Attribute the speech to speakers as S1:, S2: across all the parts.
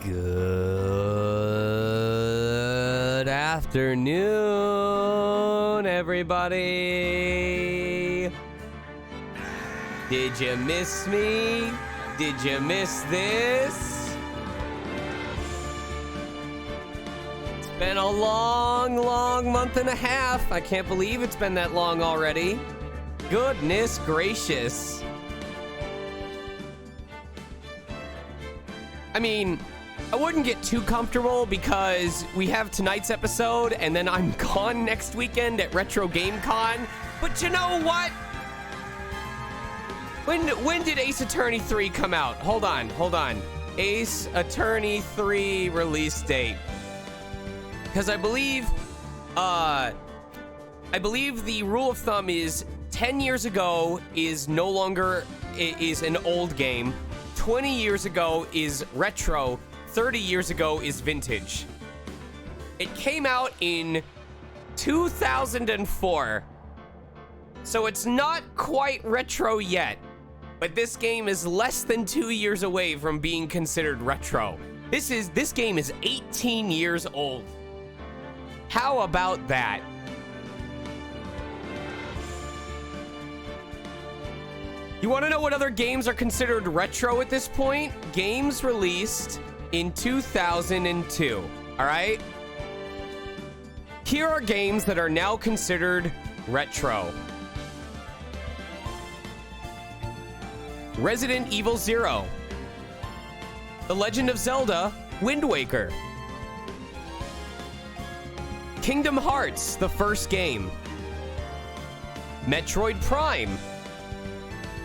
S1: Good afternoon, everybody. Did you miss me? Did you miss this? It's been a long month and a half. I can't believe it's been that long already. Goodness gracious. I mean, I wouldn't get too comfortable because we have tonight's episode and then I'm gone next weekend at Retro Game Con. But you know what? When did Ace Attorney 3 come out? Hold on. Ace Attorney 3 release date. Because I believe the rule of thumb is 10 years ago is no longer is an old game. 20 years ago is retro. 30 years ago is vintage. It came out in 2004. So it's not quite retro yet. But this game is less than 2 years away from being considered retro. This game is 18 years old. How about that? You want to know what other games are considered retro at this point? Games released in 2002, all right? Here are games that are now considered retro. Resident Evil 0. The Legend of Zelda: Wind Waker. Kingdom Hearts, the first game. Metroid Prime.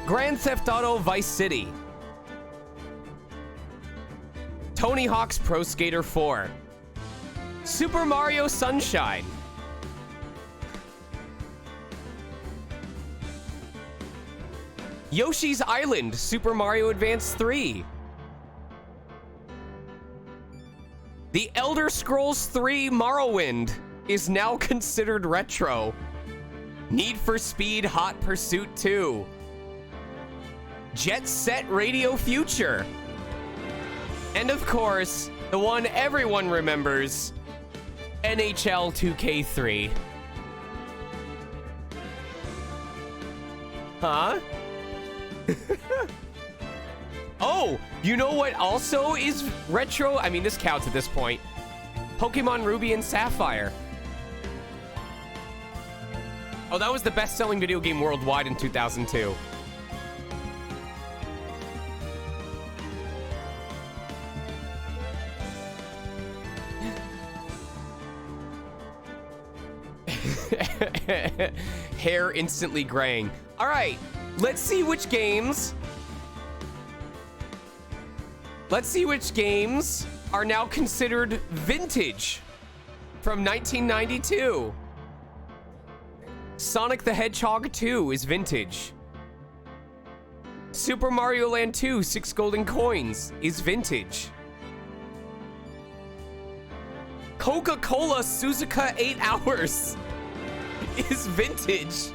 S1: Grand Theft Auto Vice City. Tony Hawk's Pro Skater 4. Super Mario Sunshine. Yoshi's Island, Super Mario Advance 3. The Elder Scrolls 3 Morrowind is now considered retro. Need for Speed Hot Pursuit 2. Jet Set Radio Future. And of course, the one everyone remembers, NHL 2K3. Huh? Oh, you know what also is retro? I mean, this counts at this point. Pokemon Ruby and Sapphire. Oh, that was the best-selling video game worldwide in 2002. Hair instantly graying. All right, let's see which games are now considered vintage from 1992. Sonic the Hedgehog 2 is vintage. Super Mario Land 2 6 Golden Coins is vintage. Coca-Cola Suzuka 8 Hours is vintage.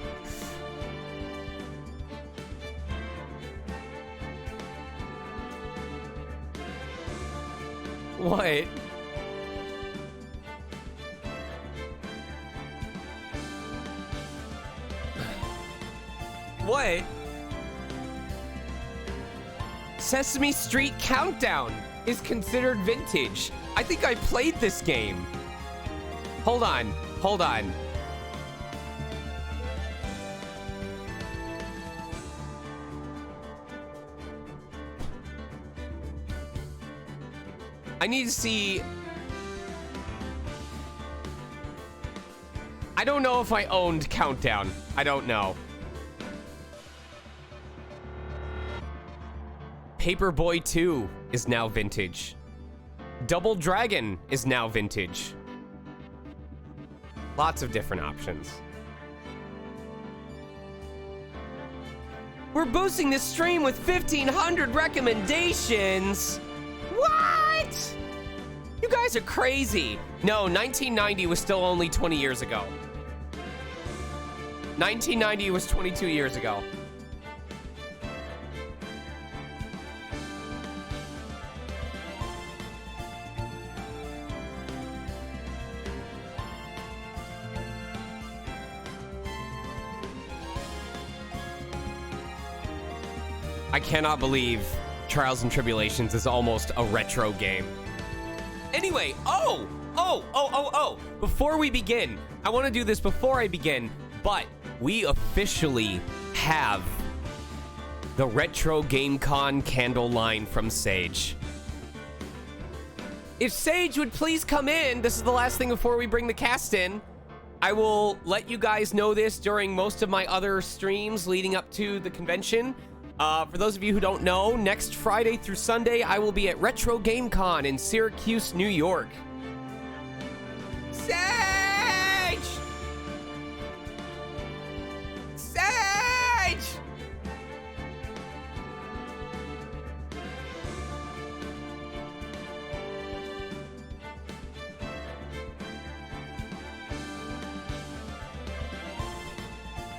S1: What? What? Sesame Street Countdown is considered vintage. I think I played this game. Hold on. I need to see. I don't know if I owned Countdown. I don't know. Paperboy 2 is now vintage. Double Dragon is now vintage. Lots of different options. We're boosting this stream with 1,500 recommendations. What? You guys are crazy. No, 1990 was still only 20 years ago. 1990 was 22 years ago. I cannot believe Trials and Tribulations is almost a retro game. Anyway, before we begin, I want to do this before I begin, but we officially have the Retro GameCon candle line from Sage. If Sage would please come in, this is the last thing before we bring the cast in. I will let you guys know this during most of my other streams leading up to the convention. For those of you who don't know, next Friday through Sunday, I will be at Retro GameCon in Syracuse, New York. Sage! Sage!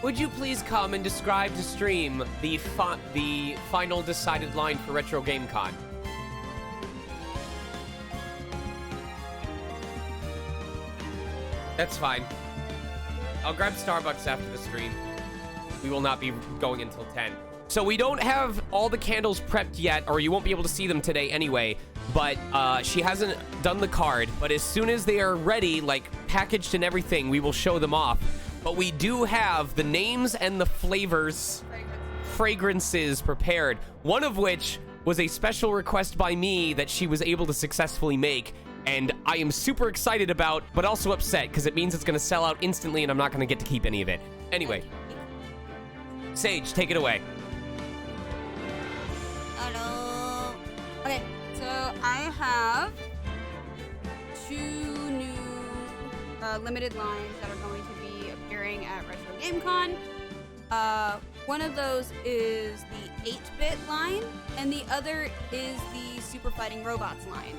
S1: Would you please come and describe to stream the final decided line for Retro GameCon? That's fine. I'll grab Starbucks after the stream. We will not be going until 10. So we don't have all the candles prepped yet, or you won't be able to see them today anyway, but she hasn't done the card. But as soon as they are ready, like packaged and everything, we will show them off. But we do have the names and the flavors, fragrances prepared, one of which was a special request by me that she was able to successfully make. And I am super excited about, but also upset, because it means it's going to sell out instantly and I'm not going to get to keep any of it. Anyway, Sage, take it away.
S2: Hello. Okay, so I have 2 new limited lines that are going to be appearing at Retro GameCon. One of those is the 8-bit line, and the other is the Super Fighting Robots line.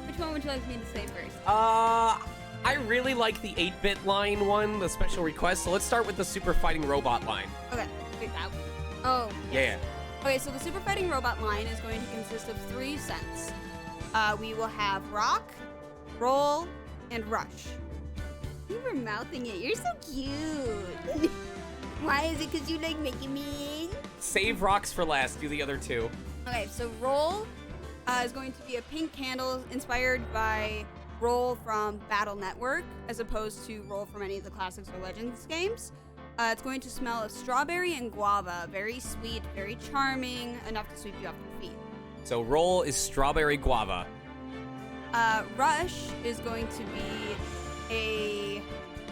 S2: Which one would you like me to say first?
S1: I really like the 8-bit line one, the special request. So let's start with the Super Fighting Robot line.
S2: Okay, wait, that one. Oh, yes.
S1: Yeah.
S2: Okay, so the Super Fighting Robot line is going to consist of 3 sets. We will have Rock, Roll, and Rush. You were mouthing it. You're so cute. Why is it because you like making me?
S1: Save Rocks for last. Do the other 2.
S2: Okay, so Roll is going to be a pink candle inspired by Roll from Battle Network, as opposed to Roll from any of the Classics or Legends games. It's going to smell of strawberry and guava. Very sweet, very charming, enough to sweep you off your feet.
S1: So Roll is strawberry guava.
S2: Rush is going to be a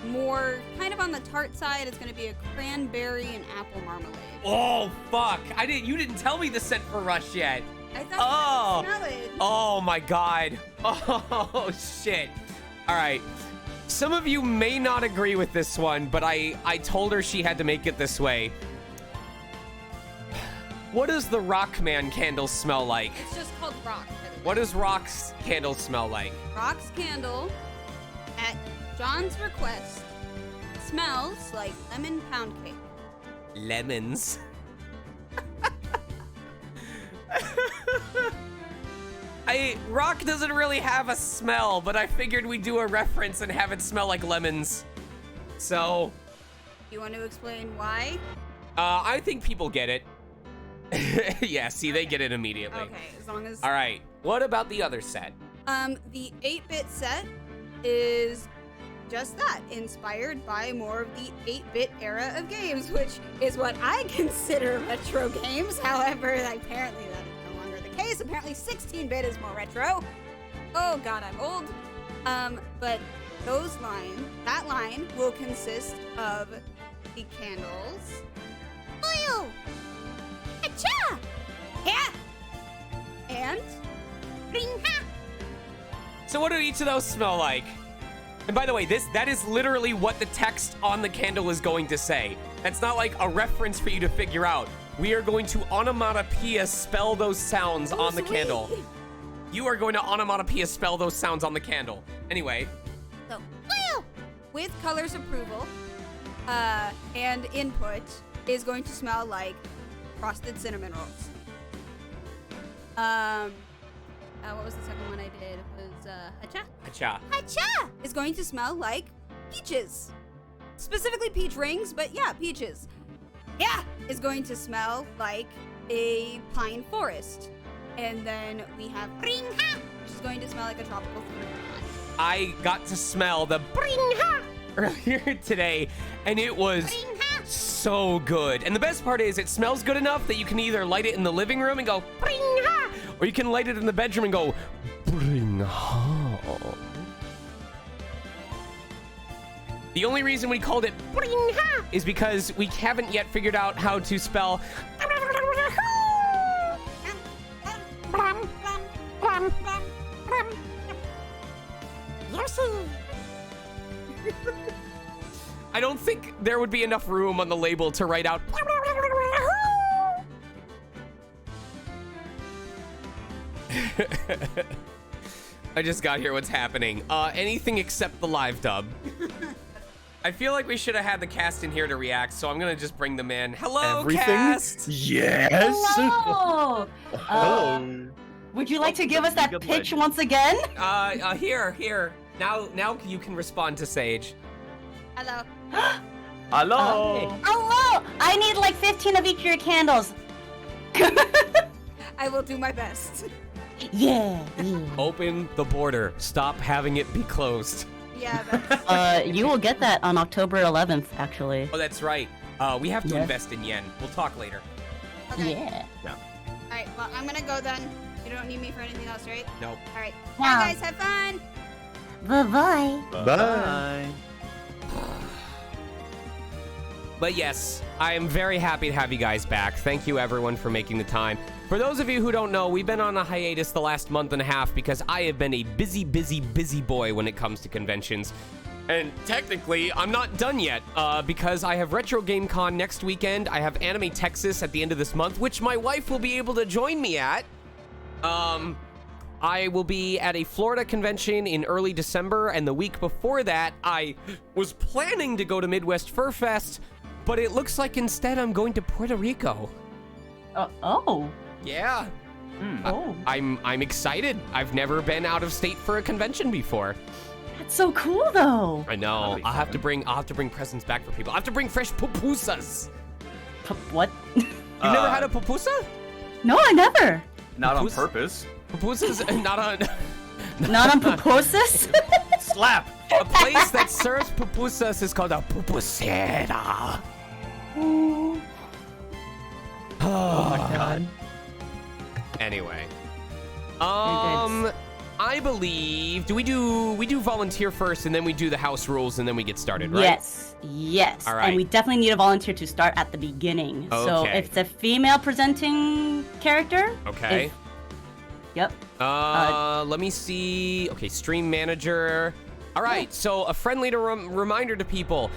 S2: more kind of on the tart side. It's going to be a cranberry and apple marmalade.
S1: Oh fuck! You didn't tell me the scent for Rush yet.
S2: I thought you could smell it.
S1: Oh my god. Oh shit. All right. Some of you may not agree with this one, but I told her she had to make it this way. What does the Rockman candle smell like?
S2: It's just called Rock.
S1: What does Rock's candle smell like?
S2: Rock's candle, at John's request, smells like lemon pound cake.
S1: Lemons. Rock doesn't really have a smell, but I figured we'd do a reference and have it smell like lemons. So...
S2: You want to explain why?
S1: I think people get it. Yeah, see, they get it immediately.
S2: Okay, as long as...
S1: All right, what about the other set?
S2: The 8-bit set is just that, inspired by more of the 8-bit era of games, which is what I consider retro games. However, apparently that is no longer the case. Apparently 16-bit is more retro. Oh god, I'm old. But that line will consist of the candles. Oil! Acha! Yeah! And ring ha!
S1: So what do each of those smell like? And by the way, that is literally what the text on the candle is going to say. That's not like a reference for you to figure out. We are going to onomatopoeia spell those sounds on the candle. You are going to onomatopoeia spell those sounds on the candle. Anyway.
S2: So, oil! With color's approval and input is going to smell like frosted cinnamon rolls. What was the second one I did? It was hacha.
S1: Hacha.
S2: Hacha is going to smell like peaches. Specifically peach rings, but yeah, peaches. Yeah is going to smell like a pine forest. And then we have Bringha, which is going to smell like a tropical fruit.
S1: I got to smell the Bringha earlier today, and it was so good. And the best part is it smells good enough that you can either light it in the living room and go Bringha, or you can light it in the bedroom and go Bringha. The only reason we called it Bringha is because we haven't yet figured out how to spell I don't think there would be enough room on the label to write out. I just got here. What's happening? Anything except the live dub. I feel like we should have had the cast in here to react, so I'm gonna just bring them in. Hello,
S3: Everything?
S1: cast.
S4: Yes.
S5: Hello.
S4: Hello.
S5: Would you like to give us that
S4: Good
S5: pitch
S4: legend.
S5: once again?
S1: Here. Now you can respond to Sage.
S2: Hello.
S4: Hello.
S5: Hello. I need like 15 of each of your candles.
S2: I will do my best.
S5: Yeah.
S1: Open the border. Stop having it be closed.
S2: Yeah, that's...
S5: You will get that on October 11th, actually.
S1: Oh, that's right. We have to
S5: Yes.
S1: invest in yen. We'll talk later.
S2: Okay.
S5: Yeah.
S2: Alright, well, I'm gonna go then. You don't need me for anything else, right?
S1: Nope.
S2: Alright.
S5: Yeah.
S2: Bye, guys. Have fun.
S5: Bye-bye.
S4: Bye.
S1: But yes, I am very happy to have you guys back. Thank you, everyone, for making the time. For those of you who don't know, we've been on a hiatus the last month and a half because I have been a busy boy when it comes to conventions. And technically, I'm not done yet because I have Retro Game Con next weekend. I have Anime Texas at the end of this month, which my wife will be able to join me at. I will be at a Florida convention in early December, and the week before that, I was planning to go to Midwest Fur Fest, but it looks like instead I'm going to Puerto Rico.
S5: Oh.
S1: Yeah.
S5: Oh.
S1: I'm excited. I've never been out of state for a convention before.
S5: That's so cool, though.
S1: I know.
S4: That'll be
S1: I'll have to
S4: fun.
S1: bring presents back for people. I have to bring fresh pupusas.
S5: What?
S1: You've never had a pupusa?
S5: No, I never.
S4: Not on
S1: Who's-
S4: purpose.
S1: Pupusas not on
S5: Not on Puposis?
S4: Slap.
S1: a place that serves pupusas is called a pupusera.
S5: Oh my god.
S1: Anyway,
S5: Very
S1: I believe we do volunteer first, and then we do the house rules, and then we get started, right?
S5: Yes.
S1: All right.
S5: And we definitely need a volunteer to start at the beginning. So
S1: Okay.
S5: if it's a female presenting character.
S1: Okay.
S5: Yep.
S1: Let me see. Okay, stream manager. All right, so a friendly reminder to people,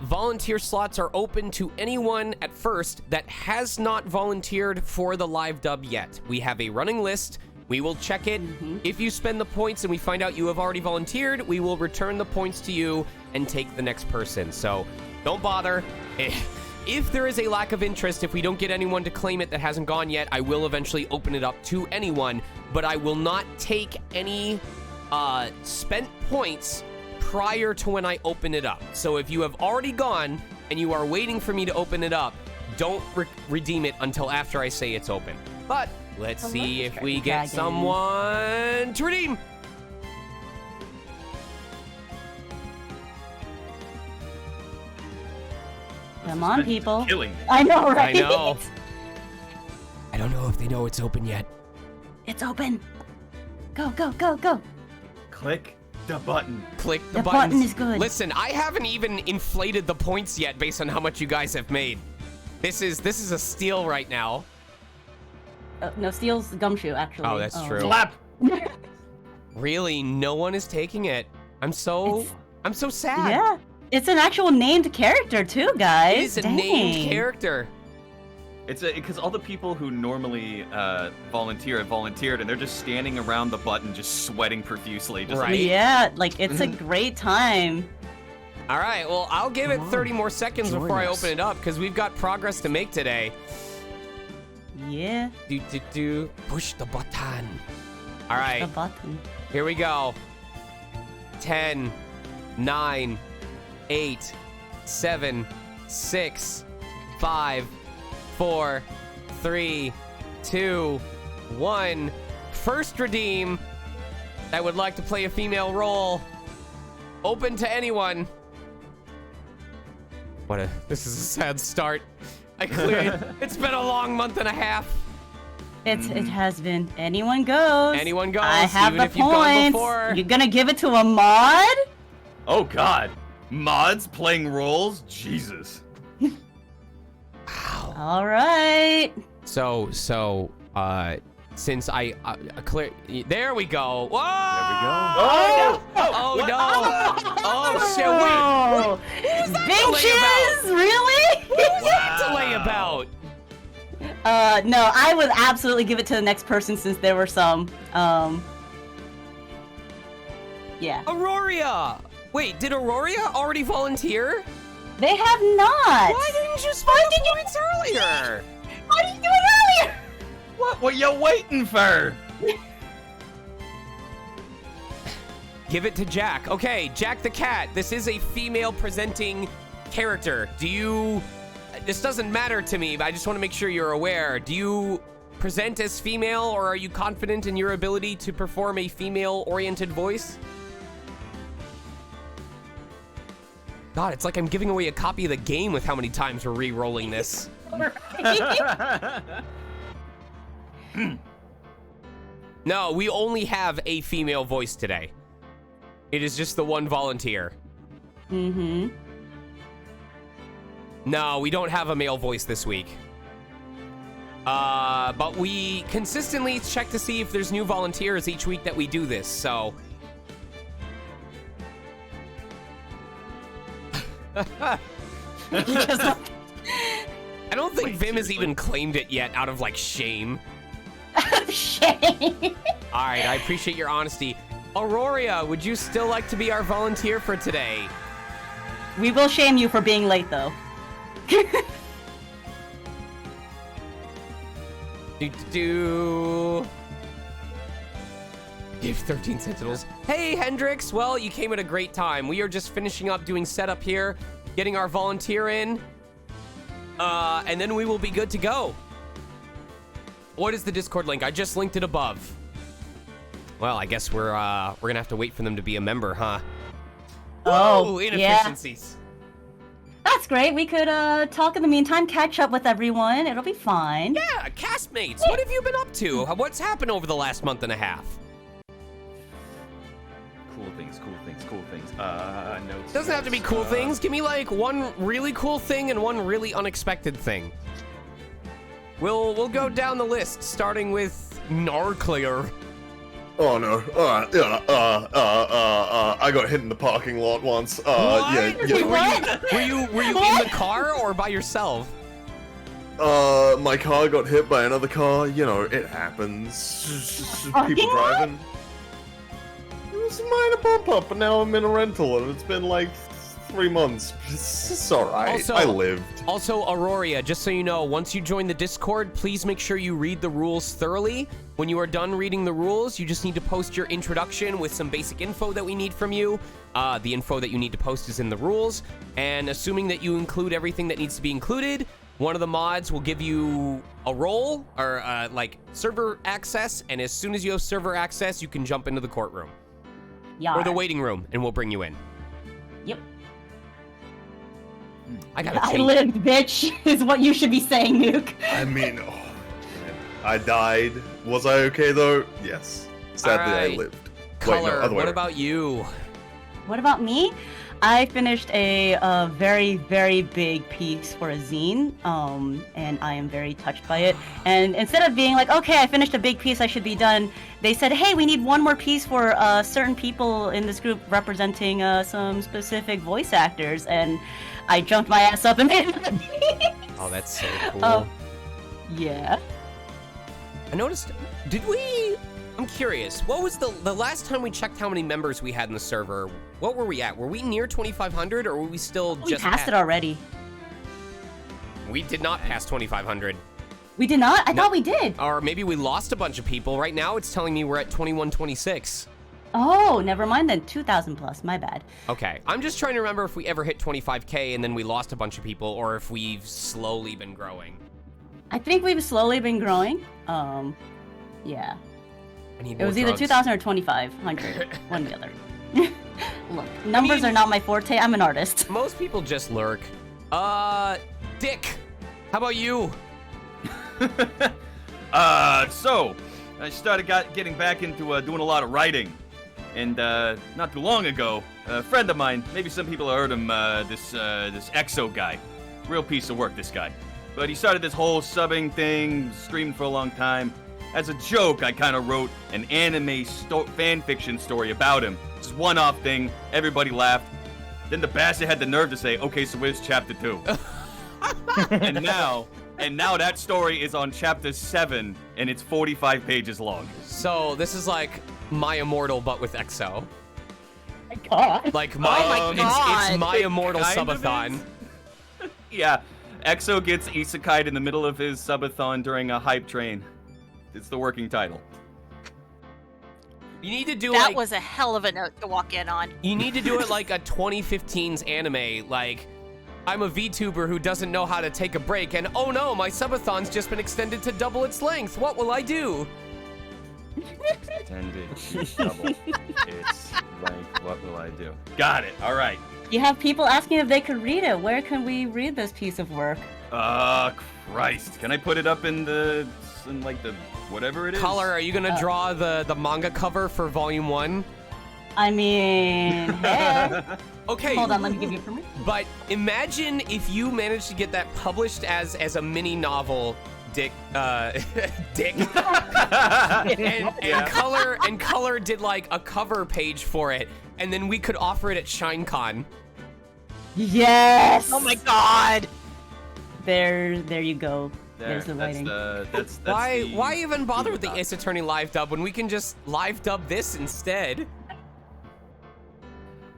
S1: volunteer slots are open to anyone at first that has not volunteered for the live dub yet. We have a running list. We will check it. If you spend the points and we find out you have already volunteered, we will return the points to you and take the next person. So don't bother. If there is a lack of interest, if we don't get anyone to claim it that hasn't gone yet, I will eventually open it up to anyone, but I will not take any spent points prior to when I open it up. So if you have already gone and you are waiting for me to open it up, don't redeem it until after I say it's open. But let's see if we get someone to redeem.
S5: Come on, people.
S4: Killing me.
S5: I know, right?
S1: I know. I don't know if they know it's open yet.
S5: It's open. Go, go, go, go.
S4: Click the button.
S1: Click the
S5: The
S1: buttons.
S5: button is good.
S1: Listen, I haven't even inflated the points yet based on how much you guys have made. This is a steal right now.
S5: No, Steel's Gumshoe, actually.
S1: Oh, that's true.
S4: Slap.
S1: Really, no one is taking it. I'm so sad.
S5: Yeah. It's an actual named character, too, guys.
S1: It is a
S5: Dang.
S1: named character.
S4: It's because all the people who normally volunteer have volunteered, and they're just standing around the button, just sweating profusely. Just
S1: Right.
S5: Yeah, like, it's a great time.
S1: All right, well, I'll give it
S5: Come on,
S1: 30 more seconds
S5: join
S1: before I
S5: us.
S1: open it up because we've got progress to make today.
S5: Yeah.
S1: Do. Push the button. All right.
S5: The button.
S1: Here we go. 10, 9, 8, 7, 6, 5, 4, 3, 2, 1. First redeem that would like to play a female role. Open to anyone. This is a sad start. I cleared. It's been a long month and a half.
S5: It has been. Anyone goes.
S1: Anyone goes.
S5: I have
S1: even
S5: the
S1: if you've gone
S5: points.
S1: before.
S5: You're gonna give it to a mod?
S4: Oh God, mods playing roles? Jesus.
S1: Wow.
S5: All right.
S1: So, since I clear, there we go. Whoa!
S4: Oh,
S1: Oh no! Oh shit! Wait,
S5: Bitches, really?
S1: what was that delay about?
S5: No, I would absolutely give it to the next person since there were some. Yeah.
S1: Aurora! Wait, did Aurora already volunteer?
S5: They have not.
S1: Why didn't you spend the points earlier?
S5: Why did you do it earlier?
S4: What were you waiting for?
S1: Give it to Jack. Okay, Jack the Cat. This is a female presenting character. This doesn't matter to me, but I just want to make sure you're aware. Do you present as female, or are you confident in your ability to perform a female-oriented voice? God, it's like I'm giving away a copy of the game with how many times we're re-rolling this. No, we only have a female voice today. It is just the one volunteer.
S5: Mm-hmm.
S1: No, we don't have a male voice this week. But we consistently check to see if there's new volunteers each week that we do this, so... I don't think Vim has even claimed it yet out of, like, shame.
S5: Shame.
S1: All right, I appreciate your honesty. Aurora, would you still like to be our volunteer for today?
S5: We will shame you for being late, though. Give 13 Sentinels. Hey, Hendrix. Well, you came at a great time. We are just finishing up doing setup here, getting our volunteer in, and then we will be good to go. What is the Discord link? I just linked it above. Well, I guess we're gonna have to wait for them to be a member, huh? Oh,
S1: Whoa, inefficiencies.
S5: That's great. We could talk in the meantime, catch up with everyone. It'll be fine.
S1: Yeah, castmates. What have you been up to? What's happened over the last month and a half?
S4: Cool things. Notes.
S1: Doesn't have to be cool things. Give me like one really cool thing and one really unexpected thing. We'll go down the list, starting with Narclear.
S3: Oh no! I got hit in the parking lot once.
S1: What?
S3: Yeah.
S1: Were you in the car or by yourself?
S3: My car got hit by another car. You know, it happens. People driving. It was a minor bump up, but now I'm in a rental, and it's been like 3 months. It's alright.
S1: Also-
S3: I lived.
S1: Also, Aurora, just so you know, once you join the Discord, please make sure you read the rules thoroughly. When you are done reading the rules, you just need to post your introduction with some basic info that we need from you. The info that you need to post is in the rules, and assuming that you include everything that needs to be included, one of the mods will give you a role, or like server access, and as soon as you have server access, you can jump into the courtroom. Or the waiting room, and we'll bring you in.
S5: Yep.
S1: I gotta
S5: I
S1: change.
S5: lived, bitch, is what you should be saying, Nuke.
S3: I mean, oh, man. I died. Was I okay though? Yes. Sadly,
S1: Alright.
S3: I lived.
S1: Color,
S3: Wait, no, other way
S1: what
S3: around.
S1: about you?
S5: What about me? I finished a very, very big piece for a zine, and I am very touched by it. And instead of being like, okay, I finished a big piece, I should be done, they said, hey, we need one more piece for certain people in this group representing some specific voice actors, and I jumped my ass up and made it.
S1: Oh, that's so cool.
S5: Yeah.
S1: I noticed, I'm curious, what was the last time we checked how many members we had in the server? What were we at? Were we near 2,500 or were we still
S5: We
S1: just
S5: passed it already.
S1: We did not pass 2,500.
S5: We did not? I
S1: No.
S5: thought we did.
S1: Or maybe we lost a bunch of people. Right now it's telling me we're at 2126.
S5: Oh, never mind then. 2,000 plus. My bad.
S1: Okay, I'm just trying to remember if we ever hit 25k and then we lost a bunch of people or if we've slowly been growing.
S5: I think we've slowly been growing. Yeah.
S1: I need
S5: It
S1: more
S5: was either
S1: drugs.
S5: 2,000 or 2,500, one or the other. Look, numbers are not my forte. I'm an artist.
S1: Most people just lurk. Dick, how about you?
S4: So I started getting back into doing a lot of writing, and not too long ago, a friend of mine, maybe some people have heard him, this EXO guy, real piece of work, this guy. But he started this whole subbing thing, streamed for a long time. As a joke, I kind of wrote an anime fan fiction story about him. Just one-off thing. Everybody laughed. Then the bastard had the nerve to say, "Okay, so where's chapter 2?" and now that story is on chapter 7, and it's 45 pages long.
S1: So this is like My Immortal, but with EXO.
S5: My God.
S1: Like my, it's My Immortal
S4: kind of
S1: subathon.
S4: is. Yeah, EXO gets isekai'd in the middle of his subathon during a hype train. It's the working title.
S1: You need to do
S6: That was a hell of a note to walk in on.
S1: You need to do it like a 2015's anime, like I'm a VTuber who doesn't know how to take a break, and oh no, my subathon's just been extended to double its length. What will I do?
S4: Extended double. It's like, what will I do? Got it. All right.
S5: You have people asking if they could read it. Where can we read this piece of work?
S4: Christ. Can I put it up in the whatever it is?
S1: Color, are you gonna draw the manga cover for volume 1?
S5: I mean, hey.
S1: Okay.
S5: Hold on, let me give you permission.
S1: But imagine if you managed to get that published as a mini novel, Dick. Dick. and Color did like a cover page for it, and then we could offer it at ShineCon.
S5: Yes.
S6: Oh my god!
S5: There you go. There's the
S4: that's
S5: lighting.
S4: that's
S1: Why even bother with the Ace Attorney live dub when we can just live dub this instead?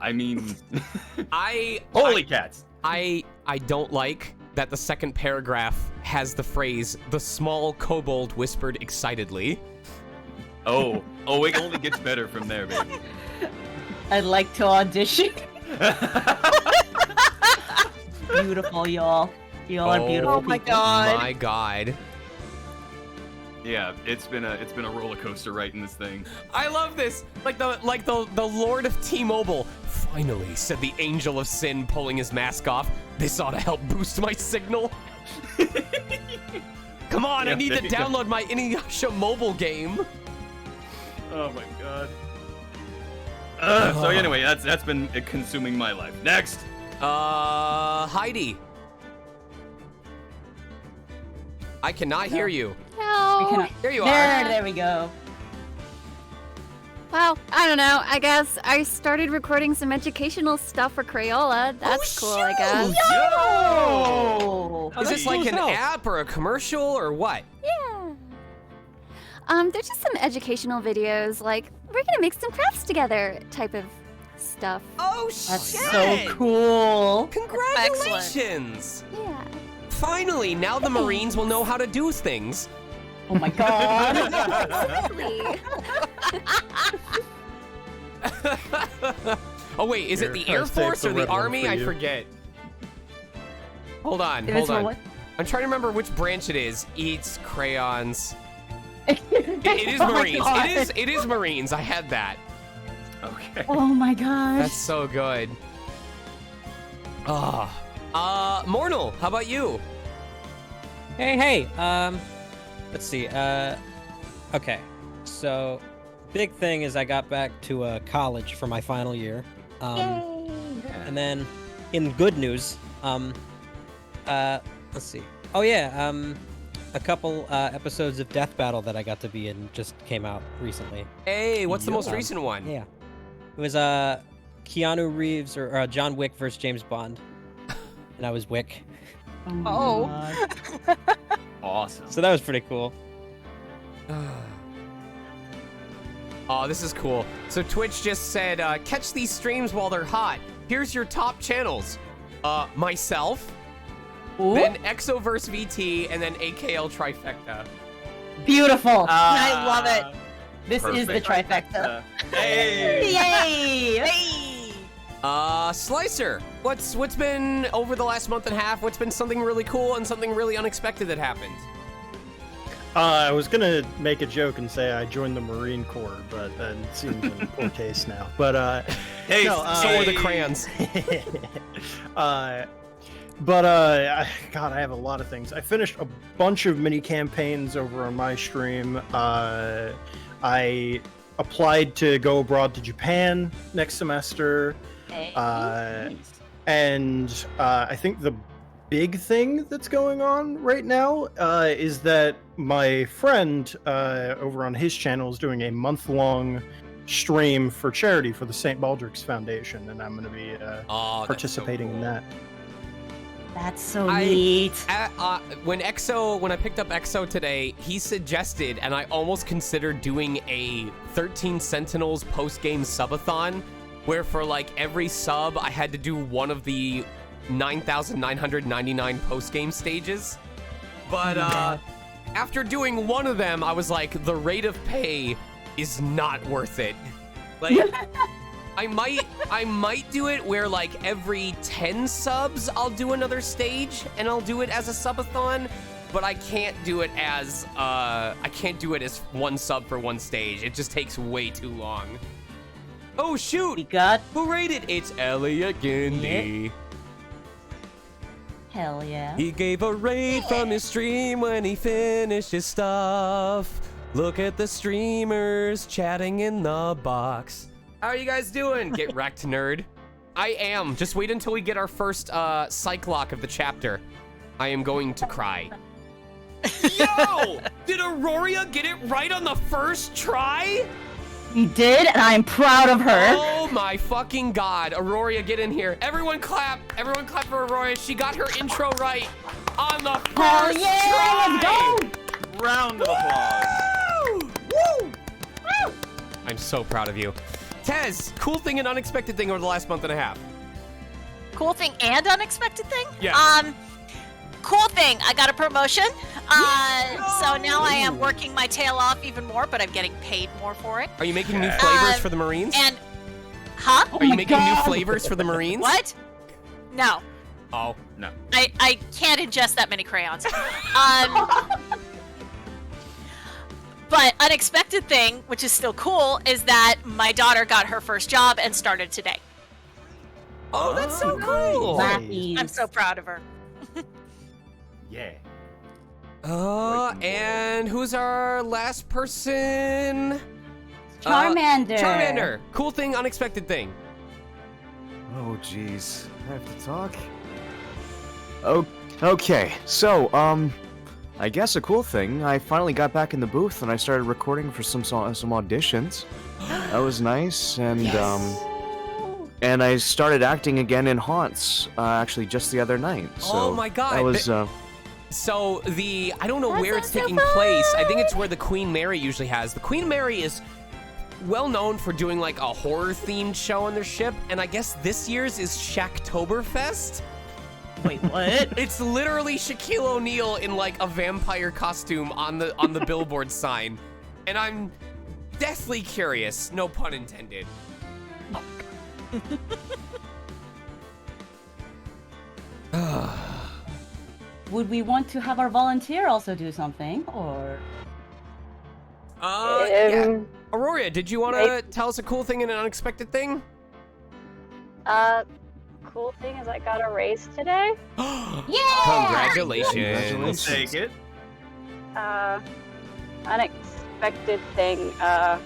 S4: I mean,
S1: Holy
S4: cats!
S1: I don't like that the second paragraph has the phrase "the small kobold whispered excitedly."
S4: Oh, it only gets better from there, baby.
S5: I'd like to audition. Beautiful, y'all. Y'all are beautiful.
S6: Oh my
S5: people.
S6: god.
S1: My God.
S4: Yeah, it's been a roller coaster writing this thing.
S1: I love this. Like the Lord of T-Mobile. Finally, said the Angel of Sin, pulling his mask off. This ought to help boost my signal. Come on, I
S4: Yeah,
S1: need
S4: there
S1: to
S4: you go.
S1: download my Inuyasha mobile game.
S4: Oh my god. So anyway, that's been consuming my life. Next.
S1: Heidi. I cannot hear you.
S5: We
S7: No.
S5: cannot-
S1: There you are.
S5: There we go.
S7: Well, I don't know. I guess I started recording some educational stuff for Crayola. That's cool, I guess.
S5: Oh.
S1: Is this like an app or a commercial or what?
S7: Yeah. They're just some educational videos, like we're gonna make some crafts together type of stuff.
S1: Oh
S5: That's
S1: shit!
S5: so cool.
S1: Congratulations!
S7: Yeah.
S1: Finally, now the Marines will know how to do things.
S5: Oh my god.
S7: Really?
S1: Oh wait, is it the Air
S3: First tape's
S1: Force
S3: a
S1: or the
S3: red one
S1: Army?
S3: for
S1: I
S3: you.
S1: forget. Hold on,
S5: If it's
S1: hold
S5: for
S1: on.
S5: what?
S1: I'm trying to remember which branch it is. Eats crayons. It is
S5: Oh my
S1: Marines.
S5: God.
S1: It is Marines. I had that.
S4: Okay.
S5: Oh my gosh.
S1: That's so good. Mornal, how about you?
S8: Hey, let's see, okay, so, big thing is I got back to, college for my final year, and then, in good news, let's see, oh yeah, a couple, episodes of Death Battle that I got to be in just came out recently.
S1: Hey, what's the most
S8: Yeah.
S1: recent one?
S8: Yeah, it was, Keanu Reeves, or John Wick versus James Bond, and I was Wick.
S5: my
S6: Oh.
S5: God.
S4: Awesome.
S8: So that was pretty cool.
S1: Oh, this is cool. So Twitch just said, catch these streams while they're hot. Here's your top channels. Myself,
S5: Ooh,
S1: then Exoverse VT, and then AKL Trifecta.
S5: beautiful.
S6: I love it.
S5: This is the
S4: perfect.
S5: trifecta.
S4: Hey.
S5: Yay!
S6: Hey!
S1: Slicer, what's been over the last month and a half? What's been something really cool and something really unexpected that happened?
S9: I was gonna make a joke and say I joined the Marine Corps, but that seems in poor taste now. But
S4: Hey,
S9: no,
S1: So are the crayons.
S9: God, I have a lot of things. I finished a bunch of mini campaigns over on my stream. I applied to go abroad to Japan next semester. And I think the big thing that's going on right now is that my friend over on his channel is doing a month-long stream for charity for the St. Baldrick's Foundation, and I'm going to be participating in that.
S5: That's so neat.
S1: When I picked up EXO today, he suggested, and I almost considered doing a 13 Sentinels post-game subathon, where for like every sub, I had to do one of the 9,999 post-game stages. But after doing one of them, I was like, the rate of pay is not worth it. Like, I might do it where like every 10 subs, I'll do another stage, and I'll do it as a subathon. But I can't do it as one sub for one stage. It just takes way too long. Oh shoot! Who rated? It's Elliot Gindi.
S5: Hell yeah.
S1: He gave a raid from his stream when he finished his stuff. Look at the streamers chatting in the box. How are you guys doing? Get wrecked, nerd. I am. Just wait until we get our first psych lock of the chapter. I am going to cry. Yo! Did Aurora get it right on the first try?
S5: You did, and I am proud of her.
S1: Oh my fucking god. Aurora, get in here. Everyone clap. Everyone clap for Aurora. She got her intro right on the first
S5: Hell yeah,
S1: try.
S5: let's go!
S4: Round of applause.
S1: Woo! Woo! I'm so proud of you. Tez, cool thing and unexpected thing over the last month and a half.
S6: Cool thing and unexpected thing?
S1: Yeah.
S6: Cool thing, I got a promotion. So now I am working my tail off even more, but I'm getting paid more for it.
S1: Are you making new flavors for the Marines?
S6: Huh?
S1: Are you making new flavors for the Marines?
S6: What? No.
S1: Oh, no.
S6: I can't ingest that many crayons. But unexpected thing, which is still cool, is that my daughter got her first job and started today.
S1: Oh, that's so cool.
S5: Nice.
S6: I'm so proud of her.
S4: Yeah.
S1: And who's our last person?
S5: Charmander.
S1: Charmander. Cool thing, unexpected thing.
S10: Oh, jeez. I have to talk? Oh, okay. So, I guess a cool thing, I finally got back in the booth and I started recording for some auditions. That was nice, and, and I started acting again in Haunts, actually just the other night. So
S1: Oh my god.
S10: That was,
S1: So I don't know where it's
S7: sounds so
S1: taking place. I think it's where the Queen Mary usually has. The Queen Mary is well known for doing like a horror themed show on their ship, and I guess this year's is Shacktoberfest.
S5: Wait, what?
S1: It's literally Shaquille O'Neal in like a vampire costume on the billboard sign, and I'm deathly curious. No pun intended.
S5: Would we want to have our volunteer also do something, or?
S1: Yeah. Aurora, did you want to tell us a cool thing and an unexpected thing?
S11: Cool thing is I got a raise today.
S5: Yeah!
S1: Congratulations.
S4: We'll take it.
S11: Unexpected thing, I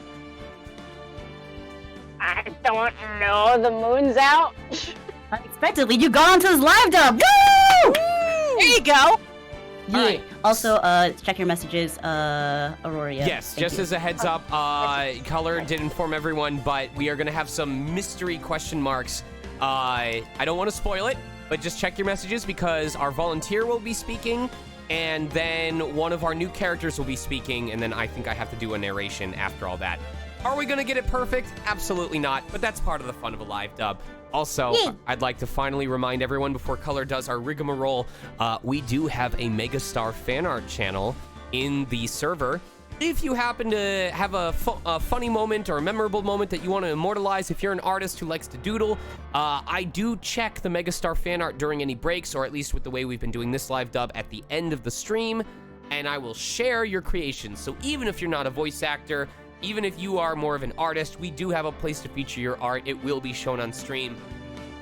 S11: don't know, the moon's out.
S5: Unexpectedly, you got onto this live dub. Woo!
S6: There you go.
S5: Yeah.
S1: Alright.
S5: Also, check your messages, Aurora.
S1: Yes,
S5: Thank
S1: just
S5: you.
S1: as a heads up, Color did inform everyone, but we are going to have some mystery question marks. I don't want to spoil it, but just check your messages because our volunteer will be speaking, and then one of our new characters will be speaking, and then I think I have to do a narration after all that. Are we going to get it perfect? Absolutely not, but that's part of the fun of a live dub. Also, I'd like to finally remind everyone before Color does our rigmarole, we do have a Megastar fan art channel in the server. If you happen to have a funny moment or a memorable moment that you want to immortalize, if you're an artist who likes to doodle, I do check the Megastar fan art during any breaks, or at least with the way we've been doing this live dub at the end of the stream. and I will share your creations. So even if you're not a voice actor, even if you are more of an artist, we do have a place to feature your art. It will be shown on stream.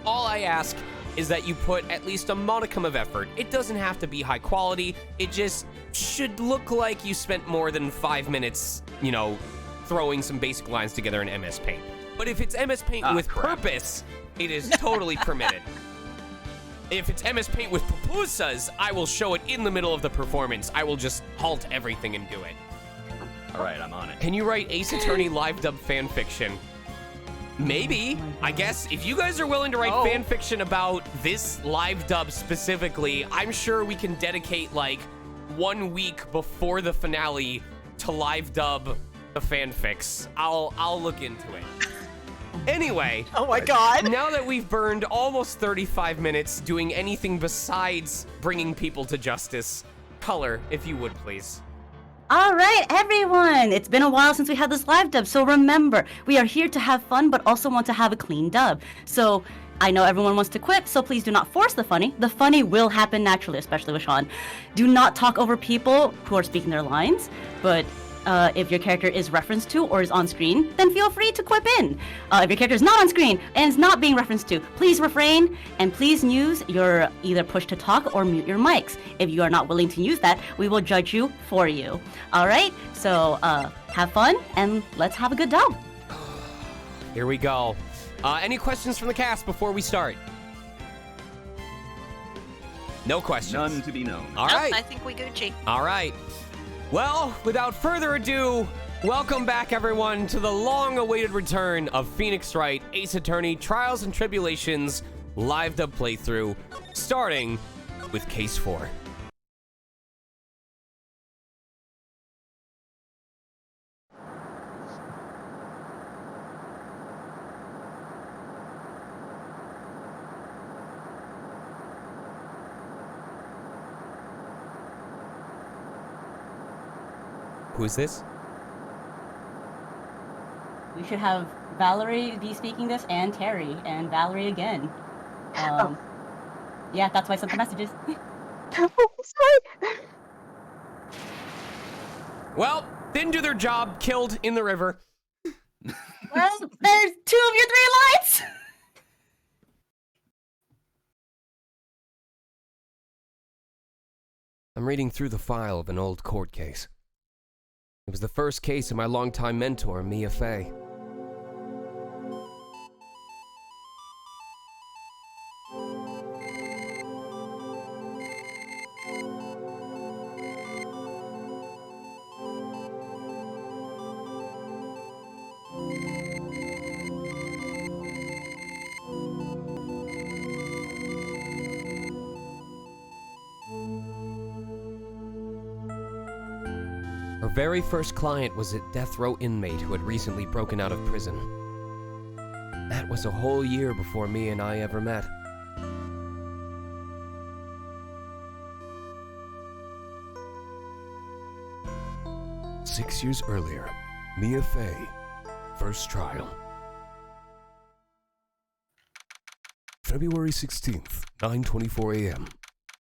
S1: All I ask is that you put at least a modicum of effort. It doesn't have to be high quality. It just should look like you spent more than 5 minutes, you know, throwing some basic lines together in MS Paint. But if it's MS Paint with purpose, it is totally permitted. If it's MS Paint with pupusas, I will show it in the middle of the performance. I will just halt everything and do it.
S4: All right, I'm on it.
S1: Can you write Ace Attorney live dub fan fiction? Maybe. I guess if you guys are willing to write fan fiction about this live dub specifically, I'm sure we can dedicate like 1 week before the finale to live dub the fanfics. I'll look into it. Anyway.
S6: Oh my god.
S1: Now that we've burned almost 35 minutes doing anything besides bringing people to justice, color, if you would, please.
S5: All right, everyone. It's been a while since we had this live dub, so remember, we are here to have fun, but also want to have a clean dub. So I know everyone wants to quit, so please do not force the funny. The funny will happen naturally, especially with Sean. Do not talk over people who are speaking their lines, but if your character is referenced to or is on screen, then feel free to quip in. If your character is not on screen and is not being referenced to, please refrain and please use your either push to talk or mute your mics. If you are not willing to use that, we will judge you for you. All right, so have fun and let's have a good dub.
S1: Here we go. Any questions from the cast before we start? No questions.
S4: None to be known.
S1: All right.
S6: I think we Gucci.
S1: All right. Well, without further ado, welcome back, everyone, to the long-awaited return of Phoenix Wright, Ace Attorney, Trials and Tribulations live dub playthrough, starting with Case 4. Who is this?
S5: We should have Valerie be speaking this and Terry and Valerie again. Yeah, that's why I sent the messages.
S11: Sorry.
S1: Well, didn't do their job, killed in the river.
S5: Well, there's 2 of your 3 lights!
S1: I'm reading through the file of an old court case. It was the first case of my longtime mentor, Mia Fey. Her very first client was a death row inmate who had recently broken out of prison. That was a whole year before Mia and I ever met. "6 years earlier, Mia Fey, first trial. February 16th, 9:24 a.m.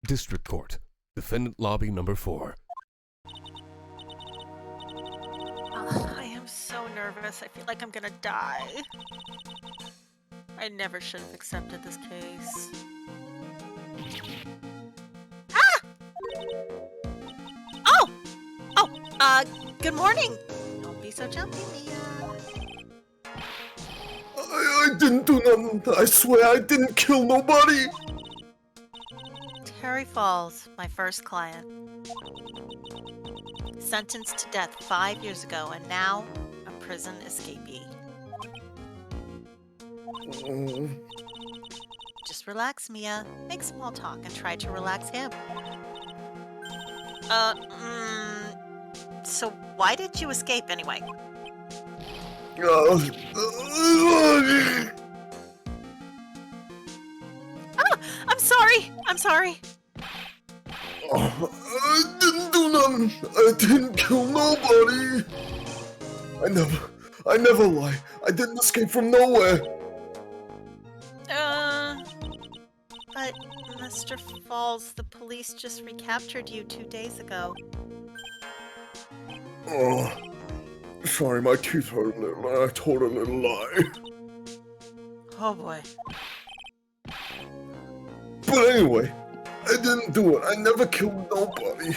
S1: District Court, Defendant Lobby Number 4.
S6: I am so nervous. I feel like I'm gonna die. I never should have accepted this case. Ah! Good morning. Don't be so jumpy, Mia.
S3: I didn't do nothing. I swear I didn't kill nobody.
S6: Terry Falls, my first client. Sentenced to death 5 years ago, and now a prison escapee. Just relax, Mia. Make small talk and try to relax him. So why did you escape anyway? I'm sorry. I'm sorry.
S3: I didn't do nothing. I didn't kill nobody. I never lie. I didn't escape from nowhere.
S6: But in the Mr. Falls, the police just recaptured you 2 days ago.
S3: Oh, sorry, my teeth hurt a little. I told a little lie.
S6: Oh boy.
S3: But anyway, I didn't do it. I never killed nobody.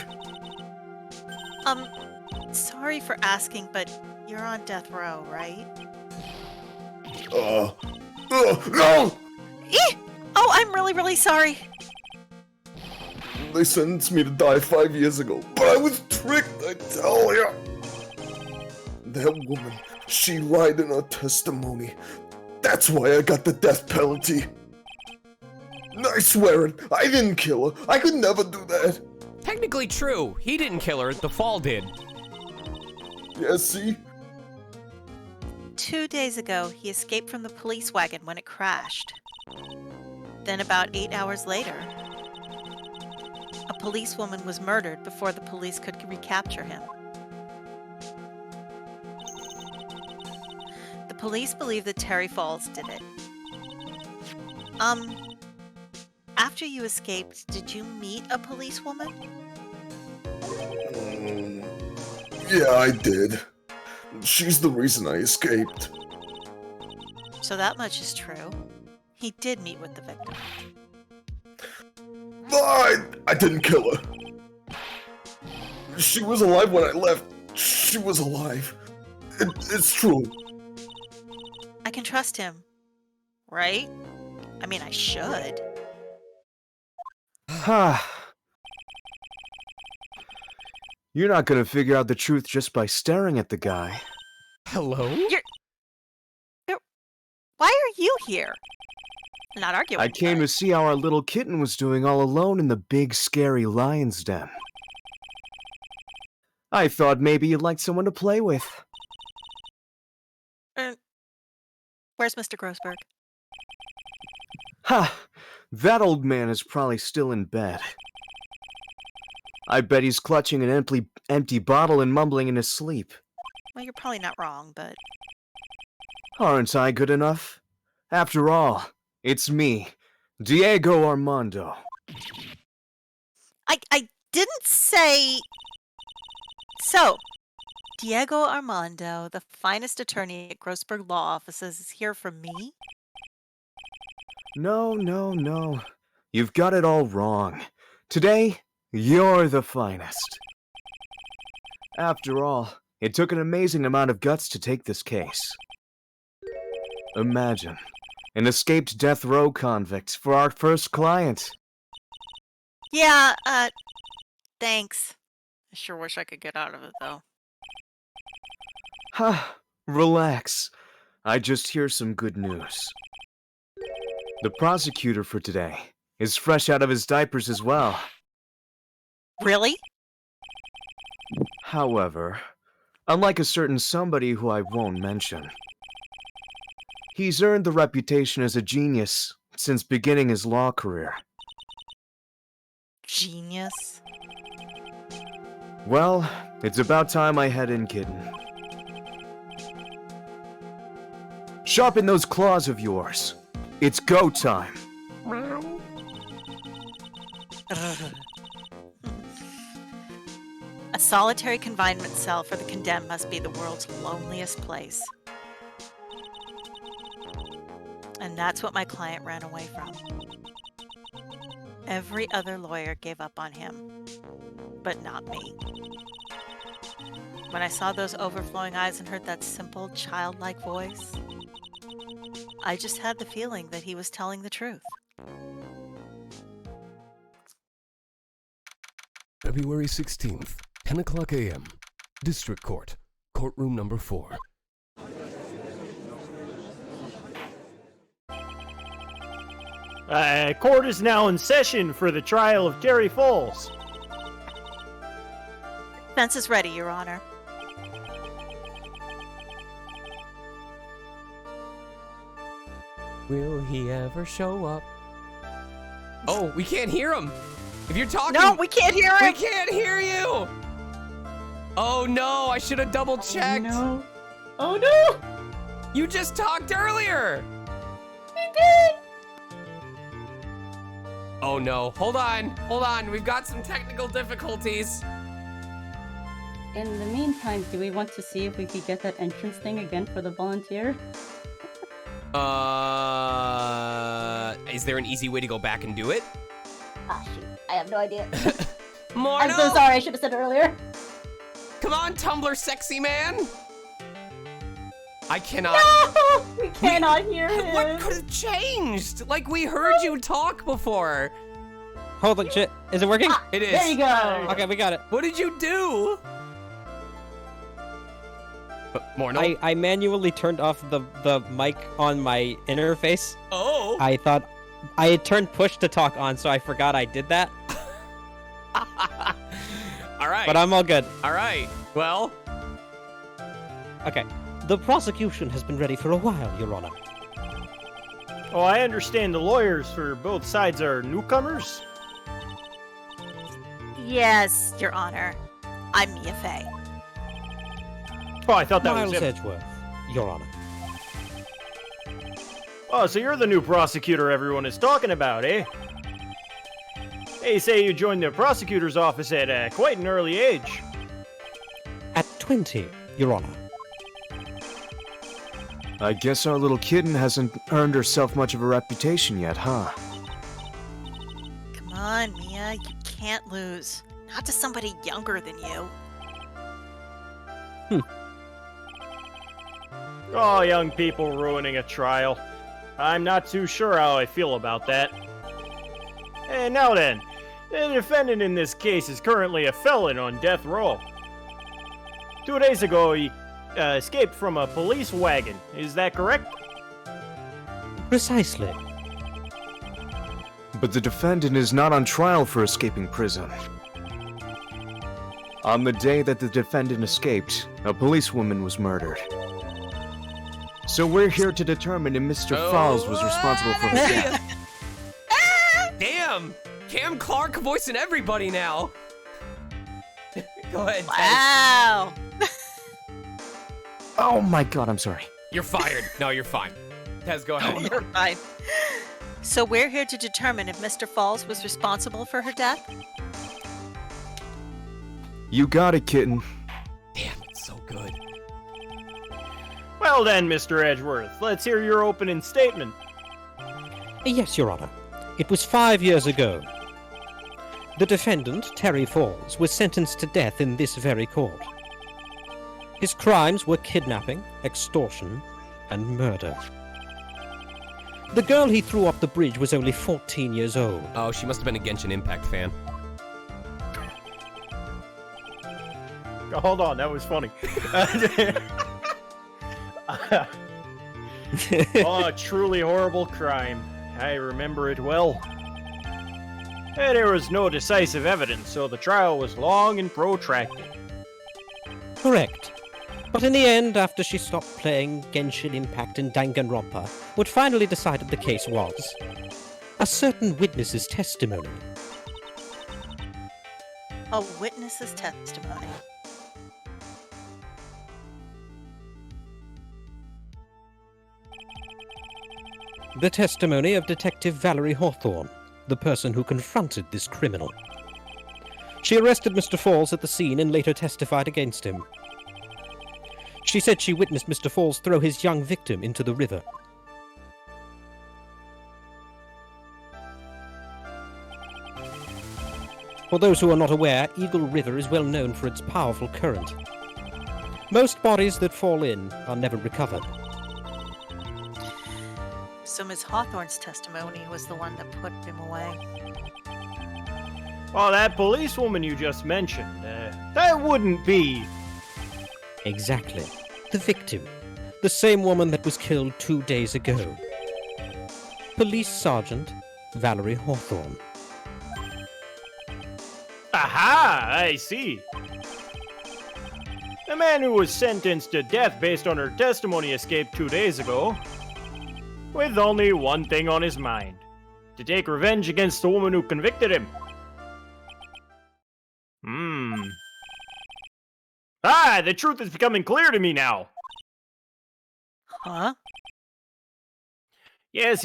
S6: Sorry for asking, but you're on death row, right?
S3: No!
S6: Eeh! Oh, I'm really, really sorry.
S3: They sentenced me to die 5 years ago, but I was tricked, I tell ya! That woman, she lied in her testimony. That's why I got the death penalty. I swear it, I didn't kill her. I could never do that.
S1: Technically true. He didn't kill her, the Fall did.
S3: Yeah, see?
S6: 2 days ago, he escaped from the police wagon when it crashed. Then about 8 hours later, a policewoman was murdered before the police could recapture him. The police believe that Terry Falls did it. After you escaped, did you meet a policewoman?
S3: Yeah, I did. She's the reason I escaped.
S6: So that much is true. He did meet with the victim.
S3: I didn't kill her. She was alive when I left. She was alive. It's true.
S6: I can trust him, right? I mean, I should.
S10: You're not gonna figure out the truth just by staring at the guy.
S1: Hello?
S6: Why are you here? Not arguing.
S10: I came to see how our little kitten was doing all alone in the big, scary lion's den. I thought maybe you'd like someone to play with.
S6: Where's Mr. Grossberg?
S10: Ha! That old man is probably still in bed. I bet he's clutching an empty bottle and mumbling in his sleep.
S6: Well, you're probably not wrong, but...
S10: Aren't I good enough? After all, it's me, Diego Armando.
S6: I didn't say... So, Diego Armando, the finest attorney at Grossberg Law Offices, is here for me?
S10: No. You've got it all wrong. Today, you're the finest. After all, it took an amazing amount of guts to take this case. Imagine, an escaped death row convict for our first client.
S6: Yeah, thanks. I sure wish I could get out of it, though.
S10: Relax. I just hear some good news. The prosecutor for today is fresh out of his diapers as well.
S6: Really?
S10: However, unlike a certain somebody who I won't mention, he's earned the reputation as a genius since beginning his law career.
S6: Genius?
S10: Well, it's about time I head in, kitten. Sharpen those claws of yours. It's go time.
S6: A solitary confinement cell for the condemned must be the world's loneliest place. And that's what my client ran away from. Every other lawyer gave up on him, but not me. When I saw those overflowing eyes and heard that simple, childlike voice, I just had the feeling that he was telling the truth.
S12: February 16th, 10 o'clock a.m. District Court, courtroom number 4.
S13: Court is now in session for the trial of Terry Falls.
S6: Defense is ready, Your Honor.
S1: Will he ever show up? Oh, we can't hear him. If you're talking...
S6: No, we can't hear him!
S1: We can't hear you! Oh no, I should have double checked.
S5: Oh no!
S1: You just talked earlier!
S5: He did!
S1: Oh no, hold on, we've got some technical difficulties.
S5: In the meantime, do we want to see if we could get that entrance thing again for the volunteer?
S1: Is there an easy way to go back and do it?
S5: Ah, shoot. I have no idea.
S1: Morno!
S5: I'm so sorry, I should have said it earlier.
S1: Come on, Tumblr sexy man! I cannot.
S5: No! We cannot hear him.
S1: What could have changed? Like, we heard you talk before.
S8: Holy shit. Is it working?
S1: It is.
S5: There you go.
S8: Okay, we got it.
S1: What did you do? Morno?
S8: I manually turned off the mic on my interface.
S1: Oh.
S8: I thought I had turned push to talk on, so I forgot I did that.
S1: All right.
S8: But I'm all good.
S1: All right. Well.
S8: Okay. The prosecution has been ready for a while, Your Honor.
S13: Oh, I understand the lawyers for both sides are newcomers?
S6: Yes, Your Honor. I'm Mia Fey.
S13: Oh, I thought that
S8: Miles
S13: was him.
S8: Edgeworth, Your Honor.
S13: Oh, so you're the new prosecutor everyone is talking about, eh? They say you joined the prosecutor's office at quite an early age.
S8: At 20, Your Honor.
S10: I guess our little kitten hasn't earned herself much of a reputation yet, huh?
S6: Come on, Mia. You can't lose. Not to somebody younger than you.
S13: Oh, young people ruining a trial. I'm not too sure how I feel about that. And now then, the defendant in this case is currently a felon on death row. 2 days ago, he escaped from a police wagon. Is that correct?
S8: Precisely.
S10: But the defendant is not on trial for escaping prison. On the day that the defendant escaped, a policewoman was murdered. So we're here to determine if Mr. Falls was responsible for her death.
S1: Damn! Cam Clark voicing everybody now. Go ahead, Tez.
S6: Wow.
S10: Oh my god, I'm sorry.
S1: You're fired. No, you're fine. Tez, go ahead.
S6: You're fine. So we're here to determine if Mr. Falls was responsible for her death?
S10: You got it, kitten.
S1: Damn, it's so good.
S13: Well then, Mr. Edgeworth, let's hear your opening statement.
S8: Yes, Your Honor. It was 5 years ago. The defendant, Terry Falls, was sentenced to death in this very court. His crimes were kidnapping, extortion, and murder. The girl he threw off the bridge was only 14 years old.
S1: Oh, she must have been a Genshin Impact fan.
S13: Hold on, that was funny. Oh, a truly horrible crime. I remember it well. And there was no decisive evidence, so the trial was long and protracted.
S8: Correct. But in the end, after she stopped playing Genshin Impact and Danganronpa, what finally decided the case was a certain witness's testimony.
S6: A witness's testimony.
S8: The testimony of Detective Valerie Hawthorne, the person who confronted this criminal. She arrested Mr. Falls at the scene and later testified against him. She said she witnessed Mr. Falls throw his young victim into the river. For those who are not aware, Eagle River is well known for its powerful current. Most bodies that fall in are never recovered.
S6: So Ms. Hawthorne's testimony was the one that put him away.
S13: Oh, that policewoman you just mentioned, that wouldn't be...
S8: Exactly. The victim. The same woman that was killed 2 days ago. Police Sergeant Valerie Hawthorne.
S13: Aha! I see. The man who was sentenced to death based on her testimony escaped 2 days ago, with only one thing on his mind: to take revenge against the woman who convicted him. Ah, the truth is becoming clear to me now.
S6: Huh?
S13: Yes,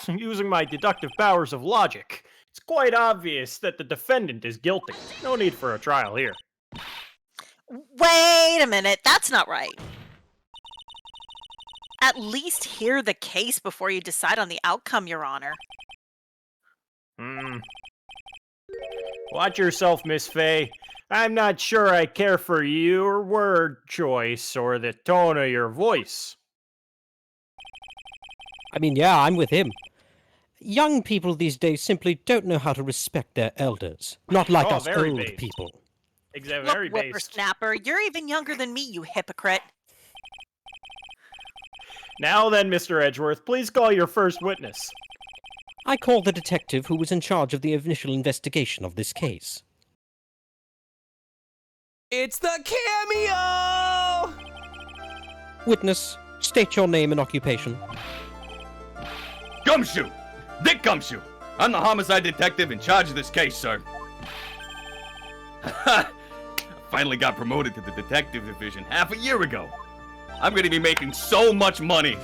S13: using my deductive powers of logic. It's quite obvious that the defendant is guilty. No need for a trial here.
S6: Wait a minute, that's not right. At least hear the case before you decide on the outcome, Your Honor.
S13: Watch yourself, Miss Fay. I'm not sure I care for your word choice or the tone of your voice.
S8: I mean, yeah, I'm with him. Young people these days simply don't know how to respect their elders. Not like us
S13: very
S8: old
S13: based.
S8: people.
S13: Exactly, very
S6: Look,
S13: based.
S6: whippersnapper, you're even younger than me, you hypocrite.
S13: Now then, Mr. Edgeworth, please call your first witness.
S8: I call the detective who was in charge of the initial investigation of this case.
S1: It's the cameo!
S8: Witness, state your name and occupation.
S4: Gumshoe! Dick Gumshoe! I'm the homicide detective in charge of this case, sir. Finally got promoted to the detective division half a year ago. I'm gonna be making so much money.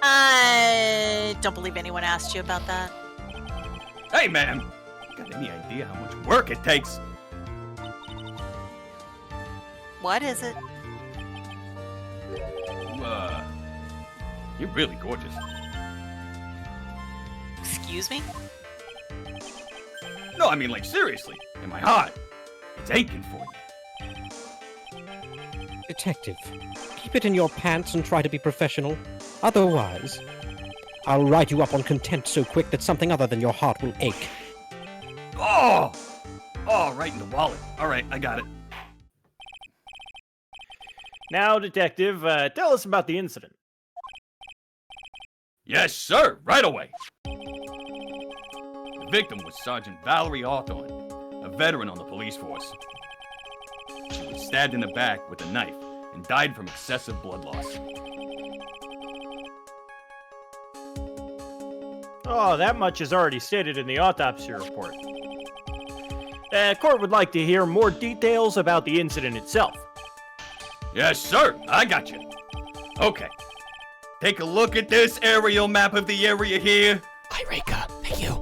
S6: I don't believe anyone asked you about that.
S4: Hey, man! You got any idea how much work it takes?
S6: What is it?
S4: You're really gorgeous.
S6: Excuse me?
S4: No, I mean, like, seriously. In my heart. It's aching for you.
S8: Detective, keep it in your pants and try to be professional. Otherwise, I'll write you up on contempt so quick that something other than your heart will ache.
S4: Oh! Oh, right in the wallet. All right, I got it.
S13: Now, Detective, tell us about the incident.
S4: Yes, sir, right away. The victim was Sergeant Valerie Hawthorne, a veteran on the police force. She was stabbed in the back with a knife and died from excessive blood loss.
S13: Oh, that much is already stated in the autopsy report. Court would like to hear more details about the incident itself.
S4: Yes, sir, I got you. Okay. Take a look at this aerial map of the area here.
S1: Hi, Reika. Thank you.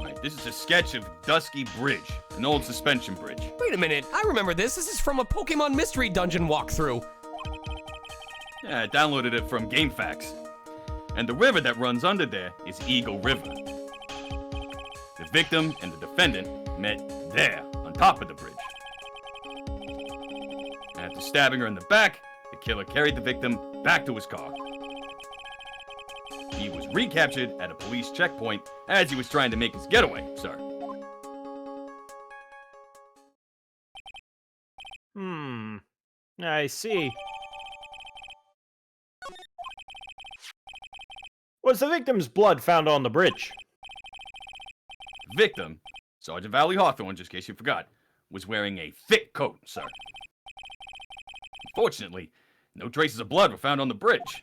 S4: Right, this is a sketch of Dusky Bridge, an old suspension bridge.
S1: Wait a minute. I remember this. This is from a Pokemon Mystery Dungeon walkthrough.
S4: Yeah, I downloaded it from GameFAQs. And the river that runs under there is Eagle River. The victim and the defendant met there, on top of the bridge. And after stabbing her in the back, the killer carried the victim back to his car. He was recaptured at a police checkpoint as he was trying to make his getaway, sir.
S13: I see. Was the victim's blood found on the bridge?
S4: Victim, Sergeant Valerie Hawthorne, just in case you forgot, was wearing a thick coat, sir. Unfortunately, no traces of blood were found on the bridge.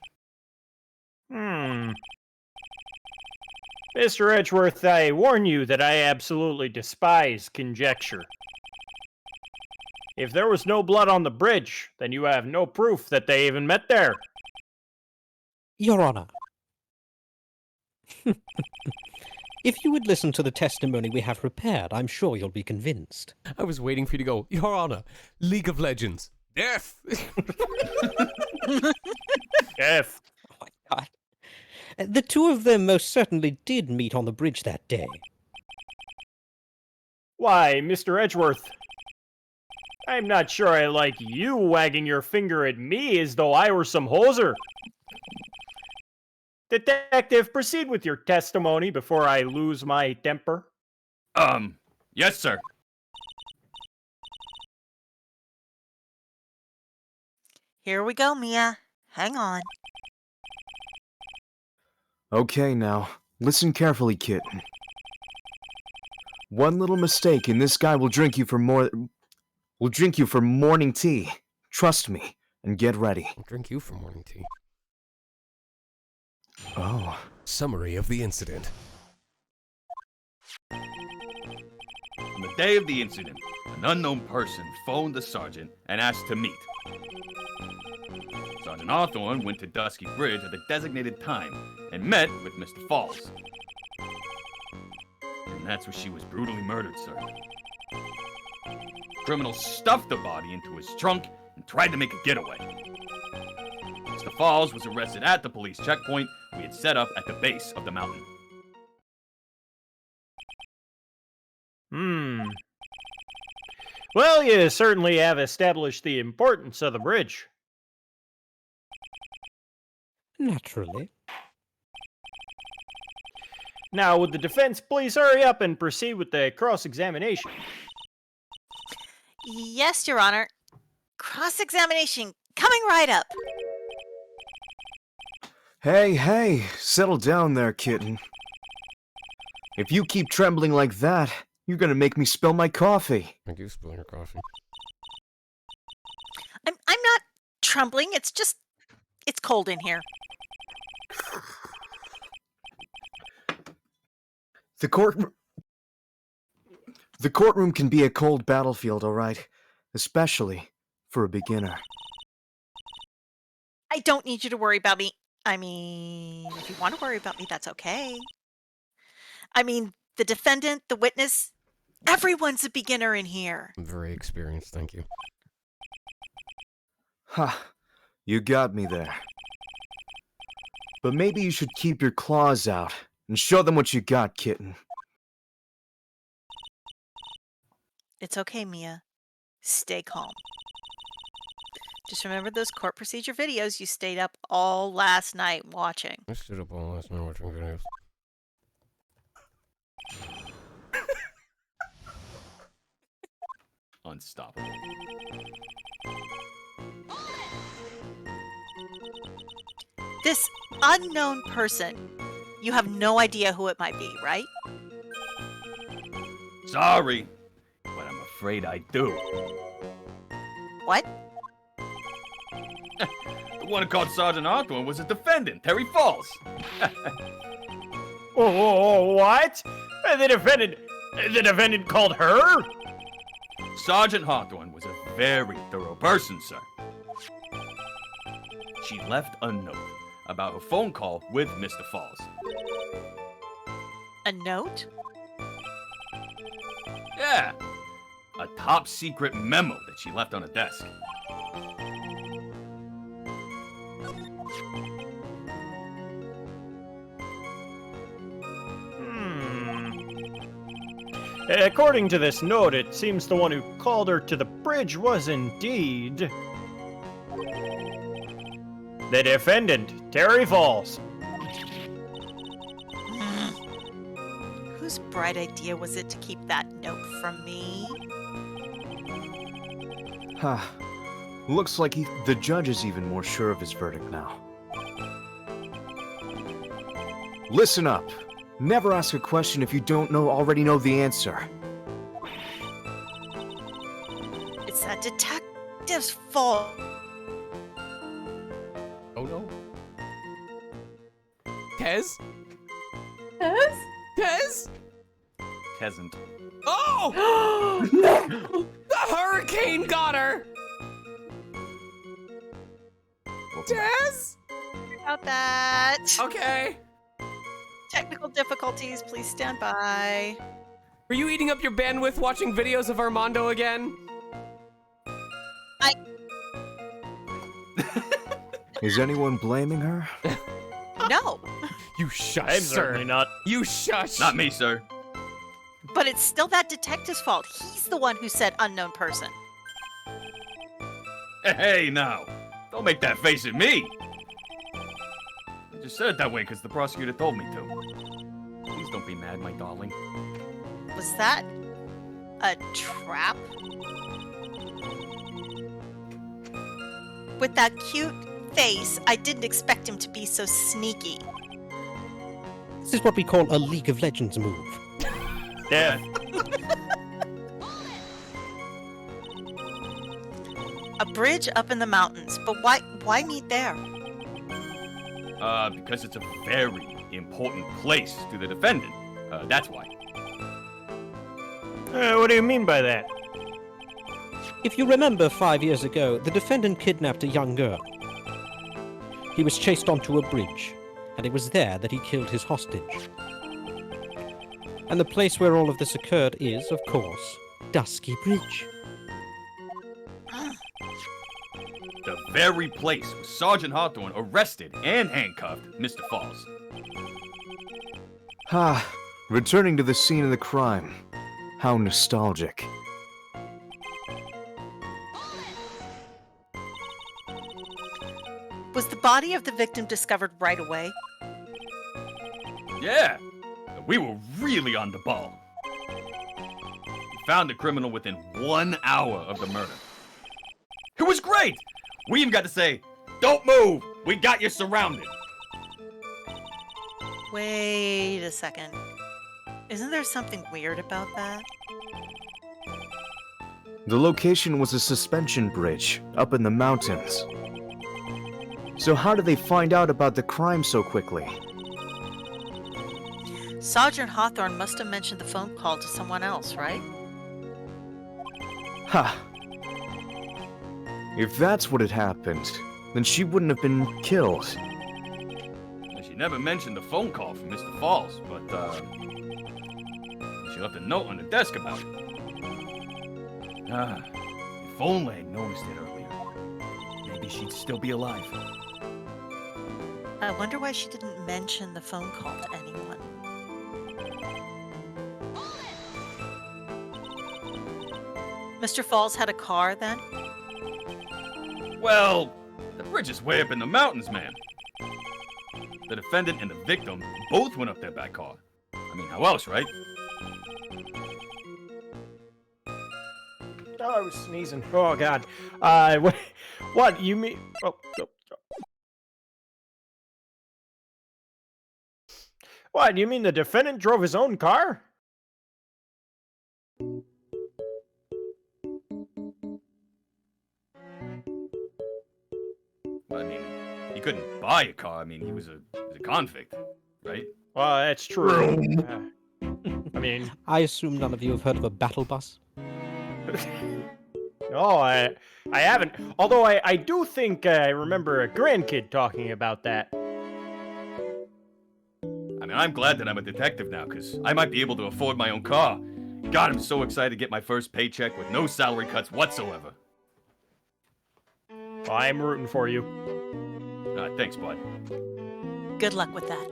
S13: Mr. Edgeworth, I warn you that I absolutely despise conjecture. If there was no blood on the bridge, then you have no proof that they even met there.
S8: Your Honor. If you would listen to the testimony we have prepared, I'm sure you'll be convinced.
S1: I was waiting for you to go, Your Honor, League of Legends. Death!
S13: Death.
S8: Oh my God. The two of them most certainly did meet on the bridge that day.
S13: Why, Mr. Edgeworth, I'm not sure I like you wagging your finger at me as though I were some hoser. Detective, proceed with your testimony before I lose my temper.
S4: Yes, sir.
S6: Here we go, Mia. Hang on.
S10: Okay, now, listen carefully, kitten. One little mistake and this guy will drink you for morning tea. Trust me, and get ready.
S1: I'll drink you for morning tea.
S10: Oh.
S12: Summary of the incident.
S4: On the day of the incident, an unknown person phoned the sergeant and asked to meet. Sergeant Hawthorne went to Dusky Bridge at the designated time and met with Mr. Falls. And that's where she was brutally murdered, sir. Criminals stuffed the body into his trunk and tried to make a getaway. Mr. Falls was arrested at the police checkpoint we had set up at the base of the mountain.
S13: Well, you certainly have established the importance of the bridge.
S8: Naturally.
S13: Now, would the defense please hurry up and proceed with the cross-examination?
S6: Yes, Your Honor. Cross-examination coming right up.
S10: Hey, settle down there, kitten. If you keep trembling like that, you're gonna make me spill my coffee.
S12: Thank you, spill your coffee.
S6: I'm not trembling. It's cold in here.
S10: The courtroom can be a cold battlefield, all right? Especially for a beginner.
S6: I don't need you to worry about me. I mean, if you want to worry about me, that's okay. I mean, the defendant, the witness, everyone's a beginner in here.
S12: I'm very experienced, thank you.
S10: Ha, you got me there. But maybe you should keep your claws out and show them what you got, kitten.
S6: It's okay, Mia. Stay calm. Just remember those court procedure videos you stayed up all last night watching.
S12: I stayed up all last night watching videos.
S4: Unstoppable.
S6: This unknown person, you have no idea who it might be, right?
S4: Sorry, but I'm afraid I do.
S6: What?
S4: The one who called Sergeant Hawthorne was a defendant, Terry Falls.
S13: What? The defendant called her?
S4: Sergeant Hawthorne was a very thorough person, sir. She left a note about her phone call with Mr. Falls.
S6: A note?
S4: Yeah, a top secret memo that she left on a desk.
S13: According to this note, it seems the one who called her to the bridge was indeed the defendant, Terry Falls.
S6: Whose bright idea was it to keep that note from me?
S10: Ha, looks like the judge is even more sure of his verdict now. Listen up. Never ask a question if you don't already know the answer.
S6: It's that detective's fault.
S1: Oh no. Tez? Tez?
S4: Tesn't.
S1: Oh! No! The hurricane got her! Tez?
S6: About that.
S1: Okay.
S6: Technical difficulties, please stand by.
S1: Are you eating up your bandwidth watching videos of Armando again?
S10: Is anyone blaming her?
S6: No,
S1: You shush,
S13: I'm
S1: sir.
S13: certainly not.
S1: You shush.
S4: Not me, sir.
S6: but it's still that detective's fault. He's the one who said unknown person.
S4: Hey, now. Don't make that face at me. I just said it that way because the prosecutor told me to. Please don't be mad, my darling.
S6: Was that a trap? With that cute face, I didn't expect him to be so sneaky.
S8: This is what we call a League of Legends move.
S13: Yeah.
S6: A bridge up in the mountains, but why meet there?
S4: Because it's a very important place to the defendant. That's why.
S13: What do you mean by that?
S8: If you remember 5 years ago, the defendant kidnapped a young girl. He was chased onto a bridge, and it was there that he killed his hostage. And the place where all of this occurred is, of course, Dusky Bridge.
S4: The very place where Sergeant Hawthorne arrested and handcuffed Mr. Falls.
S10: Returning to the scene of the crime. How nostalgic.
S6: Was the body of the victim discovered right away?
S4: Yeah, we were really on the ball. We found the criminal within 1 hour of the murder. It was great! We even got to say, "Don't move! We got you surrounded!"
S6: Wait a second. Isn't there something weird about that?
S10: The location was a suspension bridge up in the mountains. So how did they find out about the crime so quickly?
S6: Sergeant Hawthorne must have mentioned the phone call to someone else, right?
S10: If that's what had happened, then she wouldn't have been killed.
S4: She never mentioned the phone call from Mr. Falls, but, she left a note on the desk about it. If only I'd noticed it earlier. Maybe she'd still be alive.
S6: I wonder why she didn't mention the phone call to anyone. Mr. Falls had a car then?
S4: Well, the bridge is way up in the mountains, man. The defendant and the victim both went up there by car. I mean, how else, right?
S13: Oh, I was sneezing. Oh, God. What, you mean... Oh. What, you mean the defendant drove his own car?
S4: I mean, he couldn't buy a car. I mean, he was a convict, right?
S13: Well, that's true. I mean...
S8: I assume none of you have heard of a battle bus?
S13: No, I haven't. Although I do think I remember a grandkid talking about that.
S4: I mean, I'm glad that I'm a detective now, because I might be able to afford my own car. God, I'm so excited to get my first paycheck with no salary cuts whatsoever.
S13: Well, I'm rooting for you.
S4: Thanks, bud.
S6: Good luck with that.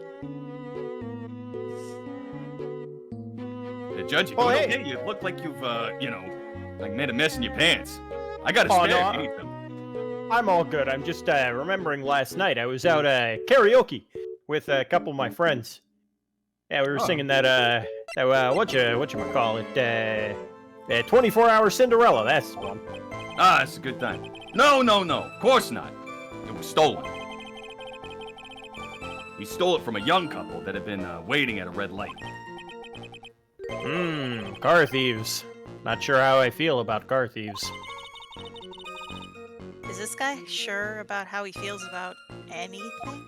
S4: Judge, you
S13: Oh,
S4: doing
S13: hey.
S4: okay? You look like you've, like made a mess in your pants. I got a spare if you need them.
S13: I'm all good. I'm just remembering last night. I was out karaoke with a couple of my friends. Yeah, we were singing that whatchamacallit, 24-Hour Cinderella. That's the one.
S4: That's a good time. No, of course not. It was stolen. He stole it from a young couple that had been waiting at a red light.
S13: Car thieves. Not sure how I feel about car thieves.
S6: Is this guy sure about how he feels about anything?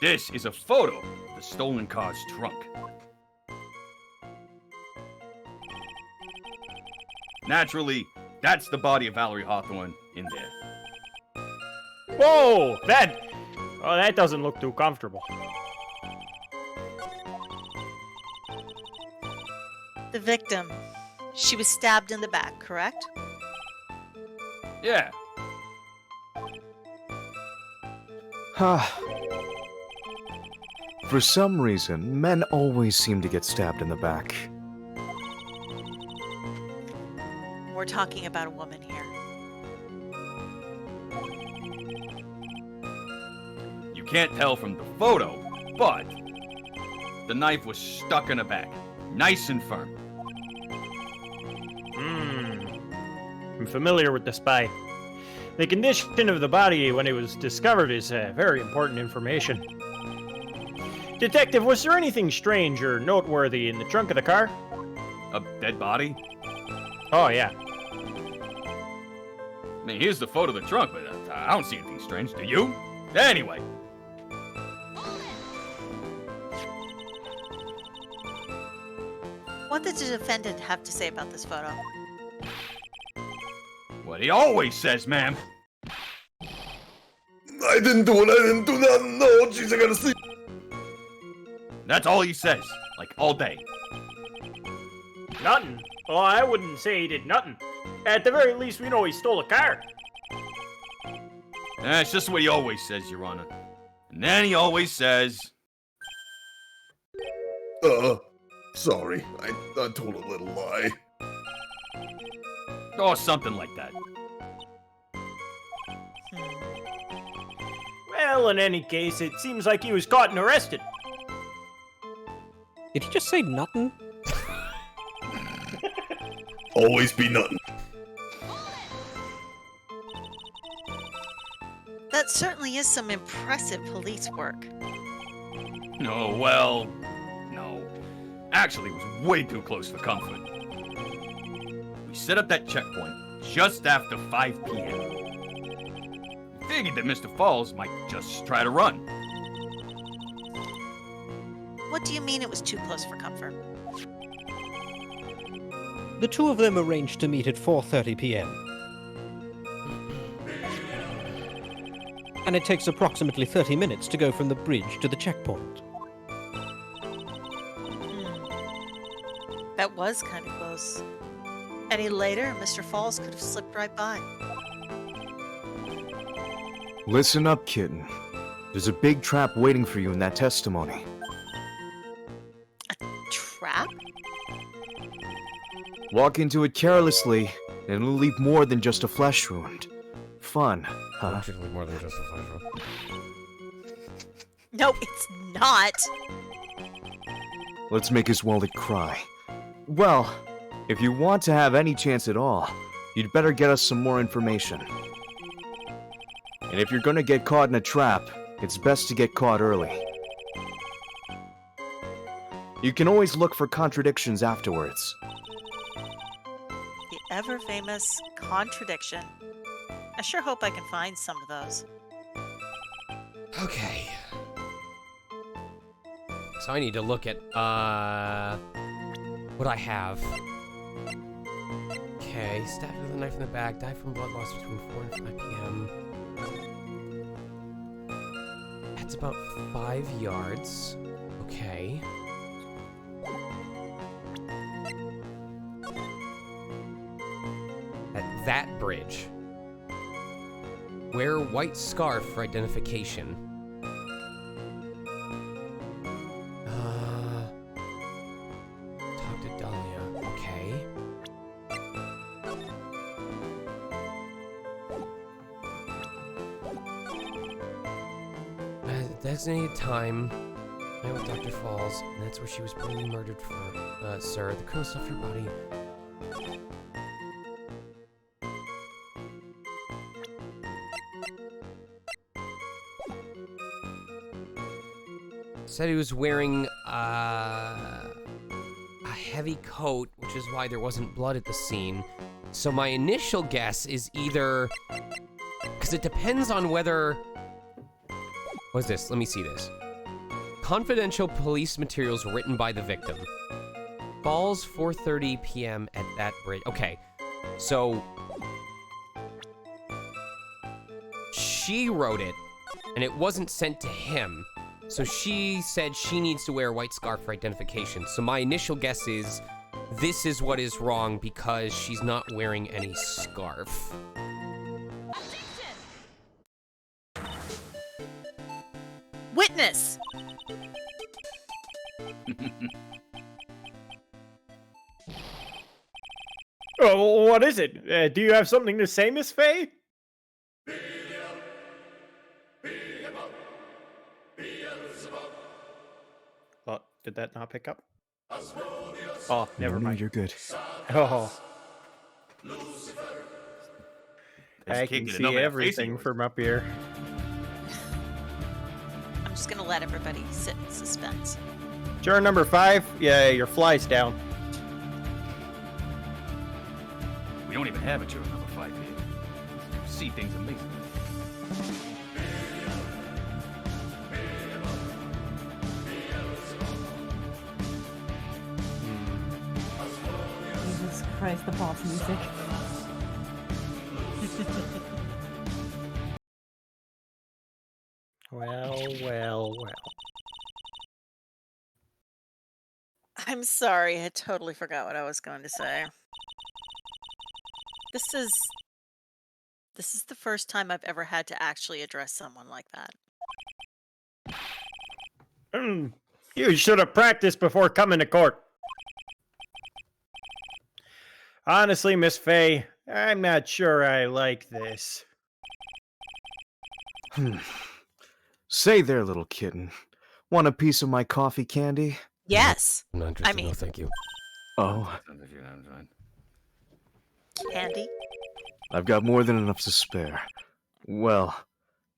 S4: This is a photo of the stolen car's trunk. Naturally, that's the body of Valerie Hawthorne in there.
S13: Whoa! That doesn't look too comfortable.
S6: The victim. She was stabbed in the back, correct?
S4: Yeah.
S10: For some reason, men always seem to get stabbed in the back.
S6: We're talking about a woman here.
S4: You can't tell from the photo, but the knife was stuck in her back, nice and firm.
S13: I'm familiar with the spy. The condition of the body when it was discovered is very important information. Detective, was there anything strange or noteworthy in the trunk of the car?
S4: A dead body?
S13: Oh, yeah.
S4: I mean, here's the photo of the trunk, but I don't see anything strange. Do you? Anyway.
S6: What did the defendant have to say about this photo?
S4: What he always says, ma'am.
S3: I didn't do it. I didn't do nothing. No, jeez, I gotta sleep.
S4: That's all he says, like all day.
S13: Nothing? Oh, I wouldn't say he did nothing. At the very least, we know he stole a car.
S4: That's just what he always says, Your Honor. And then he always says...
S3: Sorry. I told a little lie.
S4: Or something like that.
S13: Well, in any case, it seems like he was caught and arrested.
S8: Did he just say nothing?
S3: Always be nothing.
S6: That certainly is some impressive police work.
S4: No, well... No. Actually, it was way too close for comfort. We set up that checkpoint just after 5 p.m. We figured that Mr. Falls might just try to run.
S6: What do you mean it was too close for comfort?
S8: The two of them arranged to meet at 4:30 p.m. And it takes approximately 30 minutes to go from the bridge to the checkpoint.
S6: That was kind of close. Any later, Mr. Falls could have slipped right by.
S10: Listen up, kitten. There's a big trap waiting for you in that testimony.
S6: Trap?
S10: Walk into it carelessly, and it'll leave more than just a flesh wound. Fun, huh?
S1: Actually, more than just a flesh wound.
S6: No, it's not.
S10: Let's make his wallet cry. Well, if you want to have any chance at all, you'd better get us some more information. And if you're gonna get caught in a trap, it's best to get caught early. You can always look for contradictions afterwards.
S6: The ever-famous contradiction. I sure hope I can find some of those.
S1: Okay. So I need to look at, what I have. Okay, stabbed with a knife in the back, died from blood loss between 4 and 5 p.m. That's about 5 yards. Okay. At that bridge. Wear white scarf for identification. Talk to Dahlia. Okay. Designated time. Night with Dr. Falls, and that's where she was brutally murdered for, sir. The criminal stuffed your body. Said he was wearing a heavy coat, which is why there wasn't blood at the scene. So my initial guess is either... Because it depends on whether... What's this? Let me see this. Confidential police materials written by the victim. Falls 4:30 p.m. at that bridge. Okay, so... She wrote it, and it wasn't sent to him. So she said she needs to wear a white scarf for identification. So my initial guess is this is what is wrong because she's not wearing any scarf.
S6: Witness!
S13: Oh, what is it? Do you have something to say, Miss Faye? Oh, did that not pick up? Oh, never mind.
S10: You're good.
S13: Oh. I
S4: Just
S13: can
S4: can't get
S13: see
S4: enough of that face of
S13: everything
S4: yours.
S13: from up here.
S6: I'm just gonna let everybody sit in suspense.
S9: Juror number 5, yeah, your fly's down.
S4: We don't even have a juror number 5 here. You see things amazing.
S5: Jesus Christ, the boss music.
S6: I'm sorry, I totally forgot what I was going to say. This is the first time I've ever had to actually address someone like that.
S13: You should have practiced before coming to court. Honestly, Miss Faye, I'm not sure I like this.
S10: Say there, little kitten. Want a piece of my coffee candy?
S6: Yes.
S12: I'm not
S6: I
S12: interested.
S6: mean,
S12: No, thank you.
S10: Oh,
S6: candy?
S10: I've got more than enough to spare. Well,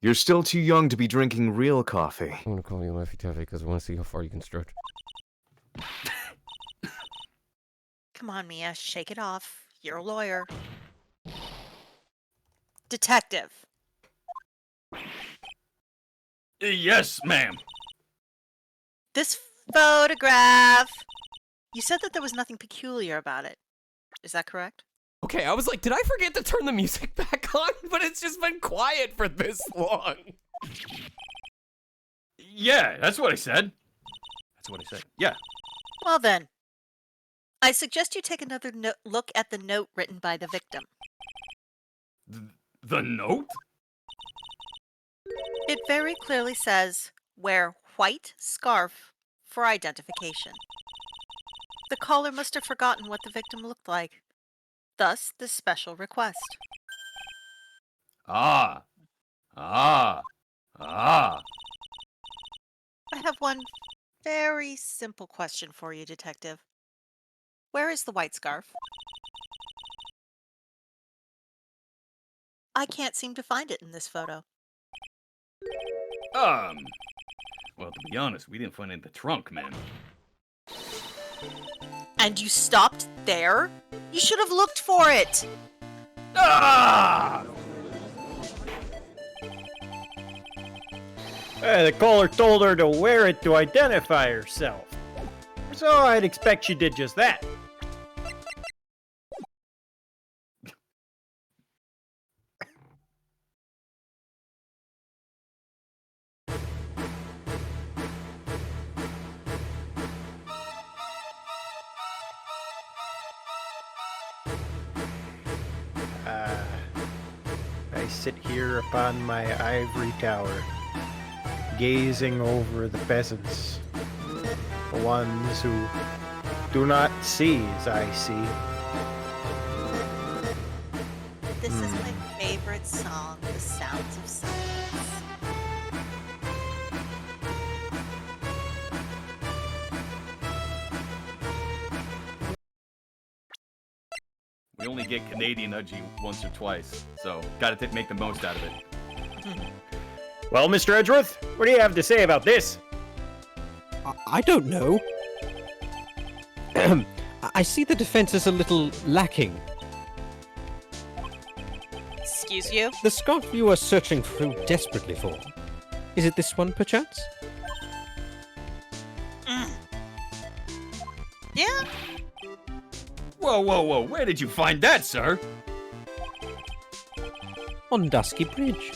S10: you're still too young to be drinking real coffee.
S12: I'm gonna call you Laffy Taffy because I want to see how far you can stretch.
S6: Come on, Mia, shake it off. You're a lawyer. Detective.
S4: Yes, ma'am.
S6: This photograph. You said that there was nothing peculiar about it. Is that correct?
S1: Okay, I was like, did I forget to turn the music back on? But it's just been quiet for this long.
S4: Yeah, that's what I said. That's what I said. Yeah.
S6: Well then, I suggest you take another look at the note written by the victim.
S4: The note?
S6: It very clearly says, wear white scarf for identification. The caller must have forgotten what the victim looked like. Thus, this special request.
S4: Ah. I
S6: I have one very simple question for you, Detective. Where is the white scarf? I can't seem to find it in this photo.
S4: Well, to be honest, we didn't find it in the trunk, man.
S6: And you stopped there? You should have looked for it!
S4: Ah!
S13: The caller told her to wear it to identify herself. So I'd expect she did just that. I sit here upon my ivory tower, gazing over the peasants, the ones who do not see as I see.
S6: This is my favorite song, The Sounds of Silence.
S4: We only get Canadian Udgy once or twice, so gotta make the most out of it.
S13: Well, Mr. Edgeworth, what do you have to say about this?
S8: I don't know. I see the defense is a little lacking.
S6: Excuse you?
S8: The scarf you are searching through desperately for. Is it this one, perchance?
S6: Yeah?
S4: Whoa, where did you find that, sir?
S8: On Dusky Bridge.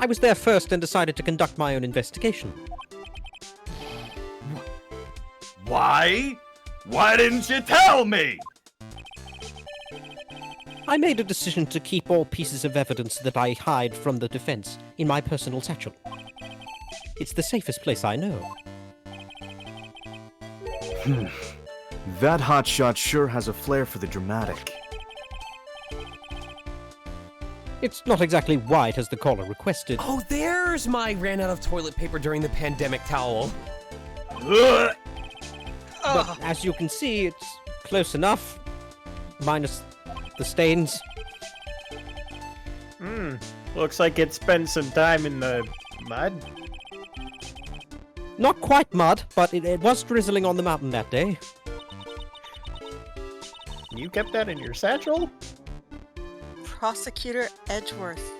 S8: I was there first and decided to conduct my own investigation.
S4: Why? Why didn't you tell me?
S8: I made a decision to keep all pieces of evidence that I hide from the defense in my personal satchel. It's the safest place I know.
S10: That hotshot sure has a flair for the dramatic.
S8: It's not exactly white as the caller requested.
S1: Oh, there's my ran out of toilet paper during the pandemic towel.
S8: But as you can see, it's close enough. Minus the stains.
S13: Looks like it spent some time in the mud.
S8: Not quite mud, but it was drizzling on the mountain that day.
S13: You kept that in your satchel?
S6: Prosecutor Edgeworth.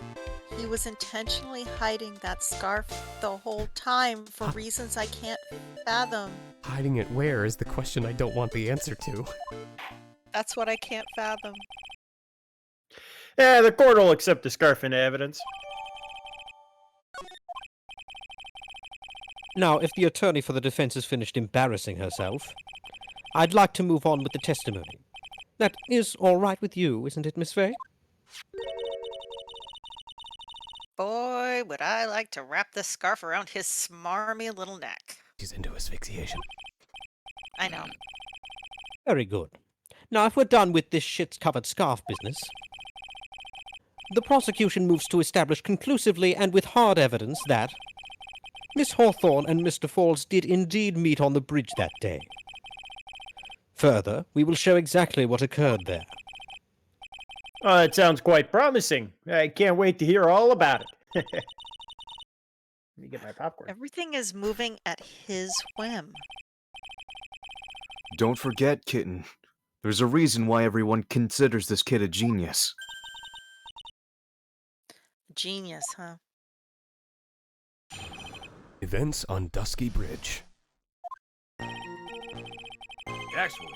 S6: He was intentionally hiding that scarf the whole time for reasons I can't fathom.
S1: Hiding it where is the question I don't want the answer to.
S6: That's what I can't fathom.
S13: Yeah, the court will accept the scarf into evidence.
S8: Now, if the attorney for the defense has finished embarrassing herself, I'd like to move on with the testimony. That is all right with you, isn't it, Miss Faye?
S6: Boy, would I like to wrap this scarf around his smarmy little neck.
S12: She's into asphyxiation.
S6: I know.
S8: Very good. Now, if we're done with this shit-covered scarf business, the prosecution moves to establish conclusively and with hard evidence that Miss Hawthorne and Mr. Falls did indeed meet on the bridge that day. Further, we will show exactly what occurred there.
S13: It sounds quite promising. I can't wait to hear all about it. Let me get my popcorn.
S6: Everything is moving at his whim.
S10: Don't forget, Kitten. There's a reason why everyone considers this kid a genius.
S6: Genius, huh?
S12: Events on Dusky Bridge.
S4: Actually,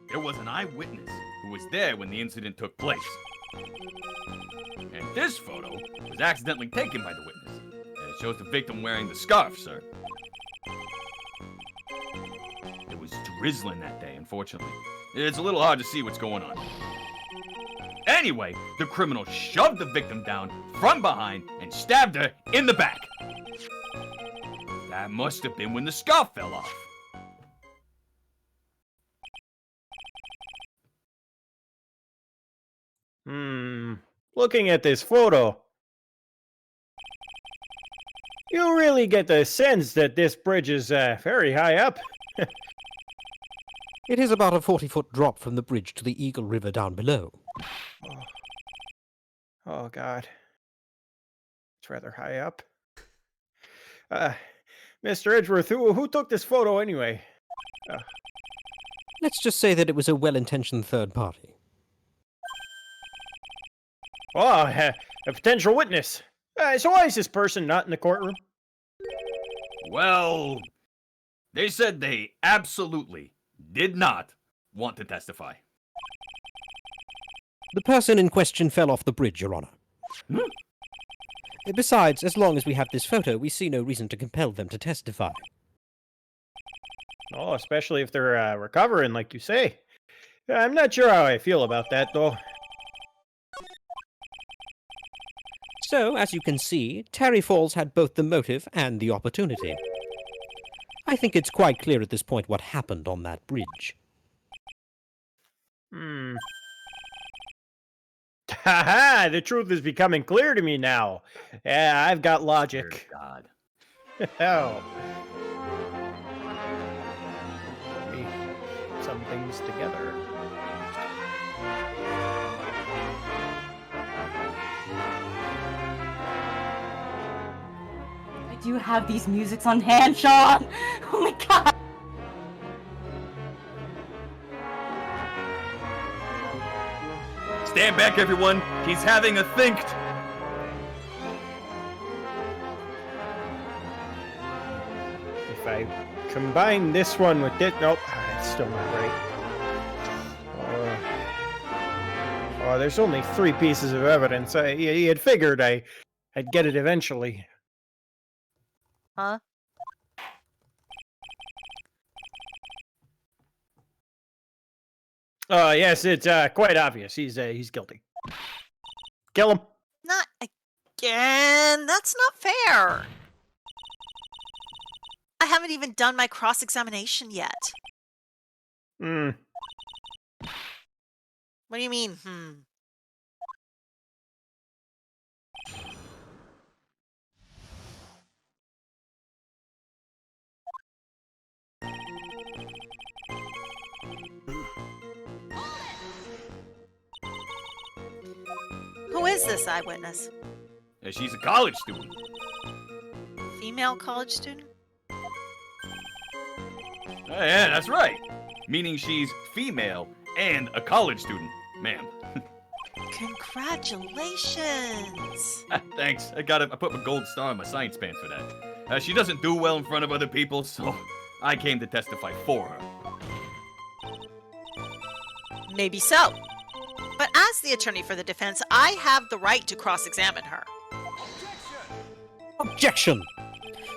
S4: there was an eyewitness who was there when the incident took place. And this photo was accidentally taken by the witness. And it shows the victim wearing the scarf, sir. It was drizzling that day, unfortunately. It's a little hard to see what's going on. Anyway, the criminal shoved the victim down from behind and stabbed her in the back. That must have been when the scarf fell off.
S13: Looking at this photo, you really get the sense that this bridge is very high up.
S8: It is about a 40-foot drop from the bridge to the Eagle River down below.
S13: Oh, God. It's rather high up. Mr. Edgeworth, who took this photo anyway?
S8: Let's just say that it was a well-intentioned third party.
S13: Oh, a potential witness. So why is this person not in the courtroom?
S4: Well, they said they absolutely did not want to testify.
S8: The person in question fell off the bridge, Your Honor. Besides, as long as we have this photo, we see no reason to compel them to testify.
S13: Oh, especially if they're recovering, like you say. I'm not sure how I feel about that, though.
S8: So, as you can see, Terry Falls had both the motive and the opportunity. I think it's quite clear at this point what happened on that bridge.
S13: Haha, the truth is becoming clear to me now. Yeah, I've got logic.
S4: Dear God.
S13: Oh. Let me put some things together.
S5: I do have these musics on hand, Sean. Oh my god.
S4: Stand back, everyone. He's having a think.
S13: If I combine this one with it, nope, it's still not right. Oh, there's only 3 pieces of evidence. He had figured I'd get it eventually.
S6: Huh?
S13: Yes, it's quite obvious. He's guilty. Kill him.
S6: Not again. That's not fair. I haven't even done my cross-examination yet. What do you mean, Who is this eyewitness?
S4: She's a college student.
S6: Female college student?
S4: Yeah, that's right. Meaning she's female and a college student, ma'am.
S6: Congratulations!
S4: Thanks. I put my gold star on my science band for that. She doesn't do well in front of other people, so I came to testify for her.
S6: Maybe so. But as the attorney for the defense, I have the right to cross-examine her.
S8: Objection!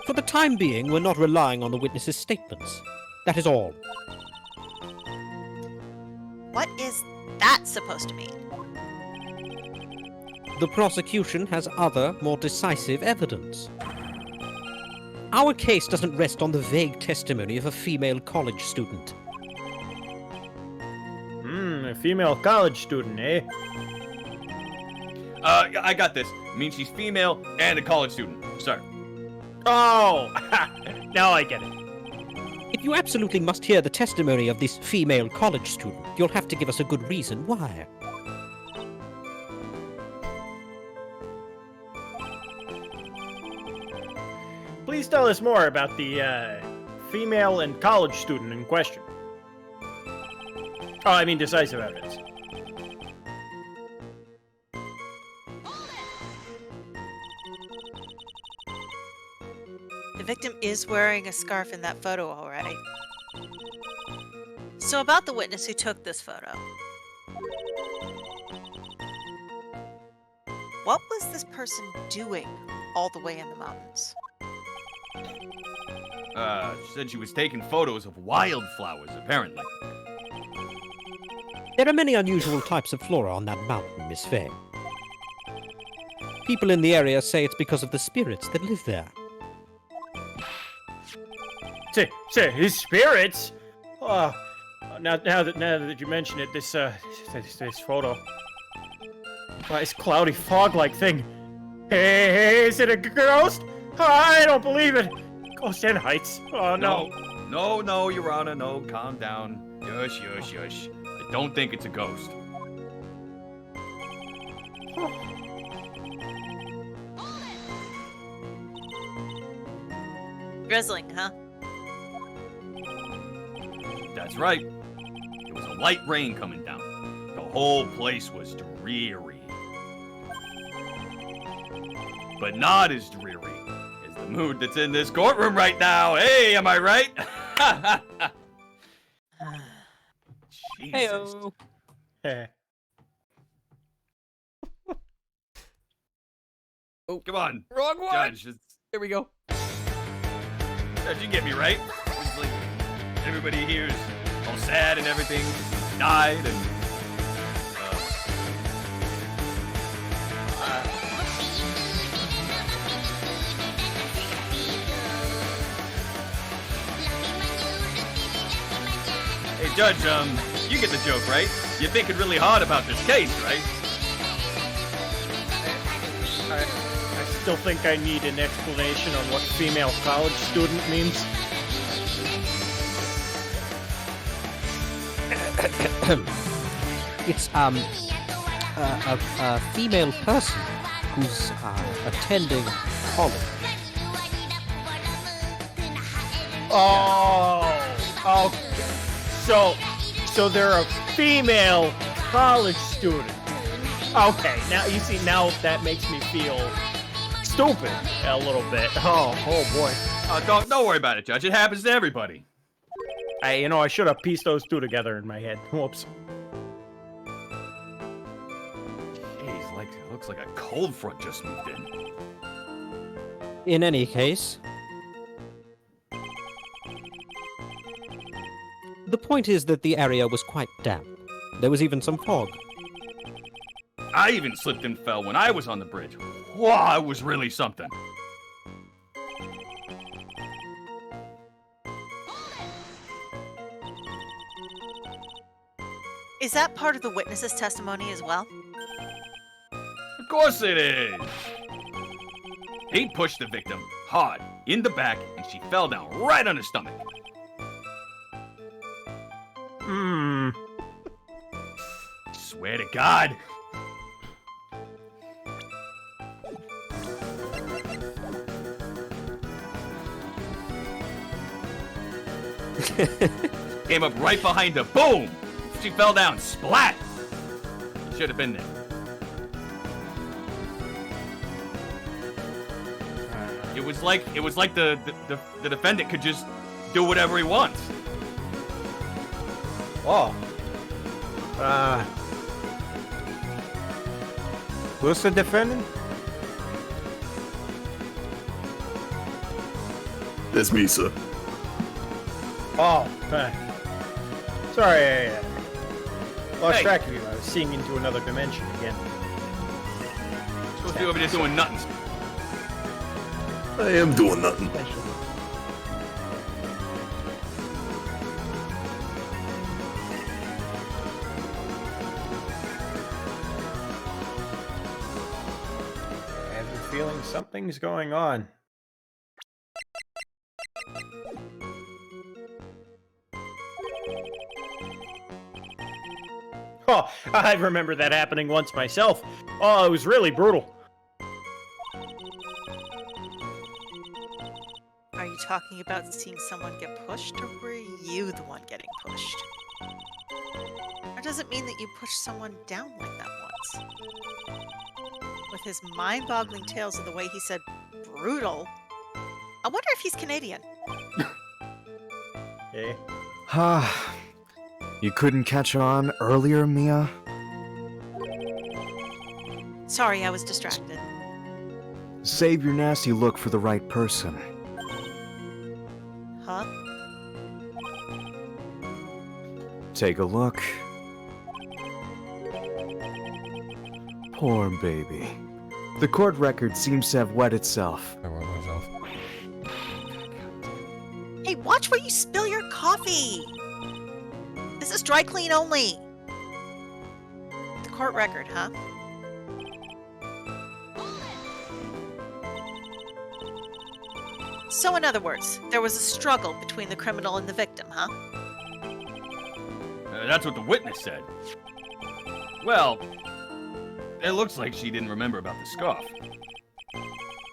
S8: For the time being, we're not relying on the witness's statements. That is all.
S6: What is that supposed to mean?
S8: The prosecution has other, more decisive evidence. Our case doesn't rest on the vague testimony of a female college student.
S13: A female college student, eh?
S4: I got this. It means she's female and a college student. Sorry.
S13: Oh! Now I get it.
S8: If you absolutely must hear the testimony of this female college student, you'll have to give us a good reason why.
S13: Please tell us more about the female and college student in question. Oh, I mean decisive evidence.
S6: The victim is wearing a scarf in that photo already. So about the witness who took this photo. What was this person doing all the way in the mountains?
S4: She said she was taking photos of wildflowers, apparently.
S8: There are many unusual types of flora on that mountain, Miss Fay. People in the area say it's because of the spirits that live there.
S13: Say, his spirits? Oh, now that you mention it, this photo. This cloudy fog-like thing. Hey, is it a ghost? I don't believe it. Ghost in Heights. Oh, no.
S4: No, Your Honor, no, calm down. Yush. I don't think it's a ghost.
S6: Drizzling, huh?
S4: That's right. It was a light rain coming down. The whole place was dreary. But not as dreary as the mood that's in this courtroom right now. Hey, am I right? Jesus.
S8: Heyo.
S13: Hey.
S4: Oh, come on.
S1: Wrong one.
S4: Judge,
S1: There we go.
S4: Judge, you get me right. It's like everybody here's all sad and everything. Died and... Hey, Judge, you get the joke, right? You're thinking really hard about this case, right?
S13: I still think I need an explanation on what female college student means.
S8: It's a female person who's attending college.
S13: Oh, so they're a female college student. Okay, now that makes me feel stupid a little bit. Oh boy.
S4: Don't worry about it, Judge. It happens to everybody.
S13: I should have pieced those two together in my head. Whoops.
S4: Jeez, it looks like a cold front just moved in.
S8: In any case, the point is that the area was quite damp. There was even some fog.
S4: I even slipped and fell when I was on the bridge. Wow, it was really something.
S6: Is that part of the witness's testimony as well?
S4: Of course it is. He pushed the victim hard in the back, and she fell down right on her stomach. Swear to God. Came up right behind her. Boom! She fell down. Splat! You should have been there. It was like the defendant could just do whatever he wants.
S9: Oh. Who's the defendant?
S3: That's me, sir.
S9: Oh, sorry. Lost
S4: Hey.
S9: track of you. I was seeing into another dimension again.
S4: Supposed to be over there doing nothing.
S3: I am doing nothing.
S9: I have the feeling something's going on. Oh, I remember that happening once myself. Oh, it was really brutal.
S6: Are you talking about seeing someone get pushed, or were you the one getting pushed? Or does it mean that you pushed someone down like that once? With his mind-boggling tales of the way he said brutal, I wonder if he's Canadian.
S9: Hey.
S10: You couldn't catch on earlier, Mia?
S6: Sorry, I was distracted.
S10: Save your nasty look for the right person.
S6: Huh?
S10: Take a look. Poor baby. The court record seems to have wet itself.
S12: I want myself.
S6: Hey, watch where you spill your coffee! This is dry clean only. The court record, huh? So in other words, there was a struggle between the criminal and the victim, huh?
S4: That's what the witness said. Well, it looks like she didn't remember about the scarf.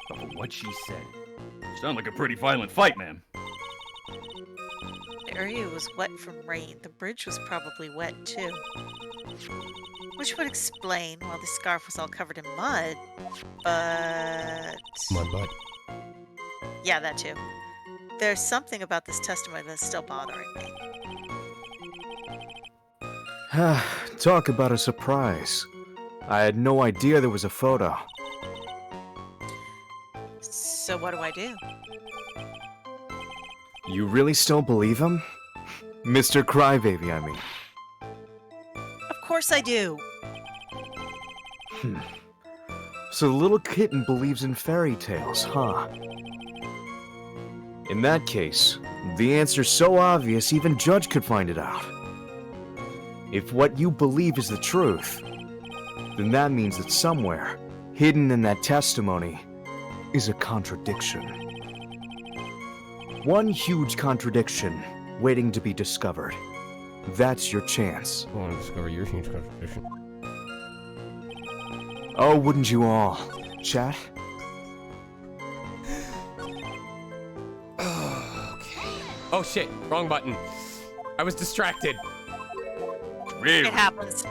S4: But from what she said, sounded like a pretty violent fight, ma'am.
S6: The area was wet from rain. The bridge was probably wet too. Which would explain why the scarf was all covered in mud, but...
S12: My butt.
S6: Yeah, that too. There's something about this testimony that's still bothering me.
S10: Talk about a surprise. I had no idea there was a photo.
S6: So what do I do?
S10: You really still believe him? Mr. Crybaby, I mean.
S6: Of course I do.
S10: So the little kitten believes in fairy tales, huh? In that case, the answer's so obvious even Judge could find it out. If what you believe is the truth, then that means that somewhere, hidden in that testimony, is a contradiction. One huge contradiction waiting to be discovered. That's your chance.
S12: I want to discover your huge contradiction.
S10: Oh, wouldn't you all? Chat?
S1: Okay. Oh shit, wrong button. I was distracted.
S6: It happens.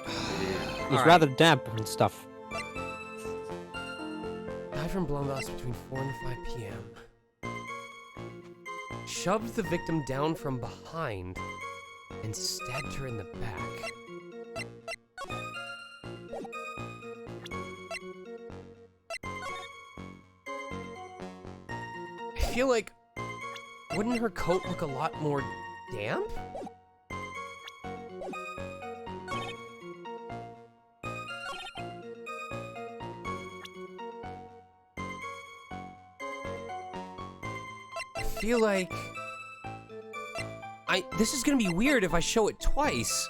S8: It was rather damp and stuff.
S1: Died from blown loss between 4 and 5 p.m. Shoved the victim down from behind and stabbed her in the back. I feel like, wouldn't her coat look a lot more damp? I feel like this is gonna be weird if I show it twice.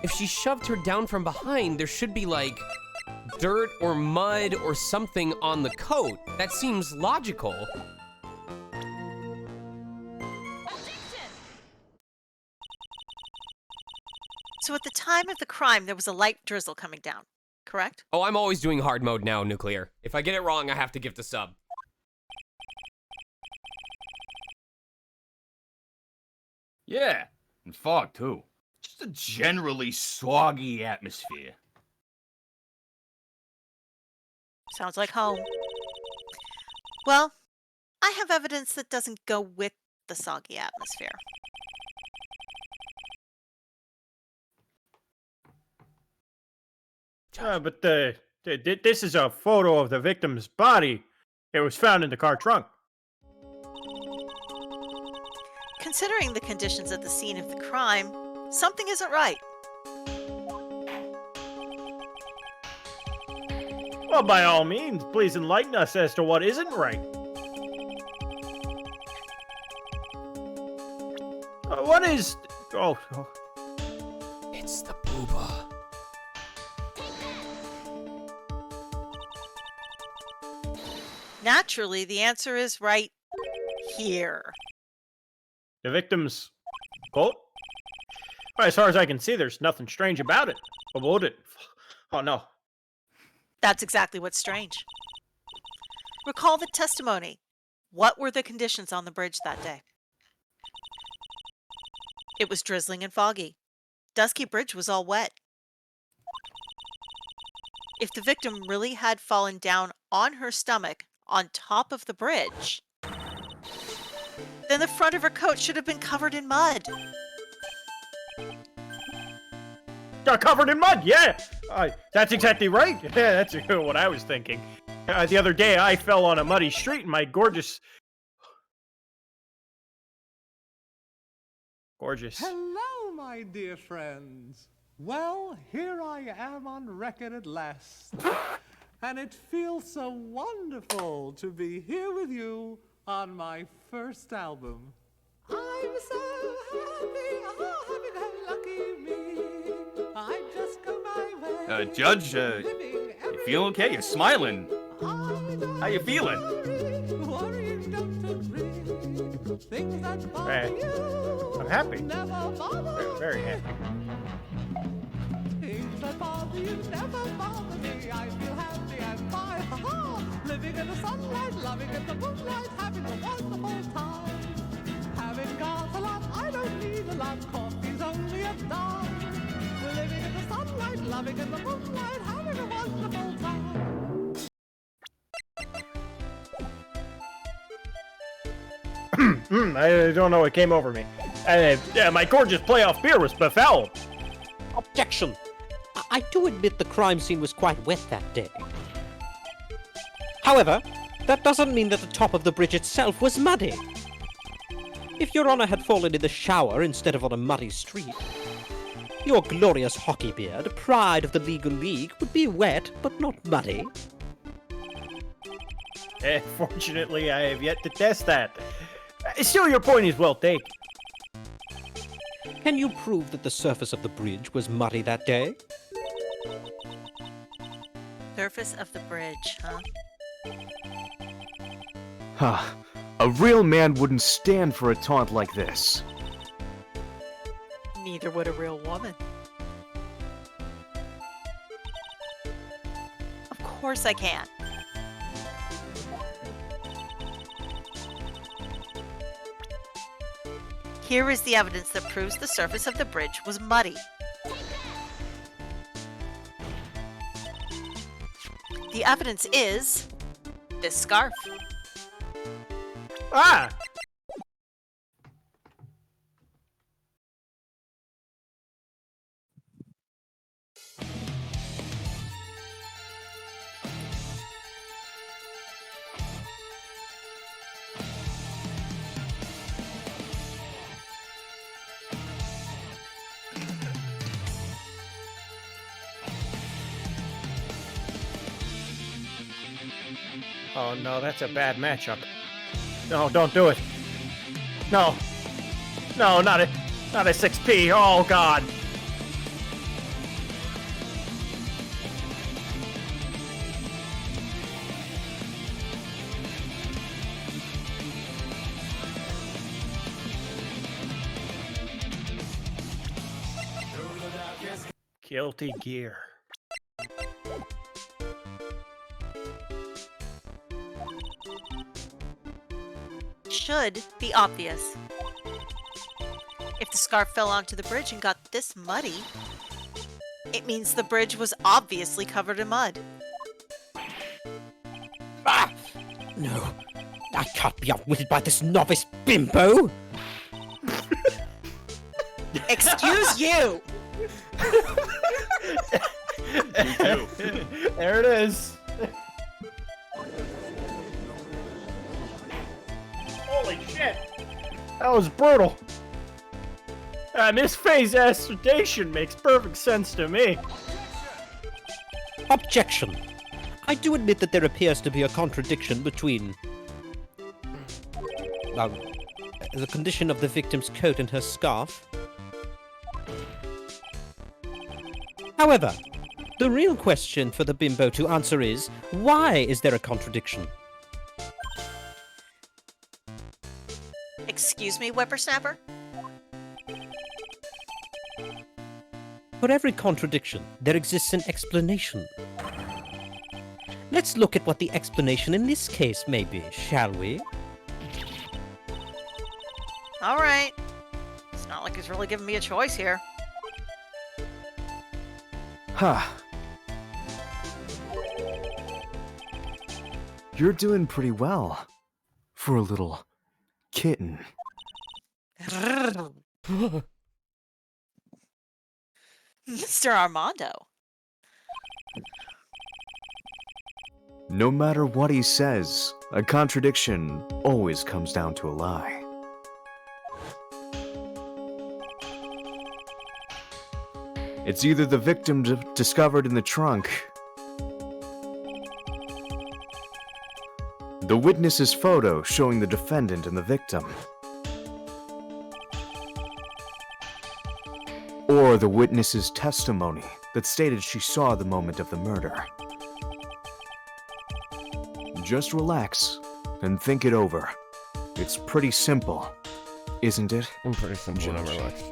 S1: If she shoved her down from behind, there should be like dirt or mud or something on the coat. That seems logical.
S6: So at the time of the crime, there was a light drizzle coming down, correct?
S1: Oh, I'm always doing hard mode now, Nuclear. If I get it wrong, I have to gift a sub.
S4: Yeah, and fog too. Just a generally soggy atmosphere.
S6: Sounds like home. Well, I have evidence that doesn't go with the soggy atmosphere.
S9: But this is a photo of the victim's body. It was found in the car trunk.
S6: Considering the conditions at the scene of the crime, something isn't right.
S13: Well, by all means, please enlighten us as to what isn't right. What is... Oh.
S12: It's the booba.
S6: Naturally, the answer is right here.
S13: The victim's Fawlt? Well, as far as I can see, there's nothing strange about it. About it. Oh, no.
S6: That's exactly what's strange. Recall the testimony. What were the conditions on the bridge that day? It was drizzling and foggy. Dusky Bridge was all wet. If the victim really had fallen down on her stomach on top of the bridge, then the front of her coat should have been covered in mud.
S13: Got covered in mud, yeah! That's exactly right. Yeah, that's what I was thinking. The other day, I fell on a muddy street and my gorgeous...
S14: Hello, my dear friends. Well, here I am on record at last. And it feels so wonderful to be here with you on my first album. I'm so happy, oh, lucky me. I just go my way.
S4: Judge, you feel okay? You're smiling. How you feeling?
S13: I'm happy. Very happy.
S14: Things that bother you never bother me. I feel happy and fine. Ha-ha! Living in the sunlight, loving in the moonlight, having a wonderful time. Having got a lot, I don't need a lot. Coffee's only a dime. Living in the sunlight, loving in the moonlight, having a wonderful time.
S13: I don't know what came over me. My gorgeous playoff beer was befouled.
S15: Objection! I do admit the crime scene was quite wet that day. However, that doesn't mean that the top of the bridge itself was muddy. If Your Honor had fallen in the shower instead of on a muddy street, your glorious hockey beard, pride of the legal league, would be wet but not muddy.
S13: Fortunately, I have yet to test that. Still, your point is well taken.
S15: Can you prove that the surface of the bridge was muddy that day?
S6: Surface of the bridge, huh?
S10: Huh. A real man wouldn't stand for a taunt like this.
S6: Neither would a real woman. Of course I can. Here is the evidence that proves the surface of the bridge was muddy. The evidence is this scarf.
S13: Ah! Oh no, that's a bad matchup. No, don't do it. No. No, not a 6P. Oh god. Guilty Gear.
S6: Should be obvious. If the scarf fell onto the bridge and got this muddy, it means the bridge was obviously covered in mud.
S15: Ah! No, I can't be outwitted by this novice bimbo!
S6: Excuse you!
S4: Me too.
S13: There it is. Holy shit! That was brutal. Miss Faye's assertion makes perfect sense to me.
S15: Objection. I do admit that there appears to be a contradiction between the condition of the victim's coat and her scarf. However, the real question for the bimbo to answer is, why is there a contradiction?
S6: Excuse me, whippersnapper?
S15: For every contradiction, there exists an explanation. Let's look at what the explanation in this case may be, shall we?
S6: All right. It's not like he's really giving me a choice here.
S10: Huh. You're doing pretty well for a little kitten.
S6: Mr. Armando.
S10: No matter what he says, a contradiction always comes down to a lie. It's either the victim discovered in the trunk, the witness's photo showing the defendant and the victim, or the witness's testimony that stated she saw the moment of the murder. Just relax and think it over. It's pretty simple, isn't it?
S1: I'm pretty simple when I'm relaxed.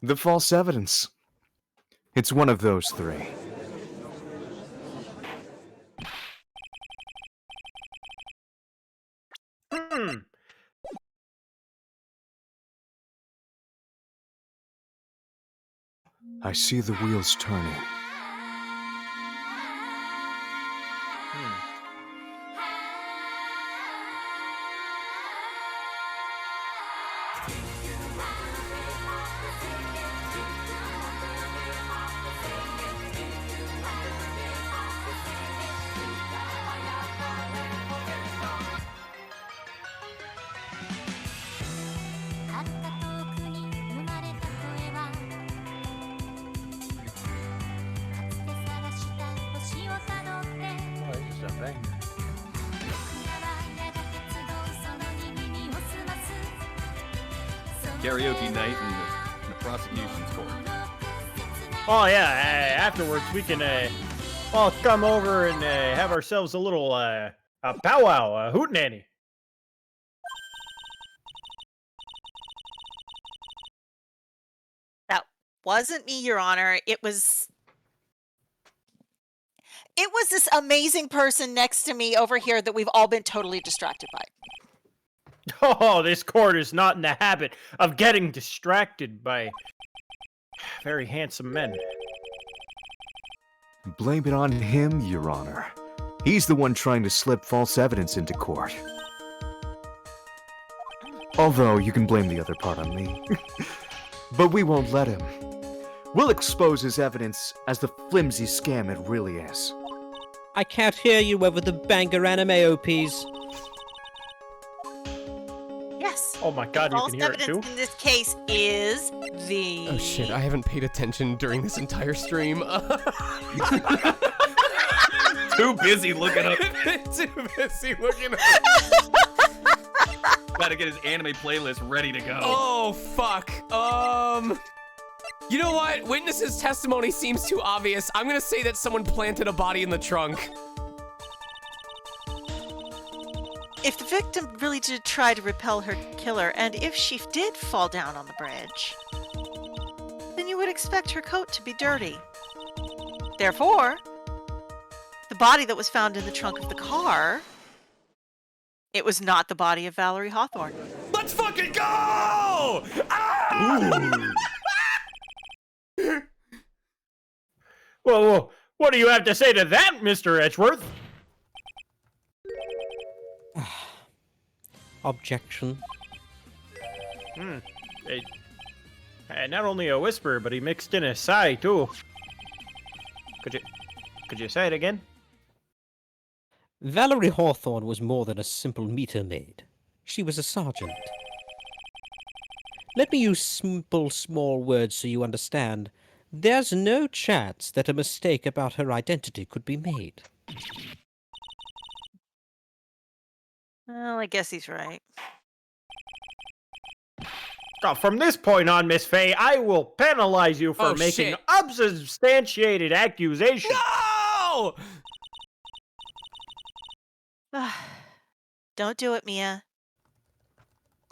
S10: The false evidence. It's one of those three. I see the wheels turning.
S4: Karaoke night in the prosecution's court.
S13: Oh yeah, afterwards we can all come over and have ourselves a little a powwow, a hootenanny.
S6: That wasn't me, Your Honor. It was this amazing person next to me over here that we've all been totally distracted by.
S13: Oh, this court is not in the habit of getting distracted by very handsome men.
S10: Blame it on him, Your Honor. He's the one trying to slip false evidence into court. Although, you can blame the other part on me. But we won't let him. We'll expose his evidence as the flimsy scam it really is.
S15: I can't hear you over the banger anime OPs.
S6: Yes.
S13: Oh my god, you
S6: False
S13: can hear it too?
S6: evidence in this case is the...
S1: Oh shit, I haven't paid attention during this entire stream.
S4: Too busy looking up.
S1: Too busy looking up.
S4: Gotta get his anime playlist ready to go.
S1: Oh, fuck. You know what? Witness's testimony seems too obvious. I'm gonna say that someone planted a body in the trunk.
S6: If the victim really did try to repel her killer, and if she did fall down on the bridge, then you would expect her coat to be dirty. Therefore, the body that was found in the trunk of the car, it was not the body of Valerie Hawthorne.
S1: Let's fucking go! Ah!
S13: Whoa, what do you have to say to that, Mr. Edgeworth?
S15: Objection.
S13: Not only a whisper, but he mixed in a sigh too. Could you say it again?
S15: Valerie Hawthorne was more than a simple meter maid. She was a sergeant. Let me use simple, small words so you understand. There's no chance that a mistake about her identity could be made.
S6: Well, I guess he's right.
S13: From this point on, Miss Faye, I will penalize you for making
S1: shit.
S13: unsubstantiated accusations.
S1: No!
S6: Don't do it, Mia.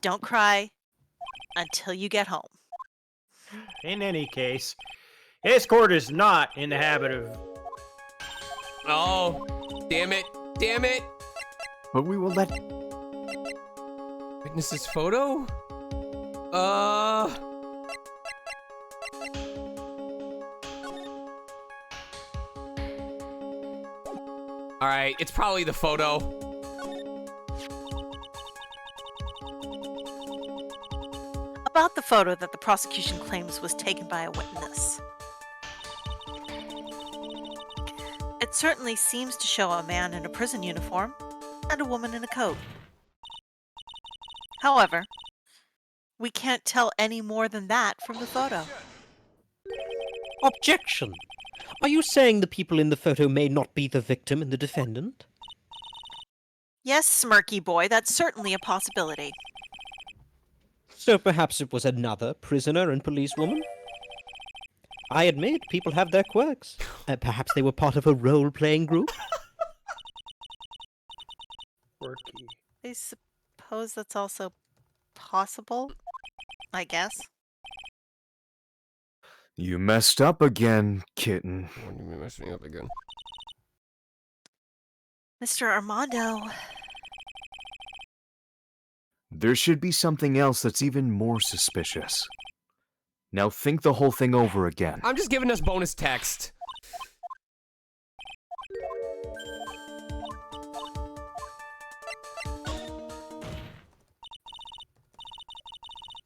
S6: Don't cry until you get home.
S13: In any case, Escort is not in the habit of...
S1: Oh, damn it. Damn it.
S10: But we will let...
S1: Witness's photo? Alright, it's probably the photo.
S6: About the photo that the prosecution claims was taken by a witness. It certainly seems to show a man in a prison uniform and a woman in a coat. However, we can't tell any more than that from the photo.
S15: Objection! Are you saying the people in the photo may not be the victim and the defendant?
S6: Yes, Smirky Boy, that's certainly a possibility.
S15: So perhaps it was another prisoner and policewoman? I admit, people have their quirks. Perhaps they were part of a role-playing group?
S13: Quirky.
S6: I suppose that's also possible, I guess.
S10: You messed up again, kitten.
S1: What do you mean messing up again?
S6: Mr. Armando.
S10: There should be something else that's even more suspicious. Now think the whole thing over again.
S1: I'm just giving us bonus text.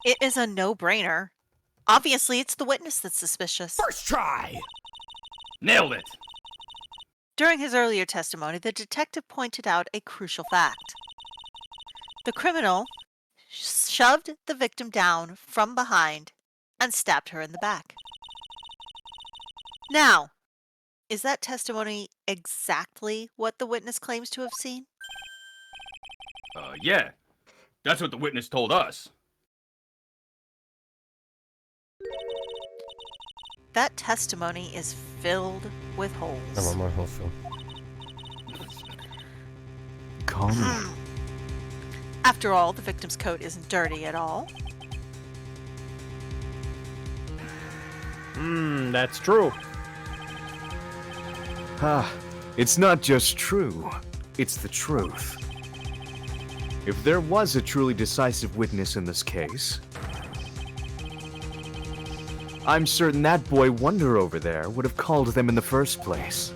S6: It is a no-brainer. Obviously, it's the witness that's suspicious.
S1: First try!
S4: Nailed it!
S6: During his earlier testimony, the detective pointed out a crucial fact. The criminal shoved the victim down from behind and stabbed her in the back. Now, is that testimony exactly what the witness claims to have seen?
S4: Yeah. That's what the witness told us.
S6: That testimony is filled with holes.
S1: I want more whole film.
S10: Calm down.
S6: After all, the victim's coat isn't dirty at all.
S13: That's true.
S10: It's not just true, it's the truth. If there was a truly decisive witness in this case, I'm certain that boy Wonder over there would have called them in the first place.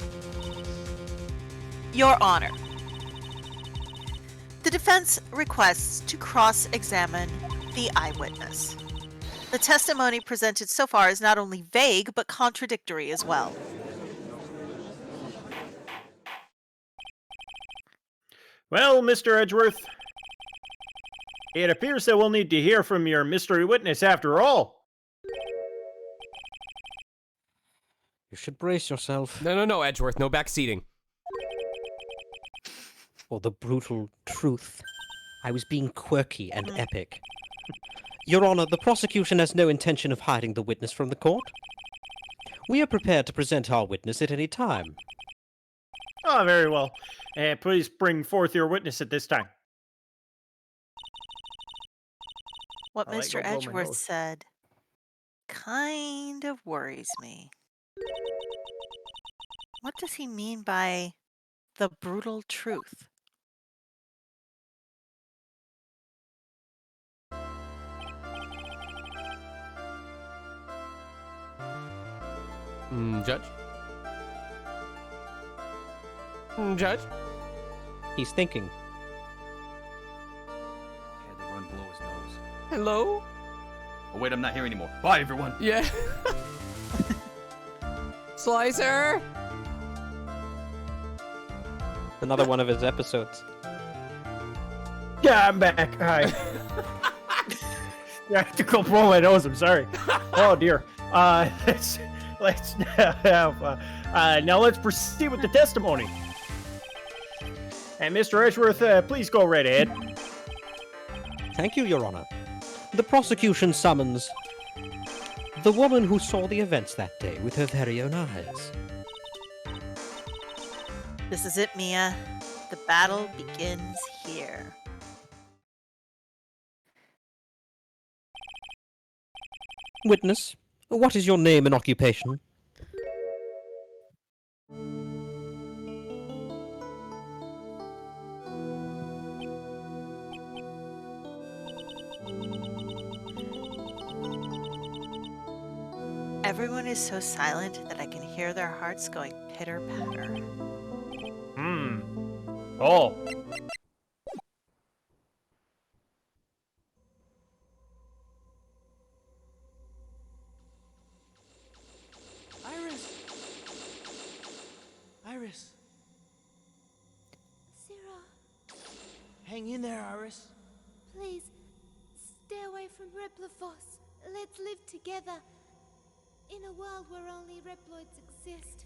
S6: Your Honor, the defense requests to cross-examine the eyewitness. The testimony presented so far is not only vague, but contradictory as well.
S13: Well, Mr. Edgeworth, it appears that we'll need to hear from your mystery witness after all.
S15: You should brace yourself.
S1: No, Edgeworth. No backseating.
S15: For the brutal truth. I was being quirky and epic. Your Honor, the prosecution has no intention of hiding the witness from the court. We are prepared to present our witness at any time.
S13: Oh, very well. Please bring forth your witness at this time.
S6: What
S13: I like
S6: Mr.
S13: go blow my
S6: Edgeworth
S13: nose.
S6: said kind of worries me. What does he mean by the brutal truth?
S1: Judge? Judge?
S15: He's thinking.
S4: He had to run below his nose.
S1: Hello?
S4: Oh wait, I'm not here anymore. Bye, everyone.
S1: Yeah. Slicer?
S8: Another one of his episodes.
S9: Yeah, I'm back. Hi. I have to go blow my nose. I'm sorry. Oh dear. Let's now let's proceed with the testimony. And Mr. Edgeworth, please go right ahead.
S15: Thank you, Your Honor. The prosecution summons the woman who saw the events that day with her very own eyes.
S6: This is it, Mia. The battle begins here.
S15: Witness, what is your name and occupation?
S6: Everyone is so silent that I can hear their hearts going pitter-patter.
S13: Oh.
S16: Iris. Sarah. Hang in there, Iris.
S17: Please, stay away from Replifos. Let's live together. In a world where only Reploids exist.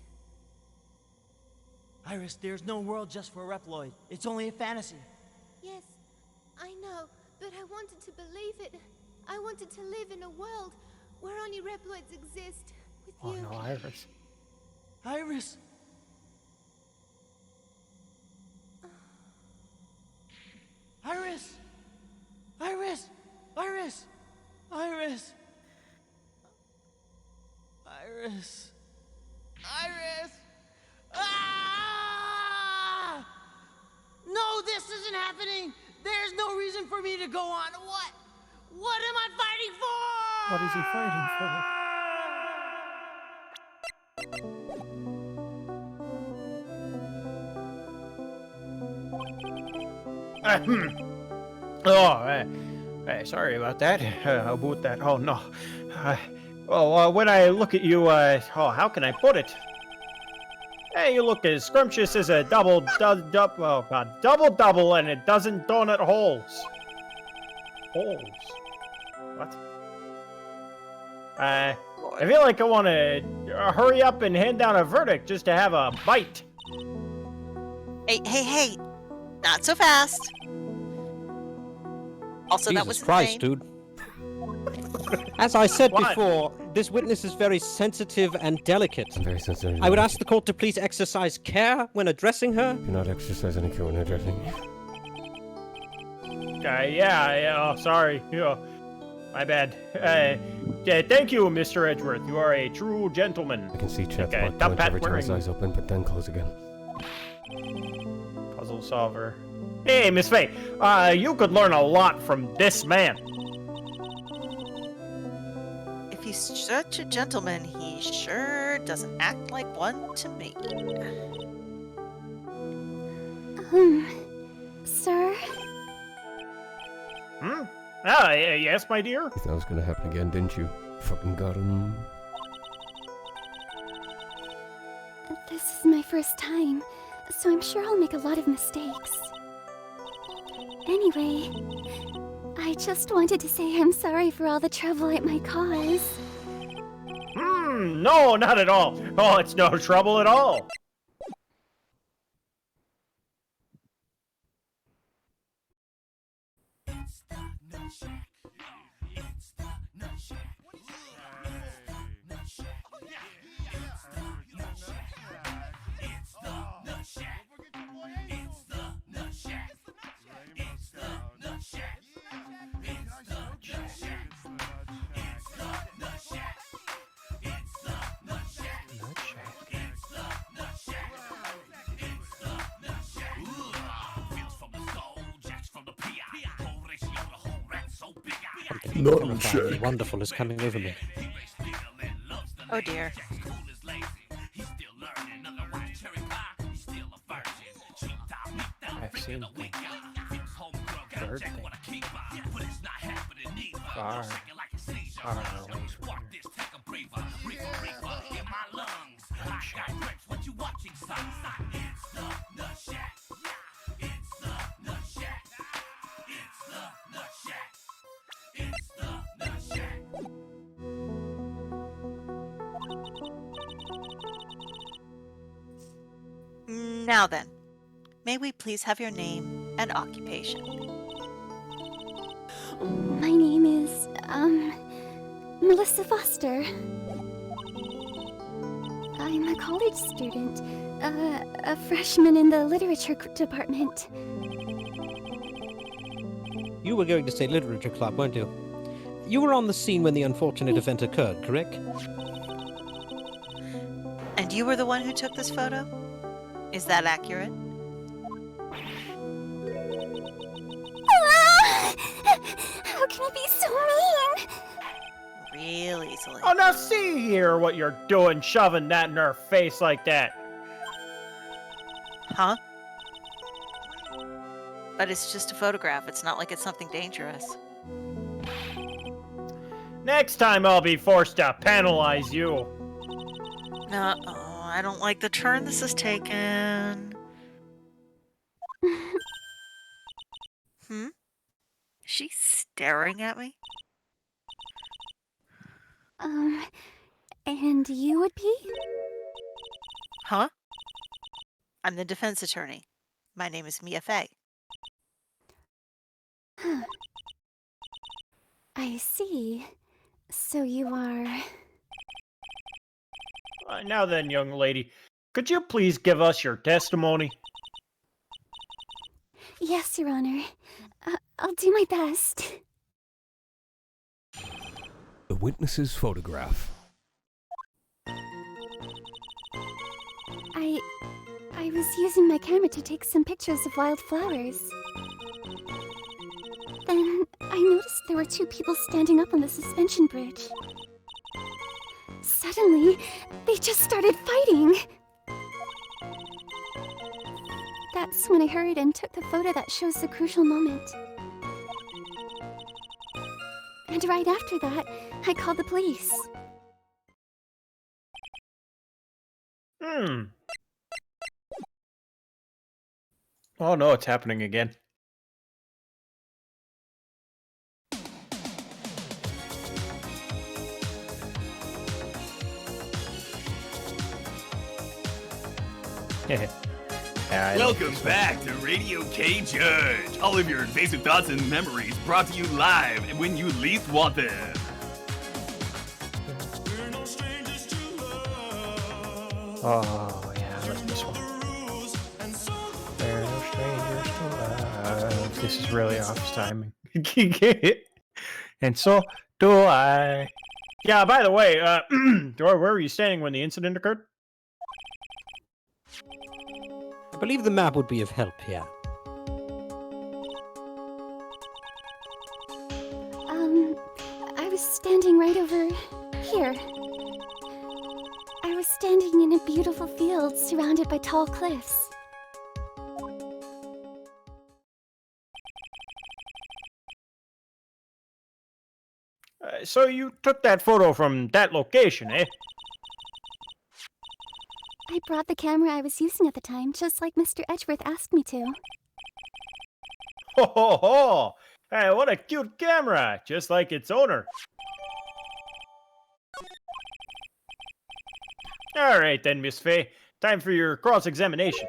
S16: Iris, there's no world just for Reploid. It's only a fantasy.
S17: Yes, I know, but I wanted to believe it. I wanted to live in a world where only Reploids exist. With you.
S9: Oh no, Iris.
S16: Iris! Iris! Iris! Iris! Iris! Iris! Iris! Ah! No, this isn't happening! There's no reason for me to go on. What? What am I fighting for?
S9: What is he fighting for? Sorry about that. About that. Oh no. When I look at you, how can I put it? Hey, you look as scrumptious as a double, and it doesn't donut holes. Holes? What? I feel like I want to hurry up and hand down a verdict just to have a bite.
S6: Hey! Not so fast. Also,
S15: Jesus
S6: that was
S15: Christ,
S6: insane.
S15: dude. As I said
S9: What?
S15: before, this witness is very sensitive and delicate.
S12: Very sensitive.
S15: I would ask the court to please exercise care when addressing her.
S12: Do not exercise any care when addressing me.
S9: Yeah, sorry. Yeah, my bad. Thank you, Mr. Edgeworth. You are a true gentleman.
S12: I can see chat
S9: Okay,
S12: block
S9: top
S12: clench
S9: hat
S12: every time his
S9: wearing.
S12: eyes open, but then close again.
S9: Puzzle solver. Hey, Miss Faye, you could learn a lot from this man.
S6: If he's such a gentleman, he sure doesn't act like one to me.
S7: Sir?
S9: Yes, my dear?
S12: You thought it was gonna happen again, didn't you? Fucking got him.
S7: This is my first time, so I'm sure I'll make a lot of mistakes. Anyway, I just wanted to say I'm sorry for all the trouble it might cause.
S9: No, not at all. Oh, it's no trouble at all.
S15: Something horrifying, wonderful is coming over me.
S6: Oh dear.
S9: I've seen things. Heard things. Far away
S6: Now then, may we please have your name and occupation?
S7: My name is, Melissa Foster. I'm a college student, a freshman in the literature department.
S15: You were going to say literature club, weren't you? You were on the scene when the unfortunate event occurred, correct?
S6: And you were the one who took this photo? Is that accurate?
S7: How can you be so mean?
S6: Real easily.
S13: Oh, now see here what you're doing, shoving that in her face like that.
S6: Huh? But it's just a photograph. It's not like it's something dangerous.
S13: Next time I'll be forced to penalize you.
S6: No, I don't like the turn this has taken. Hmm? Is she staring at me?
S7: And you would be?
S6: Huh? I'm the defense attorney. My name is Mia Fey.
S7: Huh. I see. So you are...
S13: Now then, young lady, could you please give us your testimony?
S7: Yes, Your Honor. I'll do my best.
S12: The witness's photograph.
S7: I was using my camera to take some pictures of wildflowers. Then I noticed there were two people standing up on the suspension bridge. Suddenly, they just started fighting. That's when I hurried and took the photo that shows the crucial moment. And right after that, I called the police.
S9: Oh no, it's happening again.
S4: Welcome back to Radio K Judge. All of your invasive thoughts and memories brought to you live and when you least want them.
S9: Oh yeah, I like this one. There are no strangers to love. This is really off timing. And so do I. Yeah, by the way, Dora, where were you standing when the incident occurred?
S15: I believe the map would be of help here.
S7: I was standing right over here. I was standing in a beautiful field surrounded by tall cliffs.
S13: So you took that photo from that location, eh?
S7: I brought the camera I was using at the time, just like Mr. Edgeworth asked me to.
S13: Ho ho ho! Hey, what a cute camera! Just like its owner. Alright then, Miss Fey. Time for your cross-examination.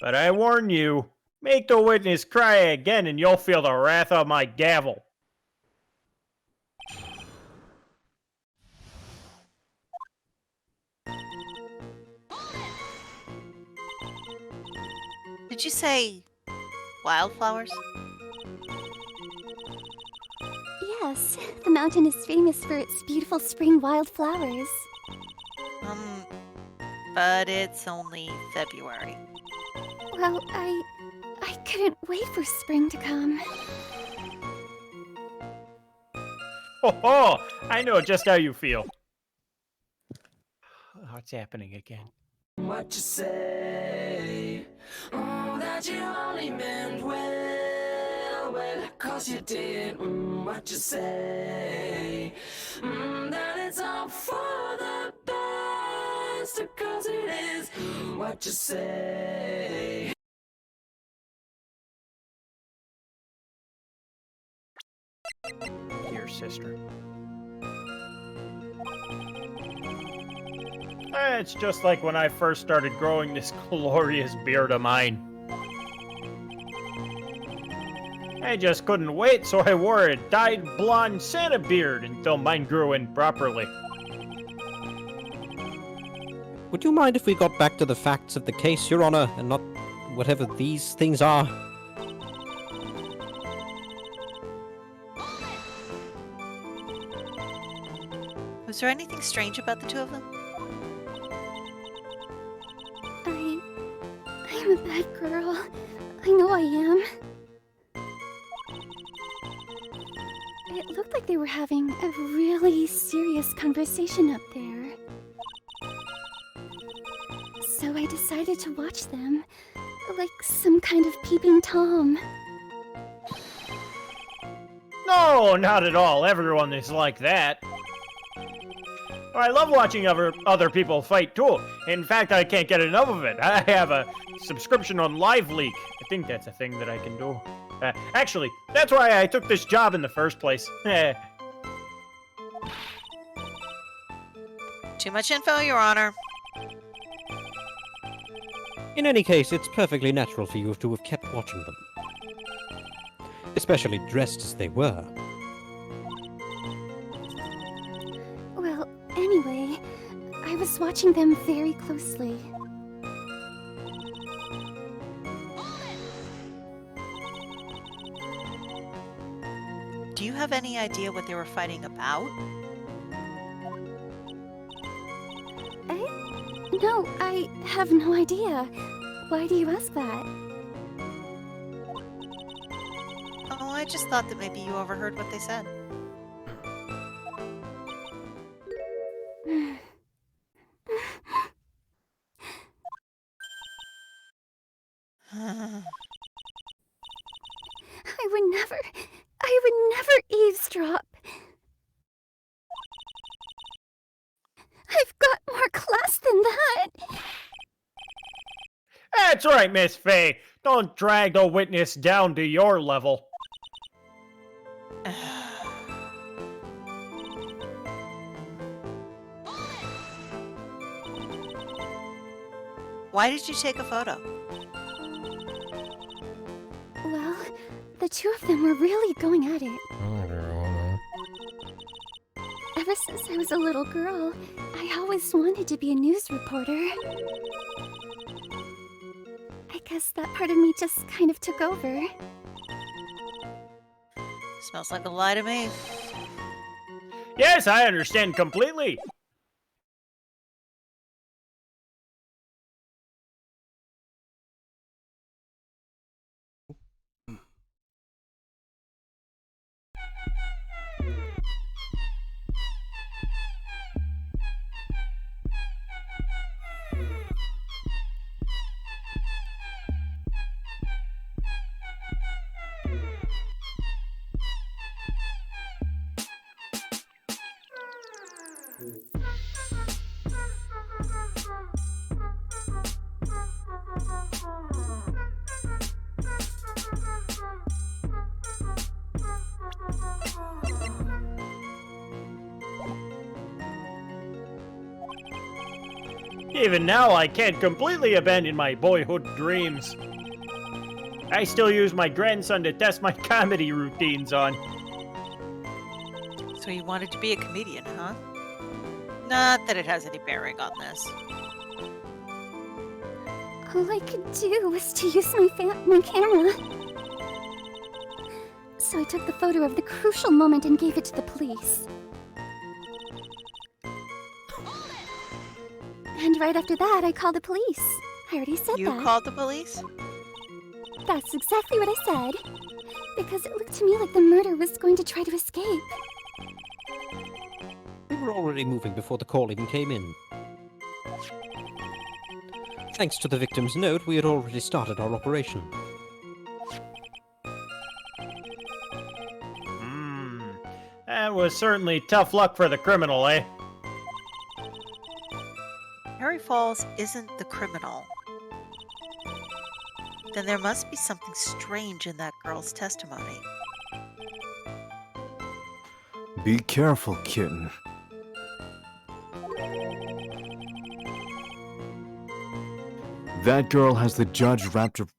S13: But I warn you, make the witness cry again and you'll feel the wrath of my gavel.
S6: Did you say wildflowers?
S7: Yes, the mountain is famous for its beautiful spring wildflowers.
S6: But it's only February.
S7: Well, I couldn't wait for spring to come.
S13: Ho ho! I know just how you feel. What's happening again?
S18: What you say? That you only meant well, 'cause you did. What you say? That it's all for the best, 'cause it is. What you say?
S9: Dear sister.
S13: It's just like when I first started growing this glorious beard of mine. I just couldn't wait, so I wore a dyed blonde Santa beard until mine grew in properly.
S15: Would you mind if we got back to the facts of the case, Your Honor, and not whatever these things are?
S6: Was there anything strange about the two of them?
S7: I'm a bad girl. I know I am. It looked like they were having a really serious conversation up there. So I decided to watch them, like some kind of peeping Tom.
S13: No, not at all. Everyone is like that. I love watching other people fight too. In fact, I can't get enough of it. I have a subscription on Live Leak. I think that's a thing that I can do. Actually, that's why I took this job in the first place.
S6: Too much info, Your Honor.
S15: In any case, it's perfectly natural for you to have kept watching them. Especially dressed as they were.
S7: Well, anyway, I was watching them very closely.
S6: Do you have any idea what they were fighting about?
S7: No, I have no idea. Why do you ask that?
S6: Oh, I just thought that maybe you overheard what they said.
S7: I would never eavesdrop. I've got more class than that.
S13: That's right, Miss Faye. Don't drag the witness down to your level.
S6: Why did you take a photo?
S7: Well, the two of them were really going at it. Ever since I was a little girl, I always wanted to be a news reporter. I guess that part of me just kind of took over.
S6: Smells like a lie to me.
S13: Yes, I understand completely. Even now, I can't completely abandon my boyhood dreams. I still use my grandson to test my comedy routines on.
S6: So you wanted to be a comedian, huh? Not that it has any bearing on this.
S7: All I could do was to use my camera. So I took the photo of the crucial moment and gave it to the police. And right after that, I called the police. I already said that.
S6: You called the police?
S7: That's exactly what I said. Because it looked to me like the murderer was going to try to escape.
S15: We were already moving before the call even came in. Thanks to the victim's note, we had already started our operation.
S13: That was certainly tough luck for the criminal, eh?
S6: Harry Falls isn't the criminal. Then there must be something strange in that girl's testimony.
S10: Be careful, kitten. That girl has the judge wrapped around.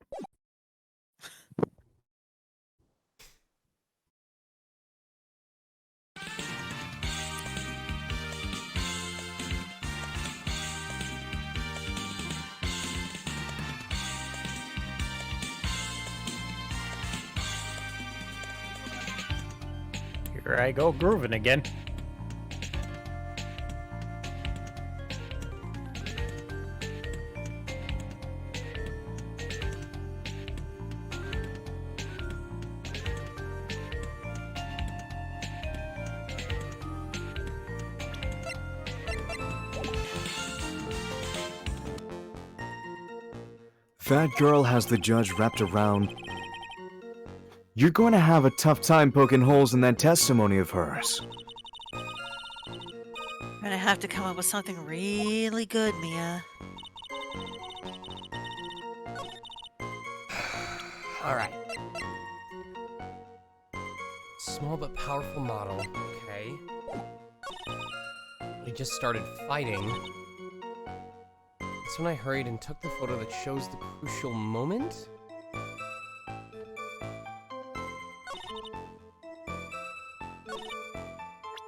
S13: Here I go grooving again.
S10: That girl has the judge wrapped around. You're going to have a tough time poking holes in that testimony of hers.
S6: I'm gonna have to come up with something really good, Mia.
S1: All right. Small but powerful model. Okay. We just started fighting. That's when I hurried and took the photo that shows the crucial moment.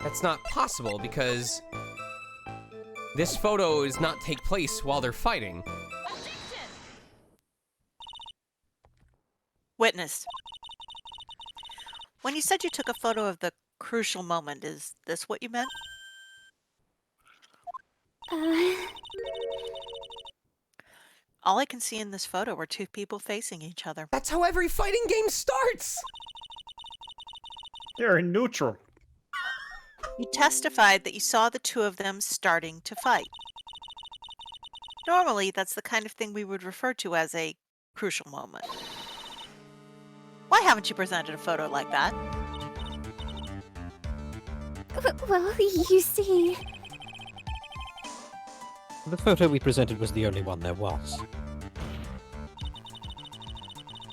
S1: That's not possible because this photo does not take place while they're fighting.
S6: Witness. When you said you took a photo of the crucial moment, is this what you meant? All I can see in this photo are two people facing each other.
S1: That's how every fighting game starts!
S13: They're in neutral.
S6: You testified that you saw the two of them starting to fight. Normally, that's the kind of thing we would refer to as a crucial moment. Why haven't you presented a photo like that?
S7: Well, you see...
S15: The photo we presented was the only one there was.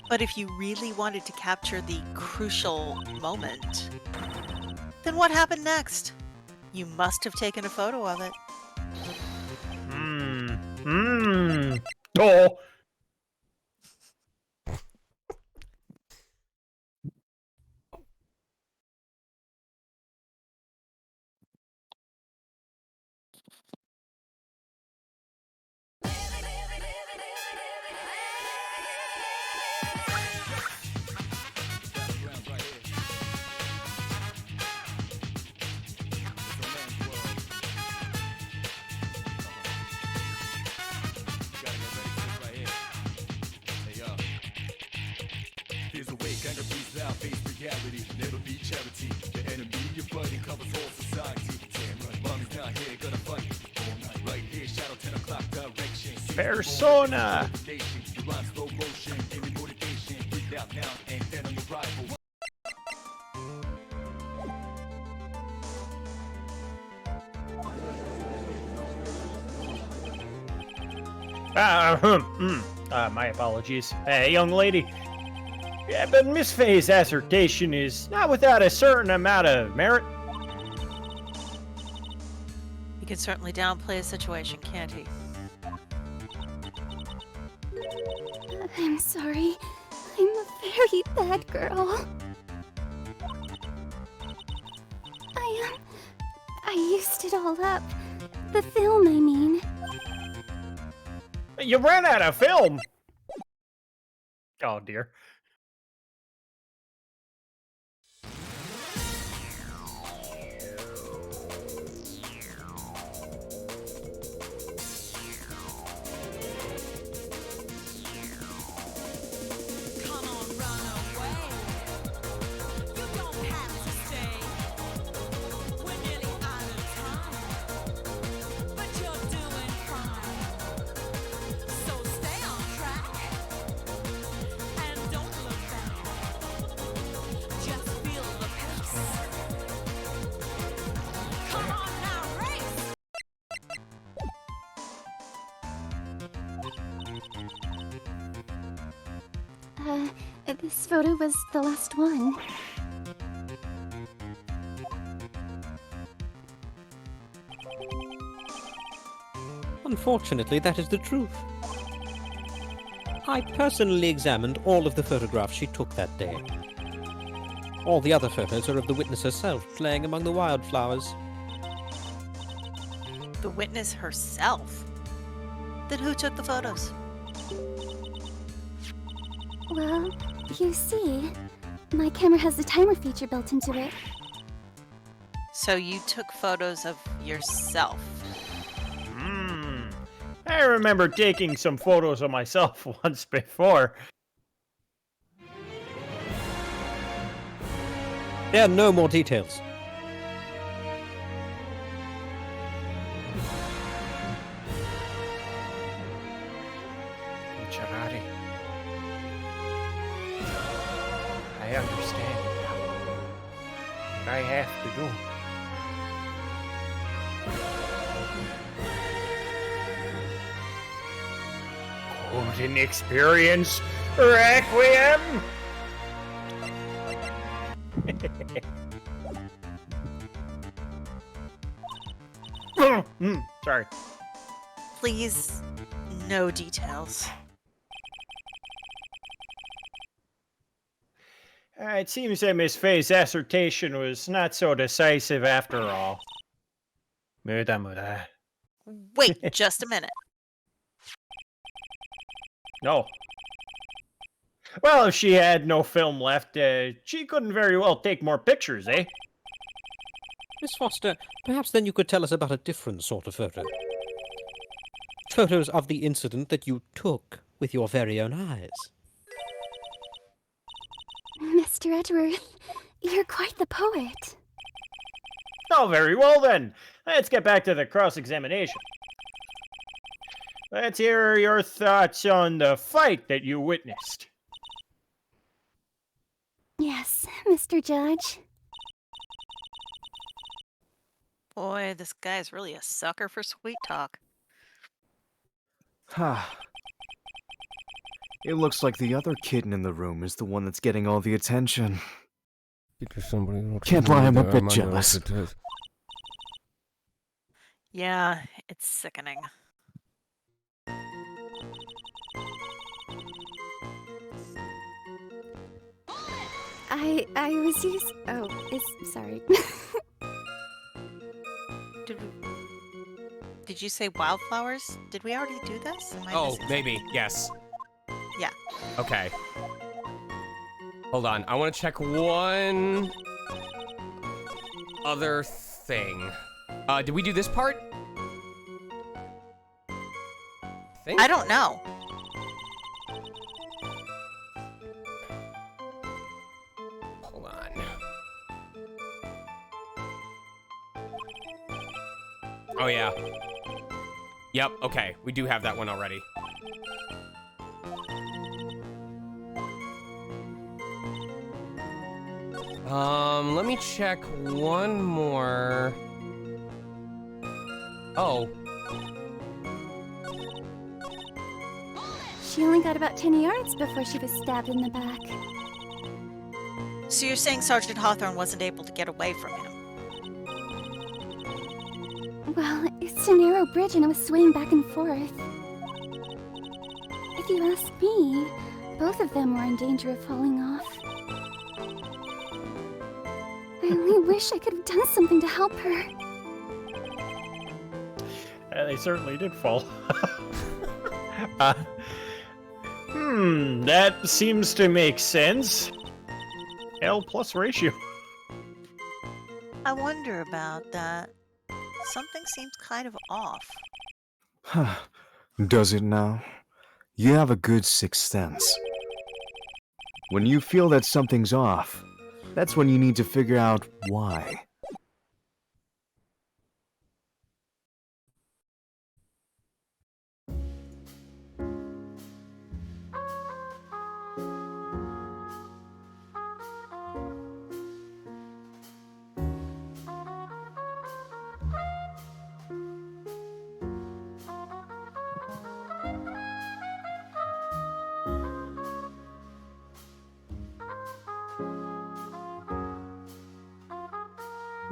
S6: But if you really wanted to capture the crucial moment, then what happened next? You must have taken a photo of it.
S13: Oh.
S19: Here's a wake, anger breathes out, face reality, never be charity. The enemy you're fighting covers all society. Damn right, mommy's not here, gonna fight all night. Right here, shadow 10 o'clock direction.
S13: Persona!
S19: You run slow motion, give me motivation. Breathe out now, and then on your rival.
S13: My apologies. Hey, young lady. Yeah, but Miss Faye's assertion is not without a certain amount of merit.
S6: He can certainly downplay a situation, can't he?
S7: I'm sorry. I'm a very bad girl. I used it all up. The film, I mean.
S13: You ran out of film! Oh dear.
S7: This photo was the last one.
S15: Unfortunately, that is the truth. I personally examined all of the photographs she took that day. All the other photos are of the witness herself, playing among the wildflowers.
S6: The witness herself? Then who took the photos?
S7: Well, you see, my camera has the timer feature built into it.
S6: So you took photos of yourself?
S13: I remember taking some photos of myself once before.
S15: There are no more details.
S9: Charari. I understand now. What I have to do. Golden Experience Requiem! Sorry.
S6: Please, no details.
S13: It seems that Miss Faye's assertion was not so decisive after all. Muda.
S6: Wait just a minute.
S13: No. Well, if she had no film left, she couldn't very well take more pictures, eh?
S15: Miss Foster, perhaps then you could tell us about a different sort of photo. Photos of the incident that you took with your very own eyes.
S7: Mr. Edgeworth, you're quite the poet.
S13: Oh, very well then. Let's get back to the cross-examination. Let's hear your thoughts on the fight that you witnessed.
S7: Yes, Mr. Judge.
S6: Boy, this guy's really a sucker for sweet talk.
S10: It looks like the other kitten in the room is the one that's getting all the attention. Can't lie, I'm a bit jealous.
S6: Yeah, it's sickening.
S7: I was sorry.
S6: Did you say wildflowers? Did we already do this? Am I
S1: Oh,
S6: missing
S1: maybe. Yes.
S6: Yeah.
S1: Okay. Hold on. I want to check one other thing. Did we do this part?
S6: I don't know.
S1: Hold on. Oh, yeah. Yep, okay. We do have that one already. Let me check one more. Oh.
S7: She only got about 10 yards before she was stabbed in the back.
S6: So you're saying Sergeant Hawthorne wasn't able to get away from him?
S7: Well, it's a narrow bridge and it was swaying back and forth. If you ask me, both of them were in danger of falling off. I only wish I could have done something to help her.
S13: They certainly did fall. That seems to make sense. L plus ratio.
S6: I wonder about that. Something seems kind of off.
S10: Does it now? You have a good sixth sense. When you feel that something's off, that's when you need to figure out why.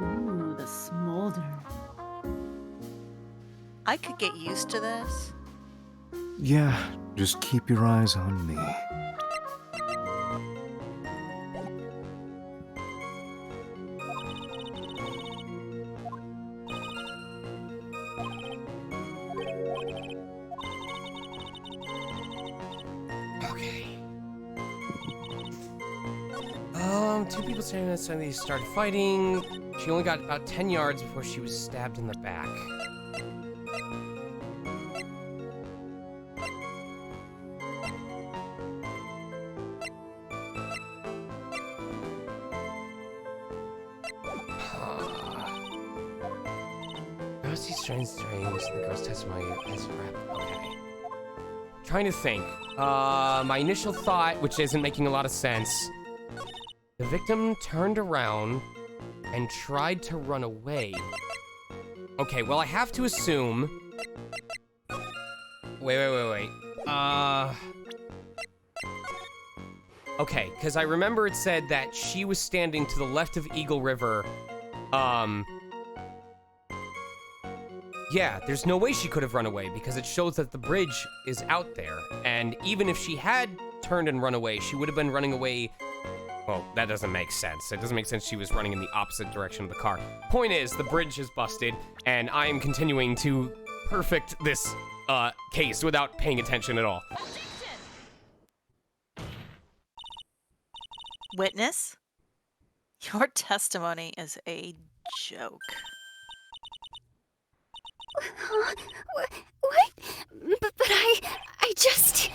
S5: Ooh, the smolder.
S6: I could get used to this.
S10: Yeah, Just keep your eyes on me.
S1: Okay. Two people standing outside, they started fighting. She only got about 10 yards before she was stabbed in the back. Ghosty strange, the girl's testimony is wrapped. Okay. Trying to think. My initial thought, which isn't making a lot of sense. The victim turned around and tried to run away. Okay, well, I have to assume... Wait. Okay, because I remember it said that she was standing to the left of Eagle River. Yeah, there's no way she could have run away because it shows that the bridge is out there. And even if she had turned and run away, she would have been running away... Well, that doesn't make sense. It doesn't make sense she was running in the opposite direction of the car. Point is, the bridge is busted, and I am continuing to perfect this case without paying attention at all.
S6: Witness? Your testimony is a joke.
S7: What? But I just...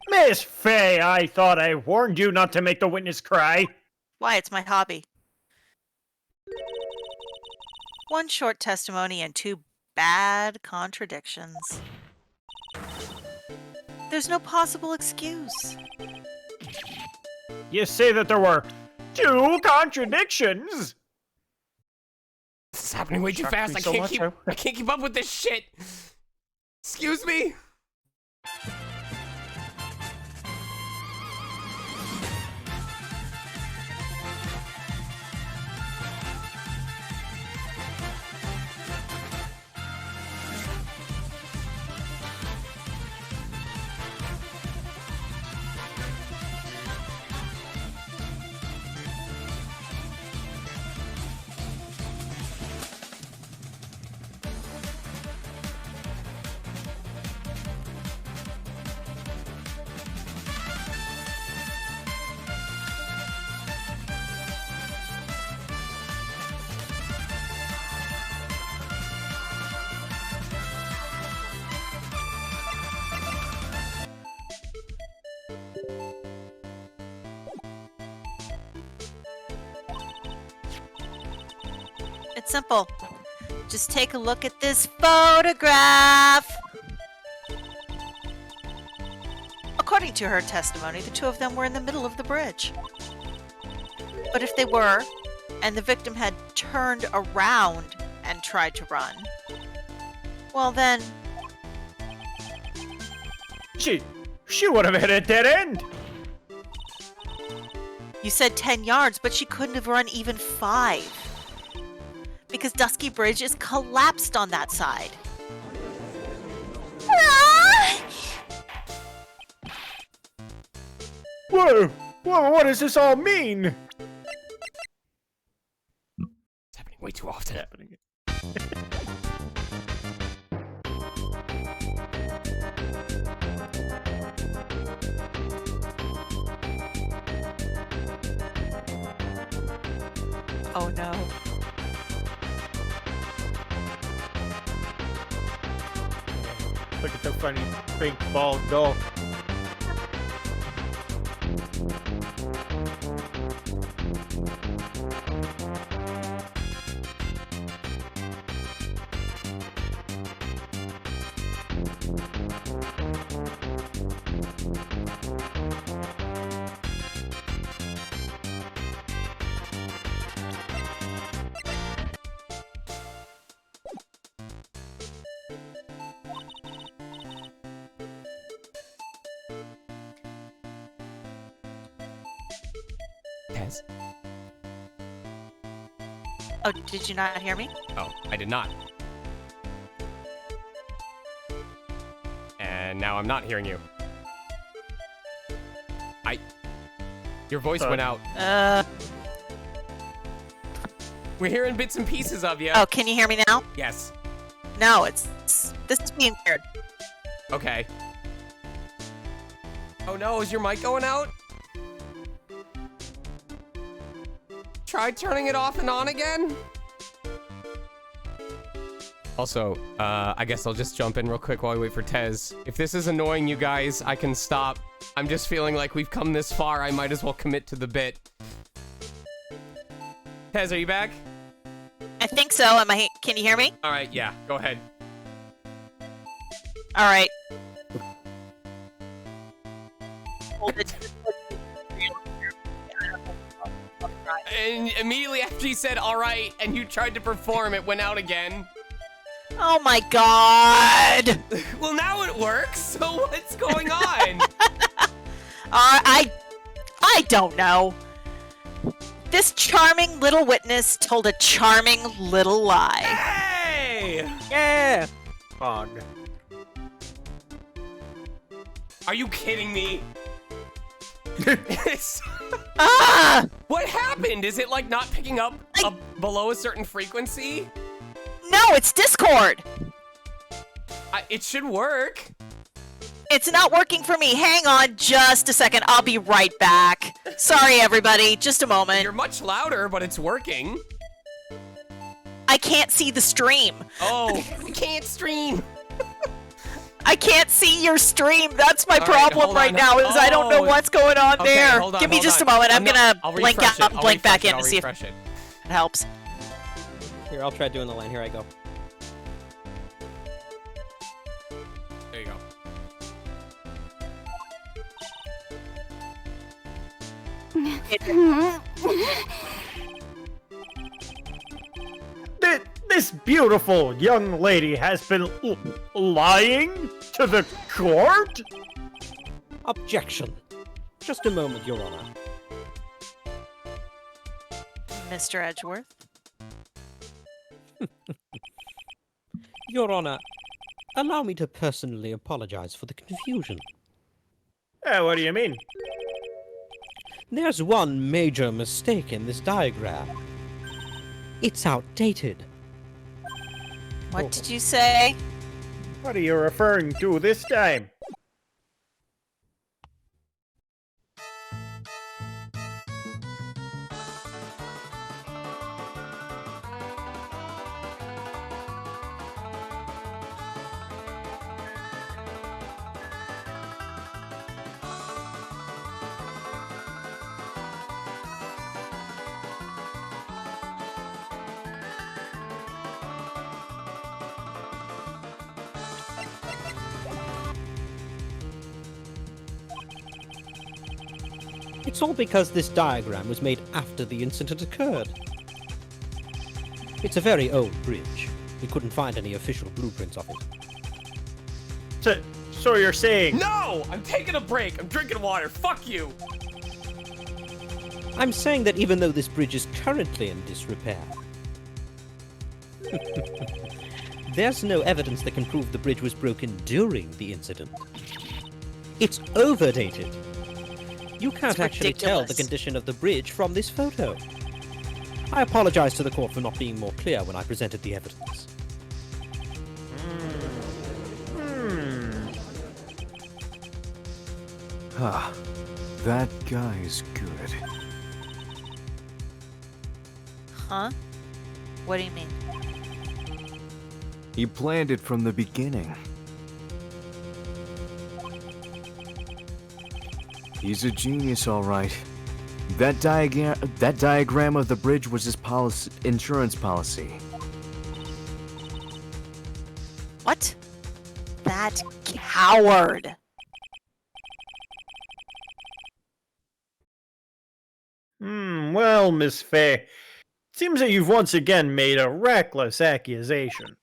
S13: Miss Faye, I thought I warned you not to make the witness cry.
S6: Why, it's my hobby. One short testimony and two bad contradictions. There's no possible excuse.
S13: You say that there were 2 contradictions?
S1: This is happening way too fast. I can't keep up with this shit. Excuse me?
S6: It's simple. Just take a look at this photograph. According to her testimony, the two of them were in the middle of the bridge. But if they were, and the victim had turned around and tried to run, well then...
S13: She would have hit a dead end.
S6: You said 10 yards, but she couldn't have run even 5. Because Dusky Bridge is collapsed on that side.
S13: Whoa! What does this all mean?
S1: It's happening way too often.
S6: Oh no.
S13: Look at the funny pink bald dog.
S1: Yes.
S6: Oh, did you not hear me?
S1: Oh, I did not. And again. Now I'm not hearing you. Your voice went out. We're hearing bits and pieces of you.
S6: Oh, can you hear me now?
S1: Yes.
S6: No, this is being weird.
S1: Okay. Oh no, is your mic going out? Try turning it off and on again? Also, I guess I'll just jump in real quick while we wait for Tez. If this is annoying you guys, I can stop. I'm just feeling like we've come this far, I might as well commit to the bit. Tez, are you back?
S6: I think so. Can you hear me?
S1: Alright, yeah, go ahead.
S6: Alright.
S1: And immediately after you said alright and you tried to perform, it went out again.
S6: Oh my god!
S1: Well, now it works, so what's going on?
S6: I don't know. This charming little witness told a charming little lie.
S1: Hey!
S8: Yeah!
S9: Fog.
S1: Are you kidding me? What happened? Is it like not picking up below a certain frequency?
S6: No, it's Discord.
S1: It should work.
S6: It's not working for me. Hang on just a second. I'll be right back. Sorry, everybody. Just a moment.
S1: You're much louder, but it's working.
S6: I can't see the stream.
S1: Oh, we can't stream.
S6: I can't see your stream. That's my problem right now. Is I don't know what's going on
S1: Okay,
S6: there.
S1: hold on,
S6: Give me
S1: hold
S6: just
S1: on.
S6: a moment. I'm gonna
S1: I'll
S6: blink
S1: refresh
S6: out
S1: it.
S6: and blink back in
S1: I'll
S6: and see if
S1: refresh it.
S6: it helps.
S8: Here, I'll try doing the line. Here I go.
S1: There you go.
S13: This beautiful young lady has been lying to the court?
S15: Objection. Just a moment, Your Honor.
S6: Mr. Edgeworth.
S15: Your Honor, allow me to personally apologize for the confusion.
S13: What do you mean?
S15: There's one major mistake in this diagram. It's outdated.
S6: What did you say?
S13: What are you referring to this time?
S15: It's all because this diagram was made after the incident occurred. It's a very old bridge. We couldn't find any official blueprints of it.
S13: So you're saying...
S1: No! I'm taking a break. I'm drinking water. Fuck you.
S15: I'm saying that even though this bridge is currently in disrepair, there's no evidence that can prove the bridge was broken during the incident. It's overdated. You can't
S6: It's
S15: actually tell the
S6: ridiculous.
S15: condition of the bridge from this photo. I apologize to the court for not being more clear when I presented the evidence.
S10: Ah, that guy's good.
S6: Huh? What do you mean?
S10: He planned it from the beginning. He's a genius, all right. That diagram of the bridge was his insurance policy.
S6: What? That coward.
S13: Well, Miss Fay, seems that you've once again made a reckless accusation.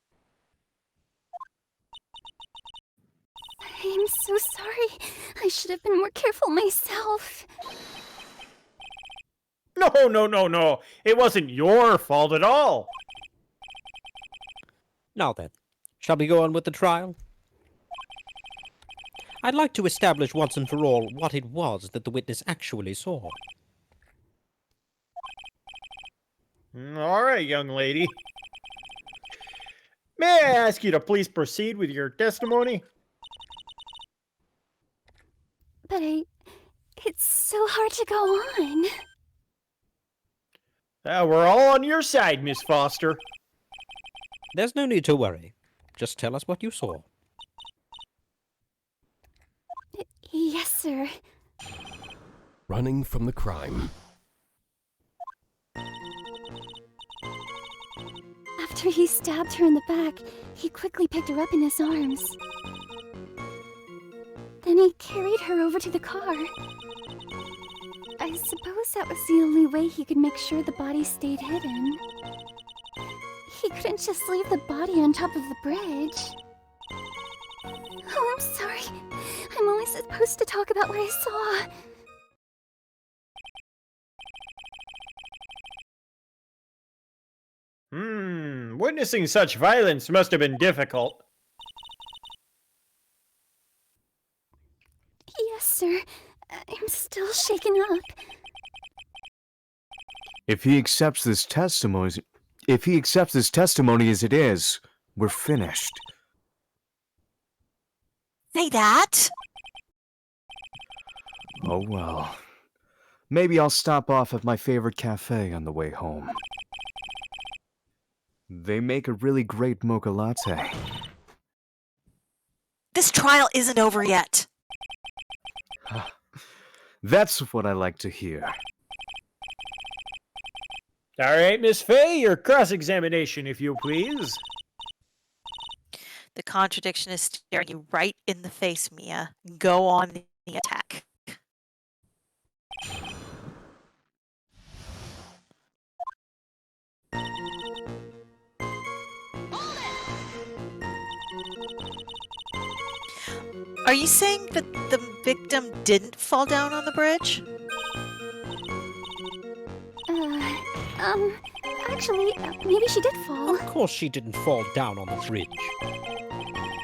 S7: I'm so sorry. I should have been more careful myself.
S13: No. It wasn't your fault at all.
S15: Now then, shall we go on with the trial? I'd like to establish once and for all what it was that the witness actually saw.
S13: All right, young lady. May I ask you to please proceed with your testimony?
S7: But it's so hard to go on.
S13: We're all on your side, Miss Foster.
S15: There's no need to worry. Just tell us what you saw.
S7: Yes, sir.
S12: Running from the crime.
S7: After he stabbed her in the back, he quickly picked her up in his arms. Then he carried her over to the car. I suppose that was the only way he could make sure the body stayed hidden. He couldn't just leave the body on top of the bridge. Oh, I'm sorry. I'm only supposed to talk about what I saw.
S13: Witnessing such violence must have been difficult.
S7: Yes, sir. I'm still shaken up.
S10: If he accepts this testimony as it is, we're finished.
S6: Say that?
S10: Oh well. Maybe I'll stop off at my favorite cafe on the way home. They make a really great mocha latte.
S6: This trial isn't over yet.
S10: That's what I like to hear.
S13: All right, Miss Faye, your cross-examination, if you please.
S6: The contradiction is staring you right in the face, Mia. Go on the attack. Are you saying that the victim didn't fall down on the bridge?
S7: Actually, maybe she did fall.
S15: Of course she didn't fall down on the bridge.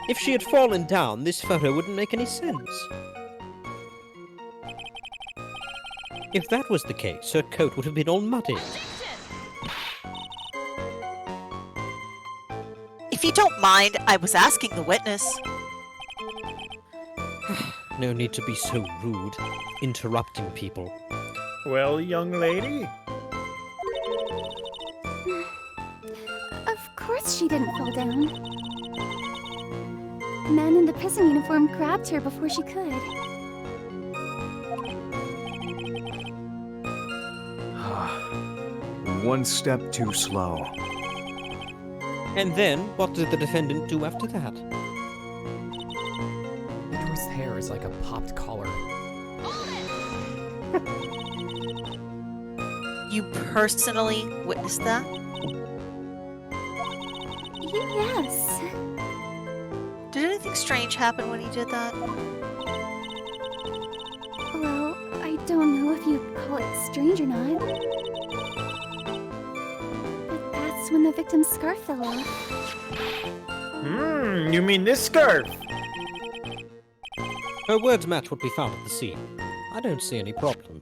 S15: If she had fallen down, this photo wouldn't make any sense. If that was the case, her coat would have been all muddy.
S6: If you don't mind, I was asking the witness.
S15: No need to be so rude, interrupting people.
S13: Well, young lady?
S7: Of course she didn't fall down. The man in the prison uniform grabbed her before she could.
S10: One step too slow.
S15: And then, what did the defendant do after that?
S1: Icarus' hair is like a popped collar.
S6: You personally witnessed that?
S7: Yes.
S6: Did anything strange happen when he did that?
S7: Well, I don't know if you'd call it strange or not. But that's when the victim's scarf fell off.
S13: You mean this scarf?
S15: Her words match what we found at the scene. I don't see any problem.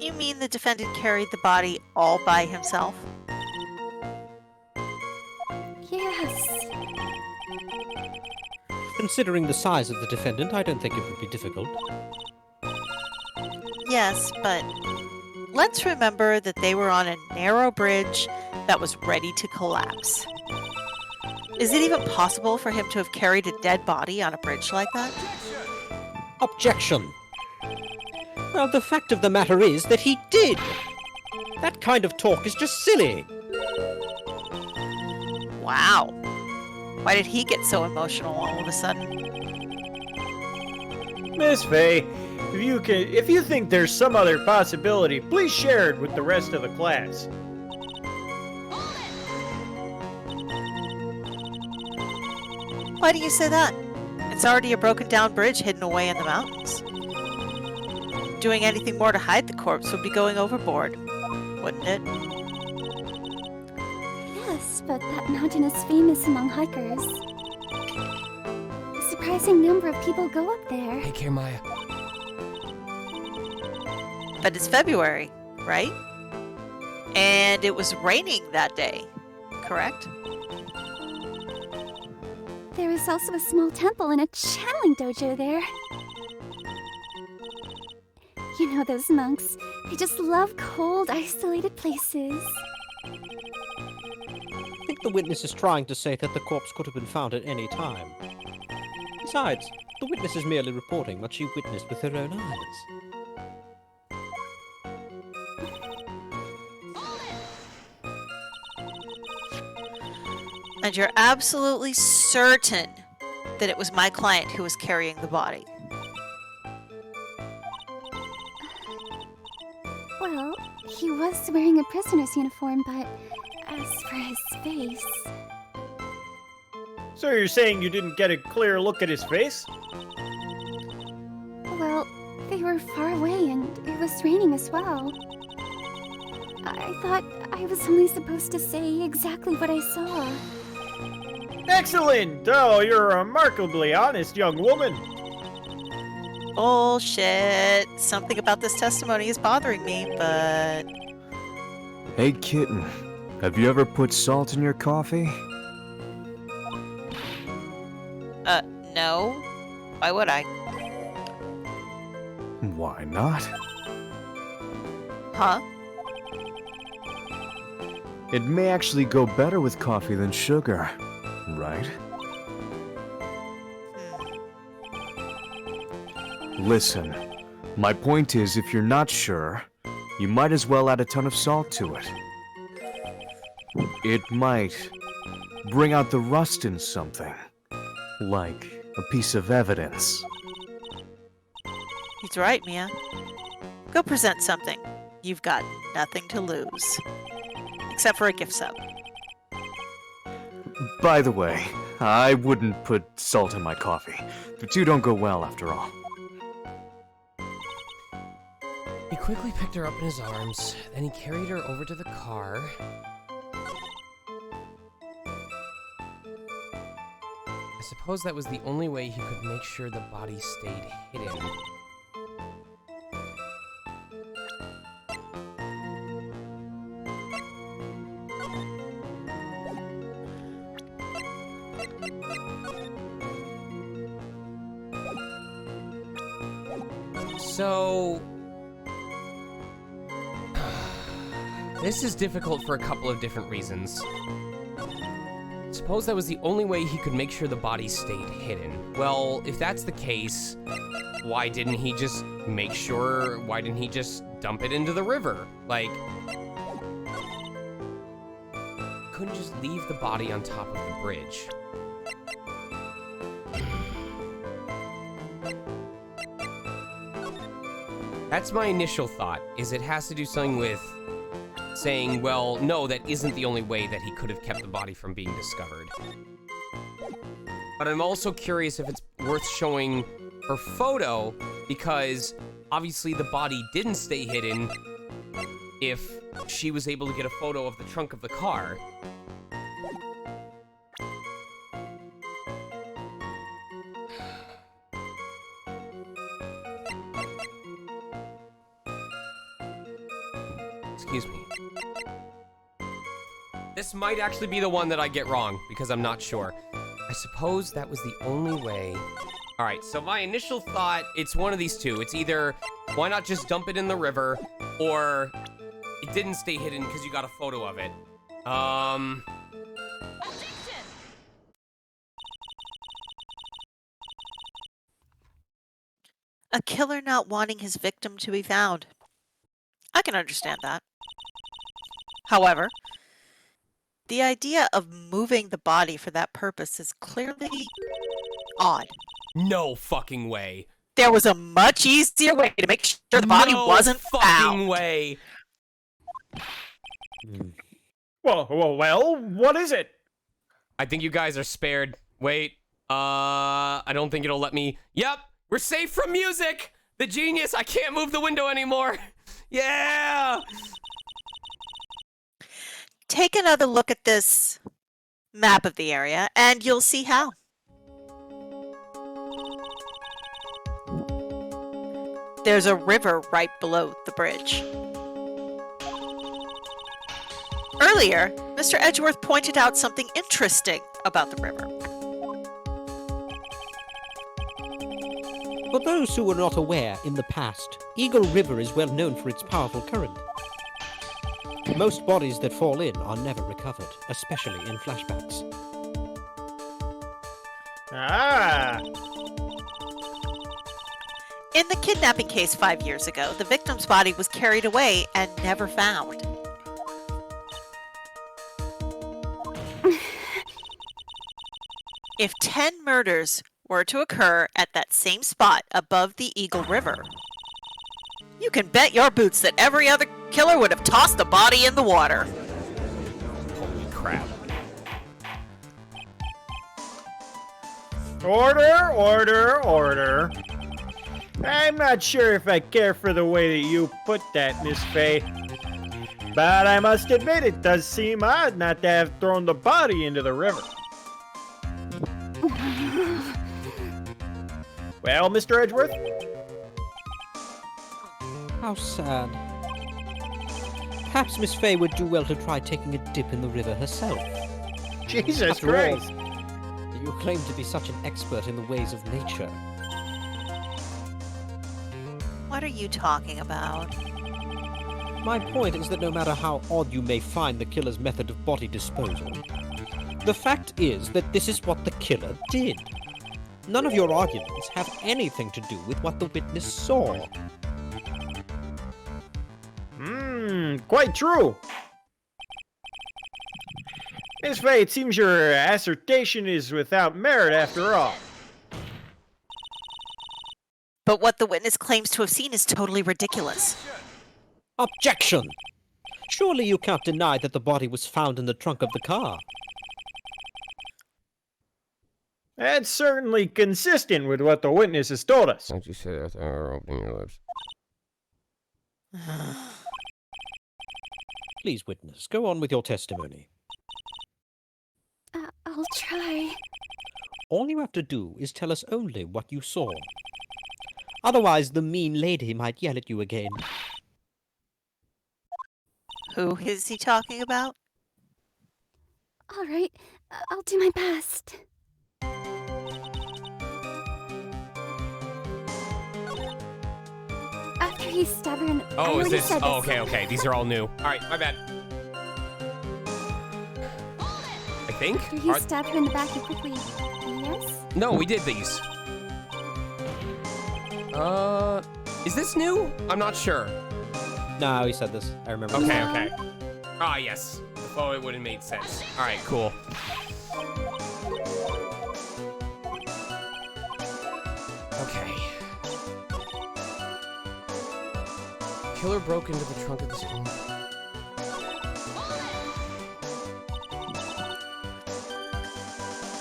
S6: You mean the defendant carried the body all by himself?
S7: Yes.
S15: Considering the size of the defendant, I don't think it would be difficult.
S6: Yes, but let's remember that they were on a narrow bridge that was ready to collapse. Is it even possible for him to have carried a dead body on a bridge like that?
S15: Objection! Well, the fact of the matter is that he did! That kind of talk is just silly!
S6: Wow. Why did he get so emotional all of a sudden?
S13: Miss Faye, if you think there's some other possibility, please share it with the rest of the class.
S6: Why do you say that? It's already a broken down bridge hidden away in the mountains. Doing anything more to hide the corpse would be going overboard, wouldn't it?
S7: Yes, but that mountain is famous among hikers. A surprising number of people go up there.
S1: Take care, Maya.
S6: But it's February, right? And it was raining that day, correct?
S7: There is also a small temple and a channeling dojo there. You know those monks. They just love cold, isolated places.
S15: I think the witness is trying to say that the corpse could have been found at any time. Besides, the witness is merely reporting what she witnessed with her own eyes.
S6: And you're absolutely certain that it was my client who was carrying the body.
S7: Well, he was wearing a prisoner's uniform, but as for his face...
S13: So you're saying you didn't get a clear look at his face?
S7: Well, they were far away and it was raining as well. I thought I was only supposed to say exactly what I saw.
S13: Excellent! Oh, you're a remarkably honest young woman.
S6: Bullshit. Something about this testimony is bothering me, but...
S10: Hey, kitten. Have you ever put salt in your coffee?
S6: No. Why would I?
S10: Why not?
S6: Huh?
S10: It may actually go better with coffee than sugar, right? Listen, my point is, if you're not sure, you might as well add a ton of salt to it. It might bring out the rust in something, like a piece of evidence.
S6: He's right, Mia. Go present something. You've got nothing to lose. Except for a gift sub.
S10: By the way, I wouldn't put salt in my coffee. The two don't go well after all.
S1: He quickly picked her up in his arms, then he carried her over to the car. I suppose that was the only way he could make sure the body stayed hidden. So... this is difficult for a couple of different reasons. Suppose that was the only way he could make sure the body stayed hidden. Well, if that's the case, why didn't he just make sure, why didn't he just dump it into the river? Like, couldn't just leave the body on top of the bridge. That's my initial thought, is it has to do something with saying, well, no, that isn't the only way that he could have kept the body from being discovered. But I'm also curious if it's worth showing her photo, because obviously the body didn't stay hidden if she was able to get a photo of the trunk of the car. Excuse me. This might actually be the one that I get wrong, because I'm not sure. I suppose that was the only way. All right, so my initial thought, it's one of these two. It's either, why not just dump it in the river, or it didn't stay hidden because you got a photo of it.
S6: A killer not wanting his victim to be found. I can understand that. However, the idea of moving the body for that purpose is clearly odd.
S1: No fucking way.
S6: There was a much easier way to make sure the body wasn't found.
S1: No fucking way.
S13: Well, what is it?
S1: I think you guys are spared. Wait, I don't think it'll let me. Yep, we're safe from music. The genius, I can't move the window anymore. Yeah.
S6: Take another look at this map of the area, and you'll see how. There's a river right below the bridge. Earlier, Mr. Edgeworth pointed out something interesting about the river.
S15: For those who were not aware, in the past, Eagle River is well known for its powerful current. Most bodies that fall in are never recovered, especially in flashbacks.
S13: Ah!
S6: In the kidnapping case 5 years ago, the victim's body was carried away and never found. If 10 murders were to occur at that same spot above the Eagle River, you can bet your boots that every other killer would have tossed the body in the water.
S1: Holy crap.
S13: Order, order, order. I'm not sure if I care for the way that you put that, Miss Faye. But I must admit it does seem odd not to have thrown the body into the river. Well, Mr. Edgeworth?
S15: How sad. Perhaps Miss Faye would do well to try taking a dip in the river herself.
S13: Jesus
S15: After
S13: Christ.
S15: all, you claim to be such an expert in the ways of nature.
S6: What are you talking about?
S15: My point is that no matter how odd you may find the killer's method of body disposal, the fact is that this is what the killer did. None of your arguments have anything to do with what the witness saw.
S13: Quite true. Miss Faye, it seems your assertion is without merit after all.
S6: But what the witness claims to have seen is totally ridiculous.
S15: Objection! Surely you can't deny that the body was found in the trunk of the car.
S13: That's certainly consistent with what the witness has told us.
S1: Don't you say that or open your lips.
S15: Please, witness, go on with your testimony.
S7: I'll try.
S15: All you have to do is tell us only what you saw. Otherwise, the mean lady might yell at you again.
S6: Who is he talking about?
S7: All right, I'll do my best. After he stabbed her in the...
S1: Oh, is this? Oh, okay. These are all new. All right, my bad. I think?
S7: After he stabbed her in the back, he quickly... Yes?
S1: No, we did these. Is this new? I'm not sure.
S15: No, he said this. I remember.
S1: Okay. Ah, yes. Oh, it would have made sense. All right, cool. Okay. Killer broke into the trunk of the stone.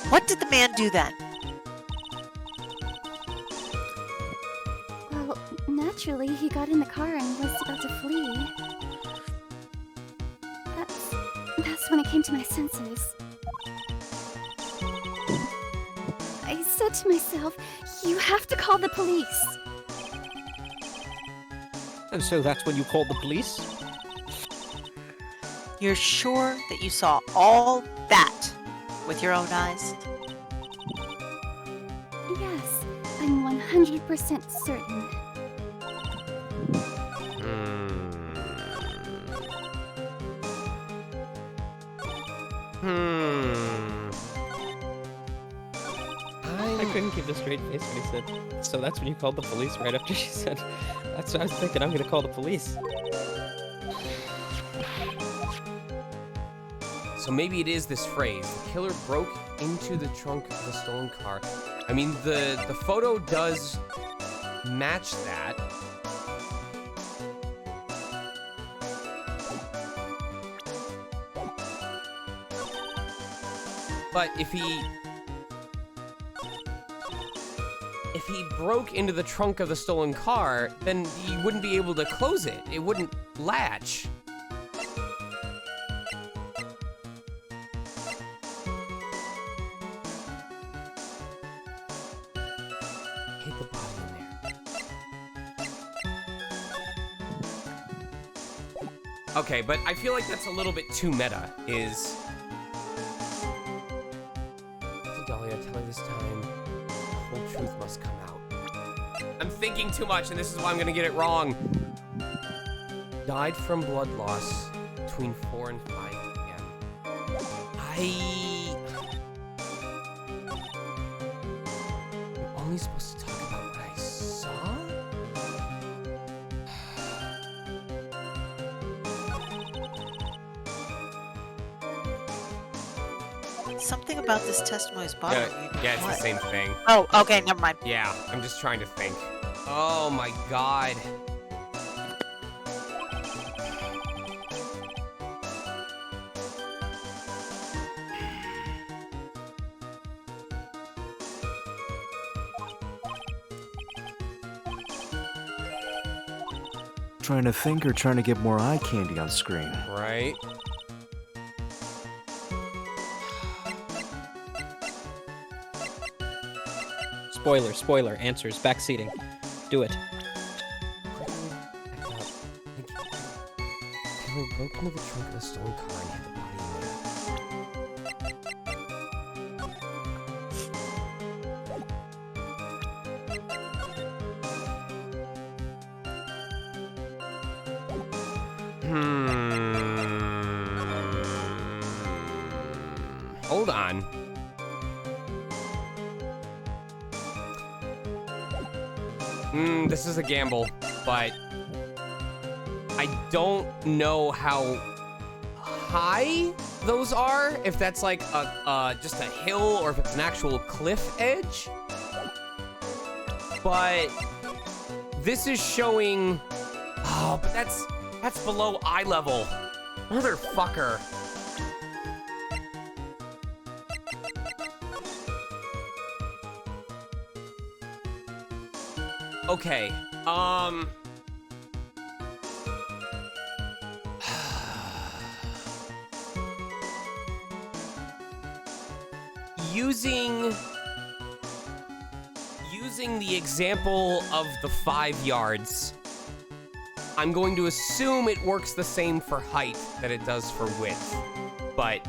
S6: What did the man do then?
S7: Well, naturally, he got in the car and was about to flee. That's when I came to my senses. I said to myself, you have to call the police.
S15: And so that's when you called the police?
S6: You're sure that you saw all that with your own eyes?
S7: Yes, I'm 100% certain.
S8: I couldn't keep a straight face when he said, so that's when you called the police, right after she said, that's what I was thinking, I'm gonna call the police.
S1: So maybe it is this phrase. The killer broke into the trunk of the stolen car. I mean, the photo does match that. But if he broke into the trunk of the stolen car, then he wouldn't be able to close it. It wouldn't latch. Okay, but I feel like that's a little bit too meta, is... To Dahlia, tell her this time, the whole truth must come out. I'm thinking too much, and this is why I'm gonna get it wrong. Died from blood loss between 4 and 5 p.m. I'm only supposed to talk about what I saw?
S6: Something about this testimony is bothering me.
S1: Yeah, it's
S6: What?
S1: the same thing.
S6: Oh, okay, never mind.
S1: Yeah, I'm just trying to think. Oh my god.
S10: Trying to think or trying to get more eye candy on screen?
S1: Right?
S8: Spoiler, answers, backseating. Do it.
S12: Taylor broke into the trunk of a stolen car and hid the body in there.
S1: Hold on. This is a gamble, but I don't know how high those are. If that's like just a hill or if it's an actual cliff edge. But this is showing. Oh, but that's below eye level, motherfucker. Okay, using the example of the 5 yards, I'm going to assume it works the same for height that it does for width, but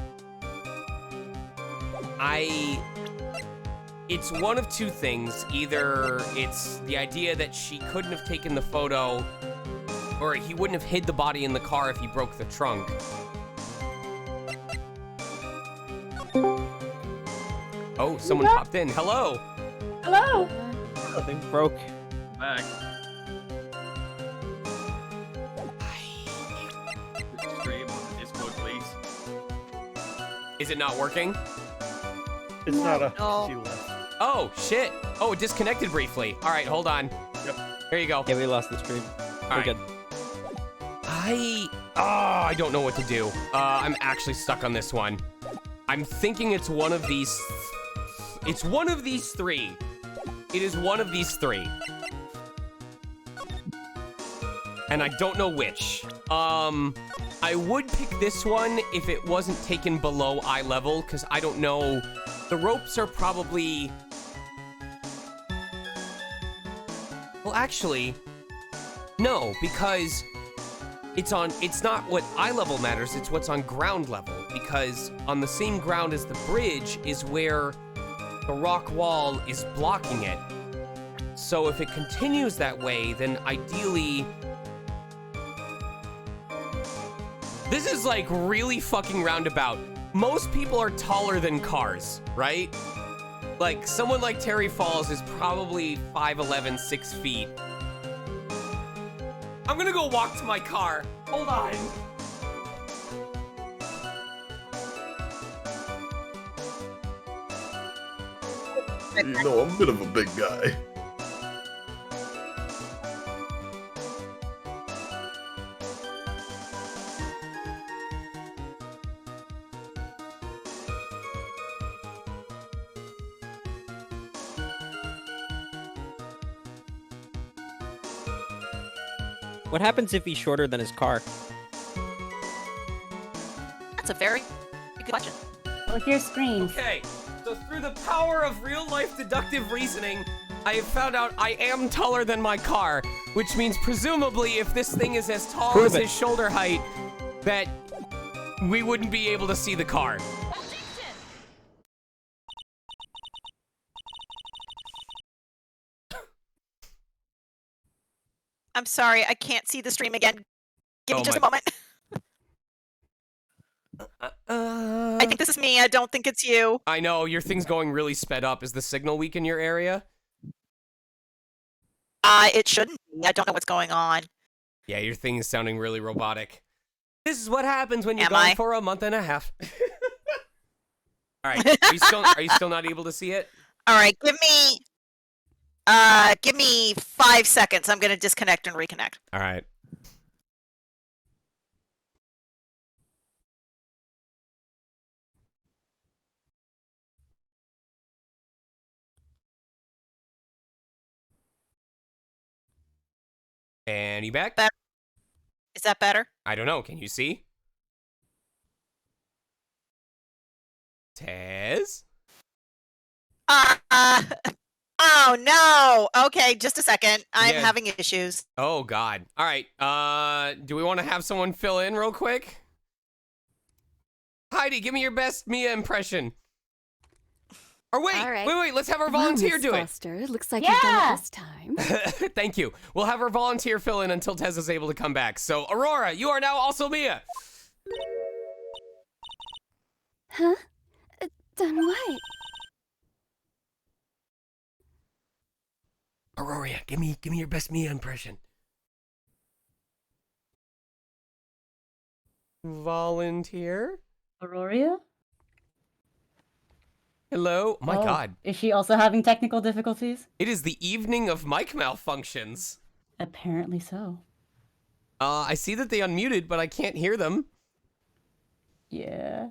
S1: it's one of two things. Either it's the idea that she couldn't have taken the photo, or he wouldn't have hid the body in the car if he broke the trunk. Oh, someone popped in. Hello.
S11: Hello.
S8: Something broke.
S4: Back. Stream on the Discord, please.
S1: Is it not working?
S9: It's not a.
S6: No.
S9: She left.
S1: Oh, shit. Oh, it disconnected briefly. All right, hold on.
S9: Yep.
S1: Here you go.
S8: Yeah, we lost the stream.
S1: All
S8: We're
S1: right.
S8: good.
S1: I don't know what to do. I'm actually stuck on this one. I'm thinking it's one of these. It's one of these three. It is one of these three. And I don't know which. I would pick this one if it wasn't taken below eye level, because I don't know. The ropes are probably... Well, actually, no, because it's not what eye level matters, it's what's on ground level, because on the same ground as the bridge is where the rock wall is blocking it. So if it continues that way, then ideally... This is like really fucking roundabout. Most people are taller than cars, right? Like, someone like Terry Falls is probably 5'11", 6 feet. I'm gonna go walk to my car. Hold on.
S3: You know, I'm a bit of a big guy.
S8: What happens if he's shorter than his car?
S6: That's a very good question.
S5: With your screen.
S1: Okay, so through the power of real-life deductive reasoning, I have found out I am taller than my car, which means presumably if this thing is as tall
S8: Prove
S1: as
S8: it.
S1: his shoulder height, that we wouldn't be able to see the car.
S6: I'm sorry, I can't see the stream again. Give me
S1: Oh
S6: just a
S1: my-
S6: moment. I think this is me. I don't think it's you.
S1: I know, your thing's going really sped up. Is the signal weak in your area?
S6: It shouldn't be. I don't know what's going on.
S1: Yeah, your thing is sounding really robotic. This is what happens when you're
S6: Am
S1: gone
S6: I?
S1: for a month and a half. All right, are you still not able to see it?
S6: All right, give me 5 seconds. I'm gonna disconnect and reconnect.
S1: All right. And you back?
S6: Is that better?
S1: I don't know. Can you see? Tez?
S6: Oh no. Okay, just a second. I'm
S1: Yeah.
S6: having issues.
S1: Oh, God. All right. Do we want to have someone fill in real quick? Heidi, give me your best Mia impression. Or wait,
S7: All right.
S1: wait, let's have our
S7: Well,
S1: volunteer
S7: Miss
S1: do it.
S7: Foster, it looks like you've done it this time.
S1: Thank you. We'll have our volunteer fill in until Tez is able to come back. So, Aurora, you are now also Mia.
S7: Huh? Done what?
S1: Aurora, give me your best Mia impression. Volunteer?
S5: Aurora?
S1: Hello? My
S5: Oh,
S1: God.
S5: Is she also having technical difficulties?
S1: It is the evening of mic malfunctions.
S5: Apparently so.
S1: I see that they unmuted, but I can't hear them.
S5: Yeah.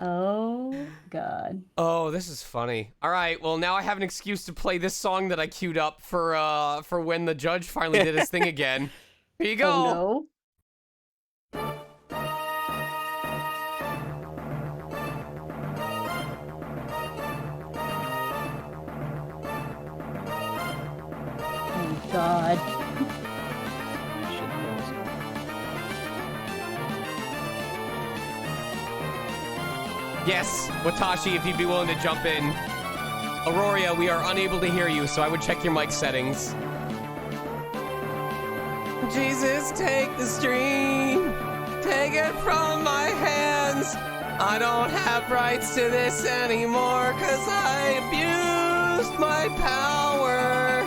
S5: Oh, God.
S1: Oh, this is funny. All right, well, now I have an excuse to play this song that I queued up for when the judge finally did his thing again. Here you go.
S5: Oh, no. Oh, God.
S1: Yes, Watashi, if you'd be willing to jump in. Aurora, we are unable to hear you, so I would check your mic settings. Jesus, take the stream. Take it from my hands. I don't have rights to this anymore, cause I abused my power.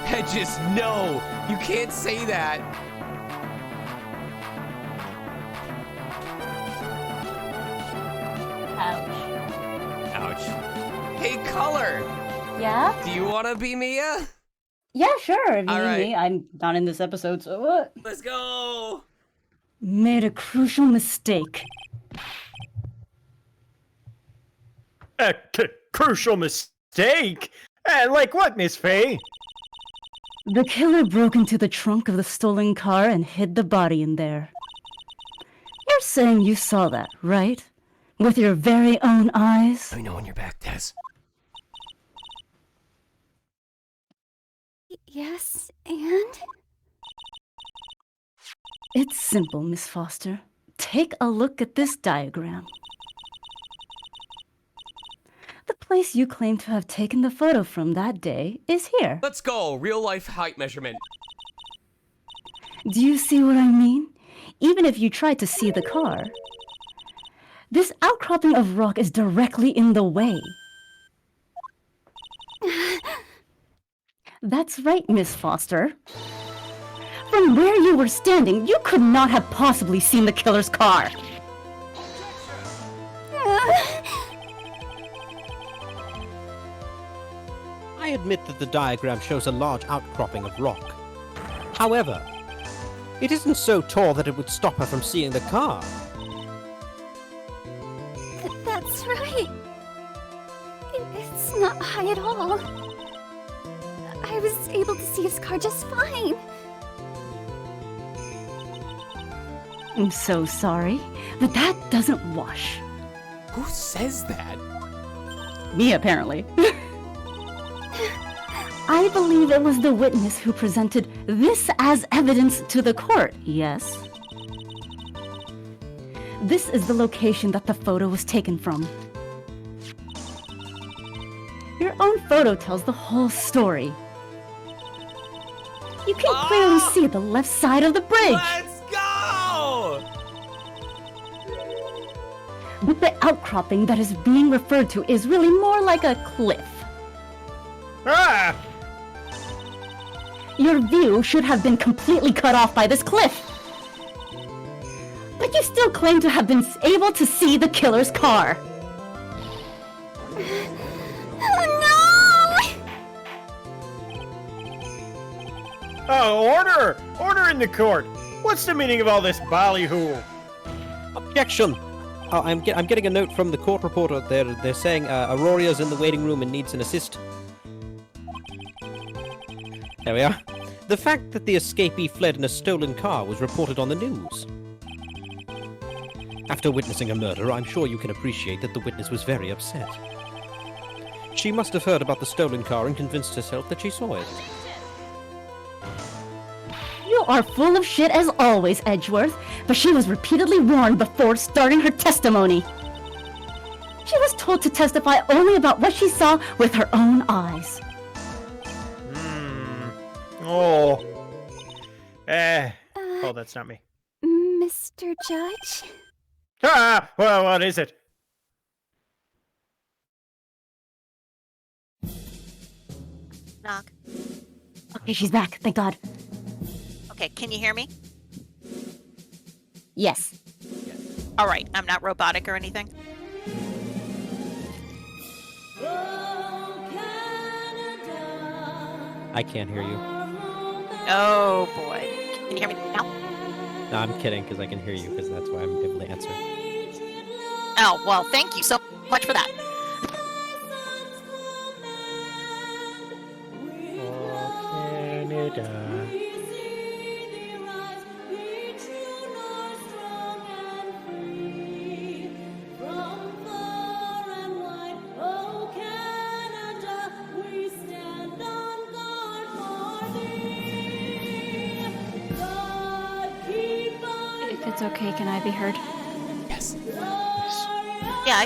S1: Hedges, no, you can't say that. Ouch. Hey, Color.
S5: Yeah?
S1: Do you want to be Mia?
S5: Yeah, sure. If you
S1: All
S5: need
S1: right.
S5: me, I'm not in this episode, so what?
S1: Let's go.
S5: Made a crucial mistake.
S13: A crucial mistake? Like what, Miss Faye?
S5: The killer broke into the trunk of the stolen car and hid the body in there. You're saying you saw that, right? With your very own eyes?
S1: Let me know when you're back, Tess.
S7: Yes, and?
S5: It's simple, Miss Foster. Take a look at this diagram. The place you claim to have taken the photo from that day is here.
S1: Let's go. Real life height measurement.
S5: Do you see what I mean? Even if you tried to see the car, this outcropping of rock is directly in the way. That's right, Miss Foster. From where you were standing, you could not have possibly seen the killer's car.
S15: I admit that the diagram shows a large outcropping of rock. However, it isn't so tall that it would stop her from seeing the car.
S7: That's right. It's not high at all. I was able to see his car just fine.
S5: I'm so sorry, but that doesn't wash.
S1: Who says that?
S5: Me, apparently. I believe it was the witness who presented this as evidence to the court, yes? This is the location that the photo was taken from. Your own photo tells the whole story. You can clearly see the left side of the bridge.
S1: Let's go!
S5: But the outcropping that is being referred to is really more like a cliff.
S13: Ah!
S5: Your view should have been completely cut off by this cliff. But you still claim to have been able to see the killer's car.
S13: Oh, order! Order in the court! What's the meaning of all this ballyhoo?
S15: Objection! I'm getting a note from the court reporter. They're saying Auroria's in the waiting room and needs an assist. There we are. The fact that the escapee fled in a stolen car was reported on the news. After witnessing a murder, I'm sure you can appreciate that the witness was very upset. She must have heard about the stolen car and convinced herself that she saw it.
S5: You are full of shit as always, Edgeworth, but she was repeatedly warned before starting her testimony. She was told to testify only about what she saw with her own eyes.
S13: Oh. Oh, that's not me.
S7: Mr. Judge?
S13: Ah! Well, what is it?
S6: Knock.
S5: Okay, she's back, thank God.
S6: Okay, can you hear me?
S5: Yes.
S6: All right, I'm not robotic or anything.
S15: I can't hear you.
S6: Oh boy. Can you hear me now?
S15: No, I'm kidding, because I can hear you, because that's why I'm able to answer.
S6: Oh, well, thank you so much for that.
S13: Canada.
S7: If it's okay, can I be heard?
S1: Yes.
S6: Yeah.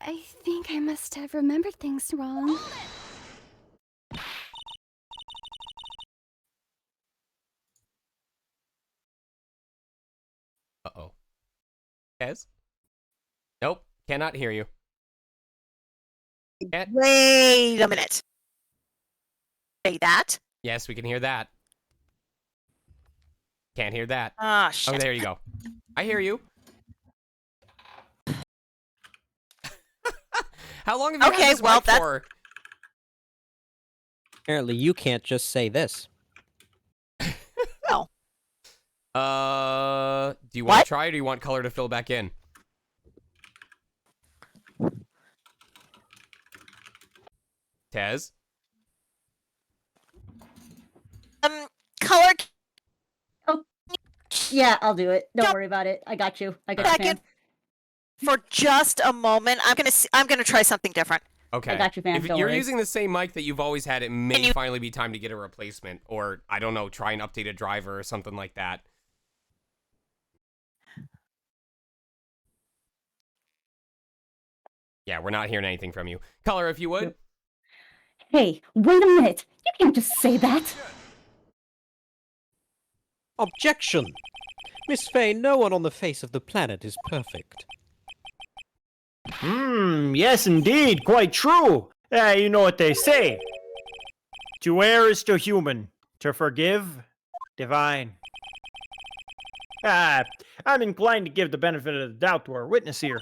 S7: I think I must have remembered things wrong.
S1: Uh-oh. Kez? Nope, cannot hear you. Can't...
S6: Wait a minute. Say that?
S1: Yes, we can hear that. Can't hear that.
S6: Ah, shit.
S1: Oh, there you go. I hear you. How long have you had this mic for?
S15: Apparently you can't just say this.
S6: No.
S1: Do you want to try, or do you want color to fill back in? Tez?
S6: Color.
S5: Oh, yeah, I'll do it. Don't worry about it. I got you. I got you, fam.
S6: For just a moment, I'm gonna try something different.
S1: Okay.
S5: I got you, fam.
S1: If
S5: Don't
S1: you're
S5: worry.
S1: using the same mic that you've always had, it may finally be time to get a replacement, or I don't know, try an updated driver or something like that. Yeah, we're not hearing anything from you. Color, if you would.
S5: Hey, wait a minute. You can't just say that.
S15: Objection! Miss Faye, no one on the face of the planet is perfect.
S13: Yes indeed, quite true. You know what they say. To err is to human, to forgive, divine. I'm inclined to give the benefit of the doubt to our witness here.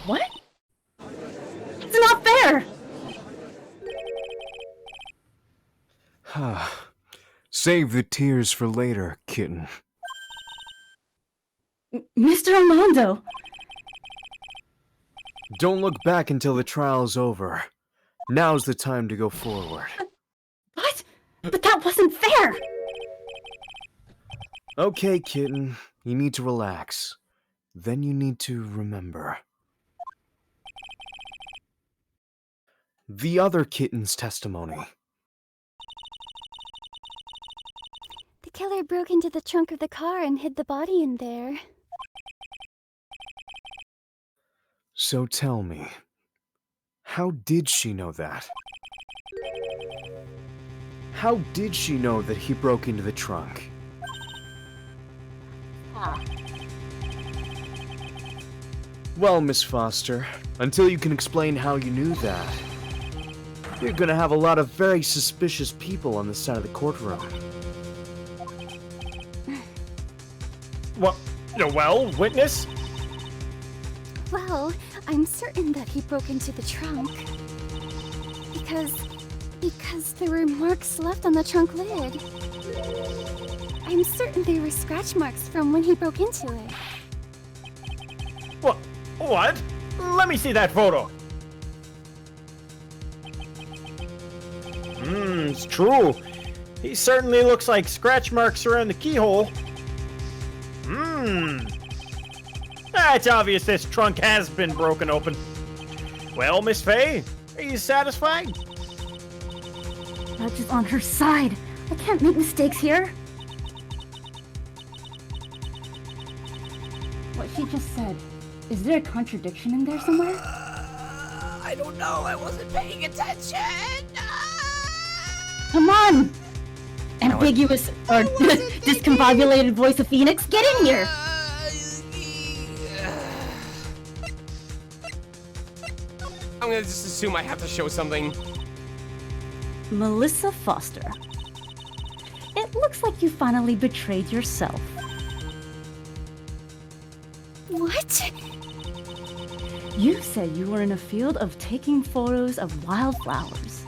S5: What? It's not fair!
S10: Save the tears for later, kitten.
S5: Mr. Armando!
S10: Don't look back until the trial's over. Now's the time to go forward.
S5: What? But that wasn't fair!
S10: Okay, kitten. You need to relax. Then you need to remember. The other kitten's testimony.
S7: The killer broke into the trunk of the car and hid the body in there.
S10: So tell me, how did she know that? How did she know that he broke into the trunk? Well, Miss Foster, until you can explain how you knew that, you're gonna have a lot of very suspicious people on this side of the courtroom.
S13: What? Well, witness?
S7: Well, I'm certain that he broke into the trunk. Because there were marks left on the trunk lid. I'm certain they were scratch marks from when he broke into it.
S13: What? Let me see that photo. It's true. He certainly looks like scratch marks around the keyhole. It's obvious this trunk has been broken open. Well, Miss Faye, are you satisfied?
S5: Judge is on her side. I can't make mistakes here. What she just said, is there a contradiction in there somewhere?
S1: I don't know. I wasn't paying attention.
S5: Come on! Ambiguous or discombobulated voice of Phoenix, get in here!
S1: I'm gonna just assume I have to show something.
S5: Melissa Foster. It looks like you finally betrayed yourself.
S7: What?
S5: You said you were in a field of taking photos of wildflowers.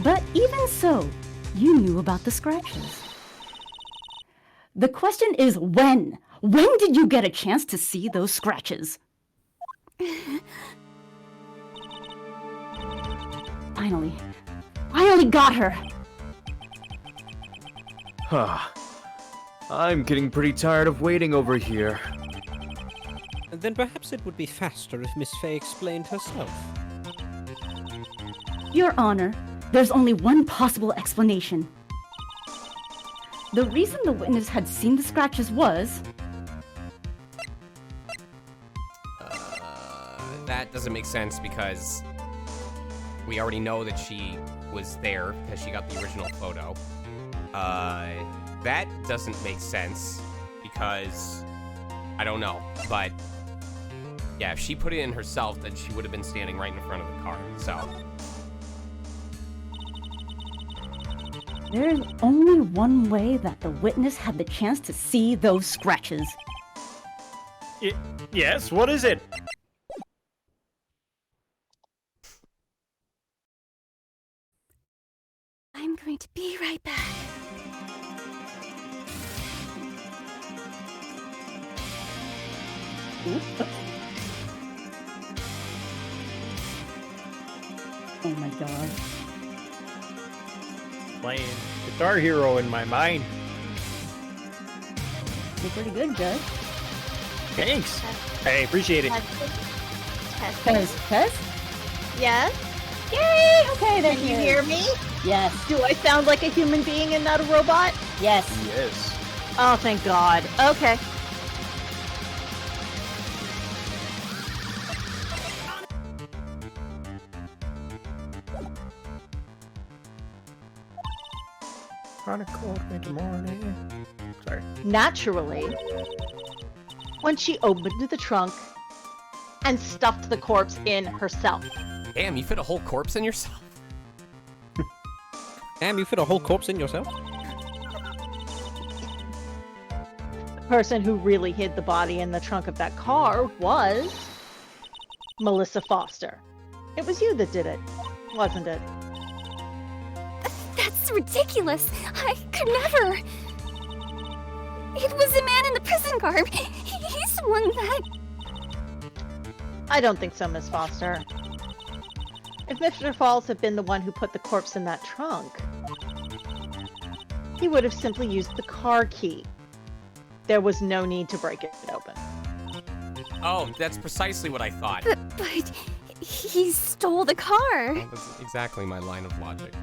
S5: But even so, you knew about the scratches. The question is when? When did you get a chance to see those scratches? Finally got her!
S10: I'm getting pretty tired of waiting over here.
S15: Then perhaps it would be faster if Miss Faye explained herself.
S5: Your Honor, there's only one possible explanation. The reason the witness had seen the scratches was...
S1: That doesn't make sense because we already know that she was there because she got the original photo. That doesn't make sense because I don't know, but yeah, if she put it in herself, then she would have been standing right in front of the car, so.
S5: There's only one way that the witness had the chance to see those scratches.
S13: Yes, what is it?
S7: I'm going to be right back.
S5: Oh my god.
S13: Playing Guitar Hero in my mind.
S5: You're pretty good, Judge.
S13: Thanks. I appreciate it.
S5: Test?
S11: Yes?
S5: Yay! Okay, there
S11: Can you hear me?
S5: Yes.
S11: Do I sound like a human being and not a robot?
S5: Yes.
S13: Yes.
S11: Oh, thank God. Okay.
S13: On a cold winter morning. Sorry.
S11: Naturally, when she opened the trunk and stuffed the corpse in herself.
S1: Damn, you fit a whole corpse in yourself?
S15: Damn, you fit a whole corpse in yourself?
S11: The person who really hid the body in the trunk of that car was Melissa Foster. It was you that did it, wasn't it?
S7: That's That's ridiculous. I could never. It was a man in the prison garb. He's the one that...
S11: I don't think so, Miss Foster. If Mr. Falls had been the one who put the corpse in that trunk, he would have simply used the car key. There was no need to break it open.
S1: Oh, that's precisely what I thought.
S7: But he stole the car.
S1: That's exactly my line of logic.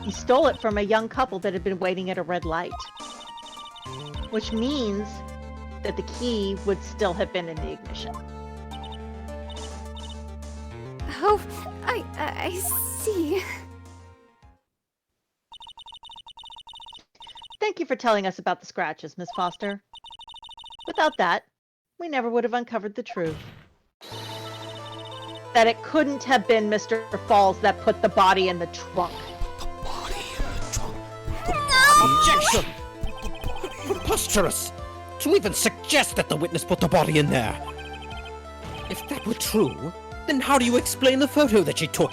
S11: He stole it from a young couple that had been waiting at a red light. Which means that the key would still have been in the ignition.
S7: Oh, I see.
S11: Thank you for telling us about the scratches, Miss Foster. Without that, we never would have uncovered the truth. That it couldn't have been Mr. Falls that put the body in the trunk.
S15: Objection! Preposterous! To even suggest that the witness put the body in there! If that were true, then how do you explain the photo that she took?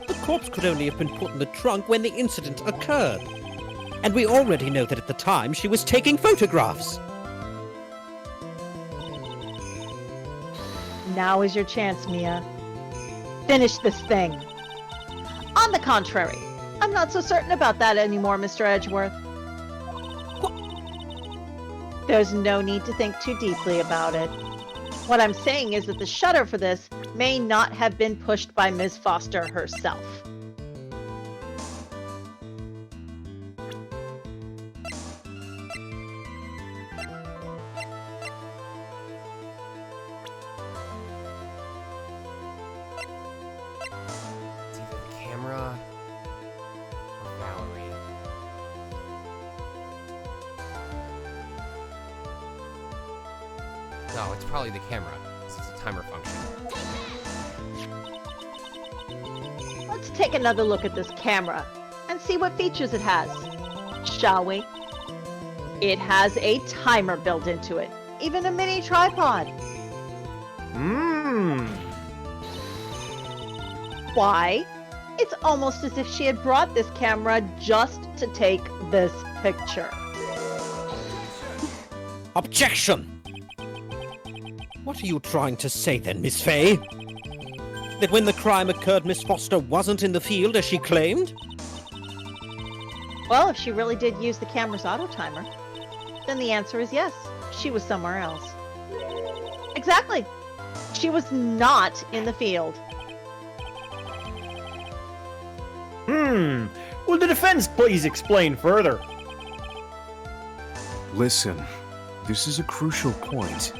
S15: The corpse could only have been put in the trunk when the incident occurred. And we already know that at the time she was taking photographs.
S11: Now is your chance, Mia. Finish this thing. On the contrary, I'm not so certain about that anymore, Mr. Edgeworth. There's no need to think too deeply about it. What I'm saying is that the shutter for this may not have been pushed by Ms. Foster herself.
S1: It's either the camera or Valerie. No, it's probably the camera. It's a timer function.
S11: Let's take another look at this camera and see what features it has, shall we? It has a timer built into it, even a mini tripod. Why? It's almost as if she had brought this camera just to take this picture.
S15: Objection! What are you trying to say then, Miss Fay? That when the crime occurred, Miss Foster wasn't in the field as she claimed?
S11: Well, if she really did use the camera's auto timer, then the answer is yes. She was somewhere else. Exactly. She was not in the field.
S9: Will the defense please explain further?
S10: Listen, this is a crucial point.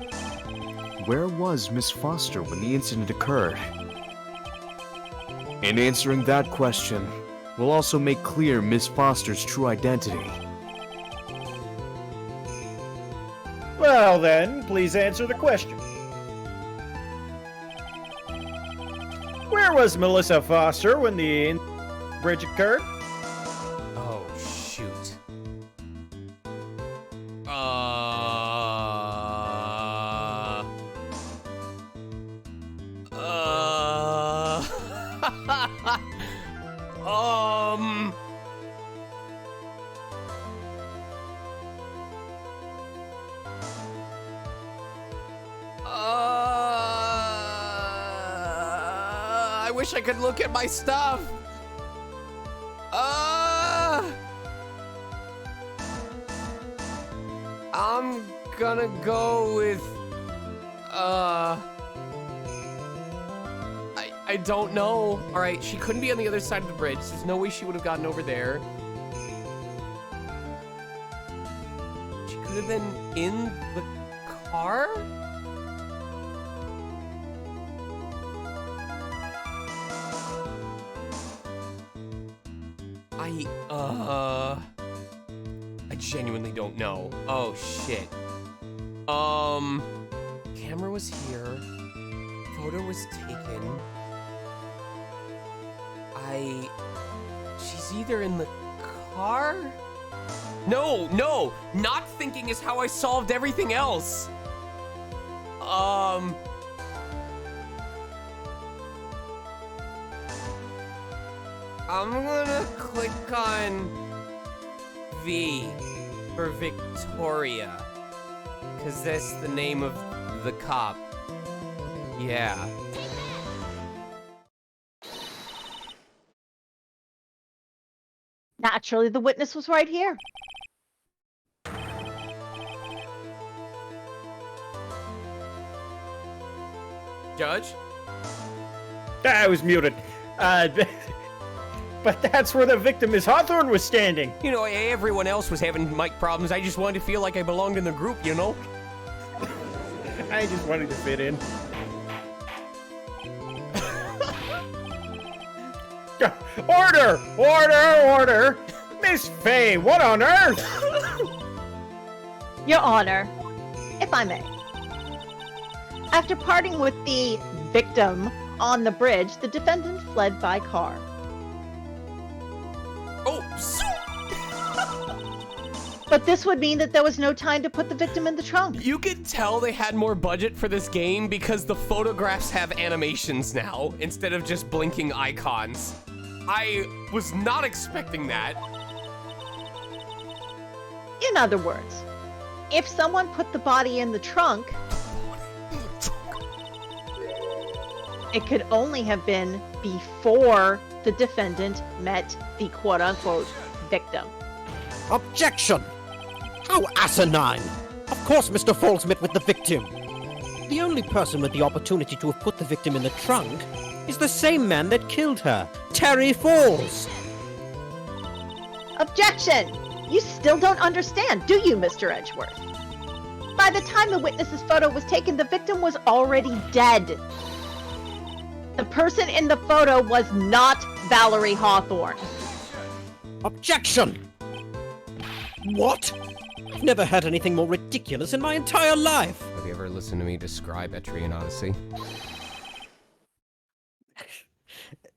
S10: Where was Miss Foster when the incident occurred? In answering that question, we'll also make clear Miss Foster's true identity.
S9: Well then, please answer the question. Where was Melissa Foster when the bridge occurred?
S1: Oh, shoot. I wish I could look at my stuff. I'm gonna go with, I don't know. All right, she couldn't be on the other side of the bridge. There's no way she would have gotten over there. She could have been in the car? I genuinely don't know. Oh, shit. Camera was here. Photo was taken. She's either in the car? No, not thinking is how I solved everything else. I'm gonna click on V for Victoria. Cause that's the name of the cop. Yeah.
S11: Naturally, the witness was right here.
S1: Judge?
S13: I was muted. But that's where the victim, Miss Hawthorne, was standing.
S1: You know, everyone else was having mic problems. I just wanted to feel like I belonged in the group, you know?
S13: I just wanted to fit in. Order! Order! Order! Miss Faye, what on earth?
S11: Your Honor, if I may. After parting with the victim on the bridge, the defendant fled by car.
S1: Oh,
S11: But this would mean that there was no time to put the victim in the trunk.
S1: You could tell they had more budget for this game because the photographs have animations now instead of just blinking icons. I was not expecting that.
S11: In other words, if someone put the body in the trunk, it could only have been before the defendant met the quote-unquote victim.
S15: Objection! How asinine! Of course Mr. Falls met with the victim. The only person with the opportunity to have put the victim in the trunk is the same man that killed her, Terry Falls.
S11: Objection! You still don't understand, do you, Mr. Edgeworth? By the time the witness's photo was taken, the victim was already dead. The person in the photo was not Valerie Hawthorne.
S15: Objection! What? I've never heard anything more ridiculous in my entire life.
S1: Have you ever listened to me describe Etrian Odyssey?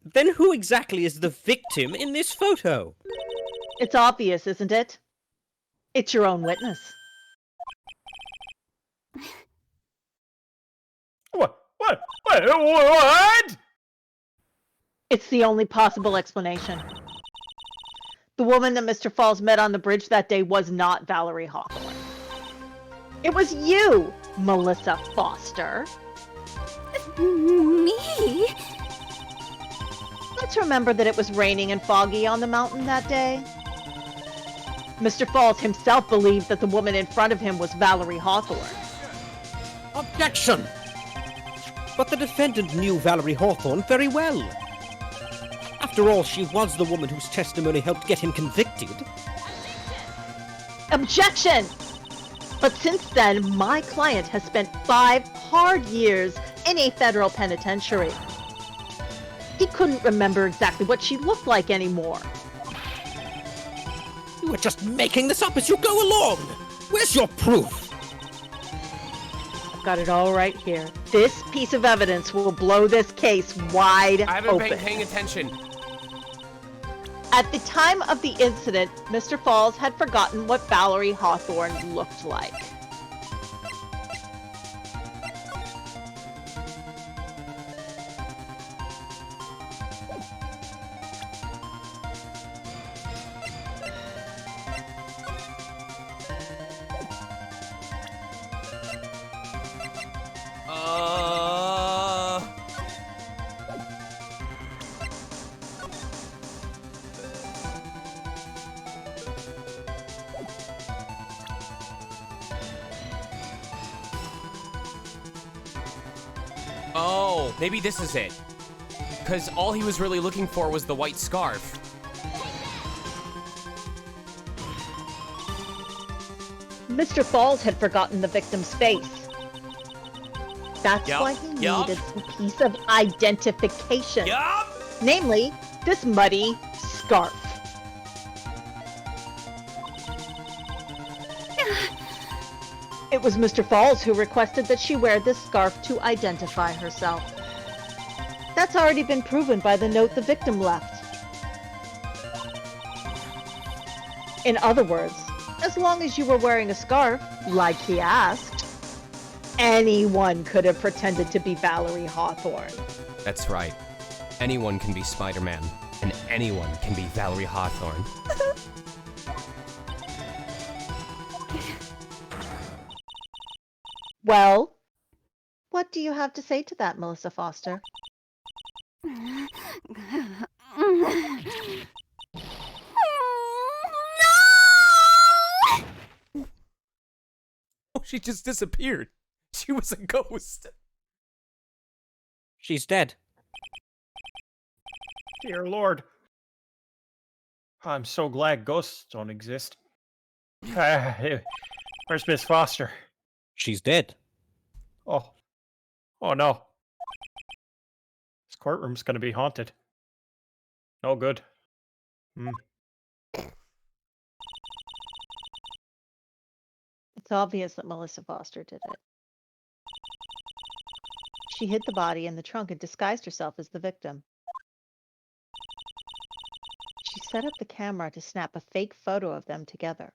S15: Then who exactly is the victim in this photo?
S11: It's obvious, isn't it? It's your own witness.
S13: What? What?
S11: It's the only possible explanation. The woman that Mr. Falls met on the bridge that day was not Valerie Hawthorne. It was you, Melissa Foster.
S7: Me?
S11: Let's remember that it was raining and foggy on the mountain that day. Mr. Falls himself believed that the woman in front of him was Valerie Hawthorne.
S15: Objection! But the defendant knew Valerie Hawthorne very well. After all, she was the woman whose testimony helped get him convicted.
S11: Objection! But since then, my client has spent 5 hard years in a federal penitentiary. He couldn't remember exactly what she looked like anymore.
S15: You are just making this up as you go along! Where's your proof?
S11: I've got it all right here. This piece of evidence will blow this case wide
S1: I haven't
S11: open.
S1: been paying attention.
S11: At the time of the incident, Mr. Falls had forgotten what Valerie Hawthorne looked like.
S1: Oh, maybe this is it. Because all he was really looking for was the white scarf.
S11: Mr. Falls had forgotten the victim's face. That's
S1: Yup,
S11: why he
S1: yup.
S11: needed some piece of identification.
S1: Yup.
S11: Namely, this muddy scarf. It was Mr. Falls who requested that she wear this scarf to identify herself. That's already been proven by the note the victim left. In other words, as long as you were wearing a scarf, like he asked, anyone could have pretended to be Valerie Hawthorne.
S1: That's right. Anyone can be Spider-Man. and anyone can be Valerie Hawthorne.
S11: Well, what do you have to say to that, Melissa Foster?
S1: Oh, she just disappeared. She was a ghost.
S8: She's dead.
S9: Dear Lord. I'm so glad ghosts don't exist. Where's Miss Foster?
S8: She's dead.
S9: Oh. Oh no. This courtroom's gonna be haunted. No good.
S11: It's obvious that Melissa Foster did it. She hid the body in the trunk and disguised herself as the victim. She set up the camera to snap a fake photo of them together.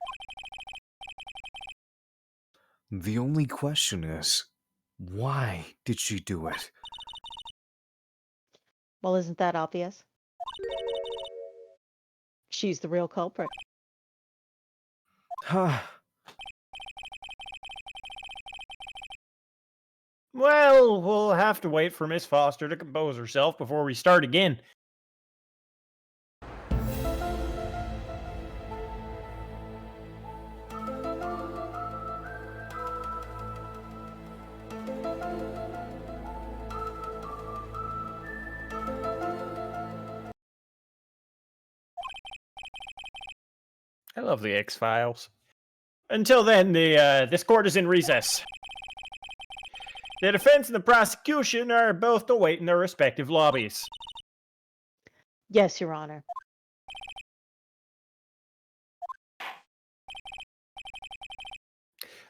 S10: The only question is, why did she do it?
S11: Well, isn't that obvious? She's the real culprit.
S9: Well, we'll have to wait for Miss Foster to compose herself before we start again. I love the X-Files. Until then, this court is in recess. The defense and the prosecution are both awaiting their respective lobbies.
S11: Yes, Your Honor.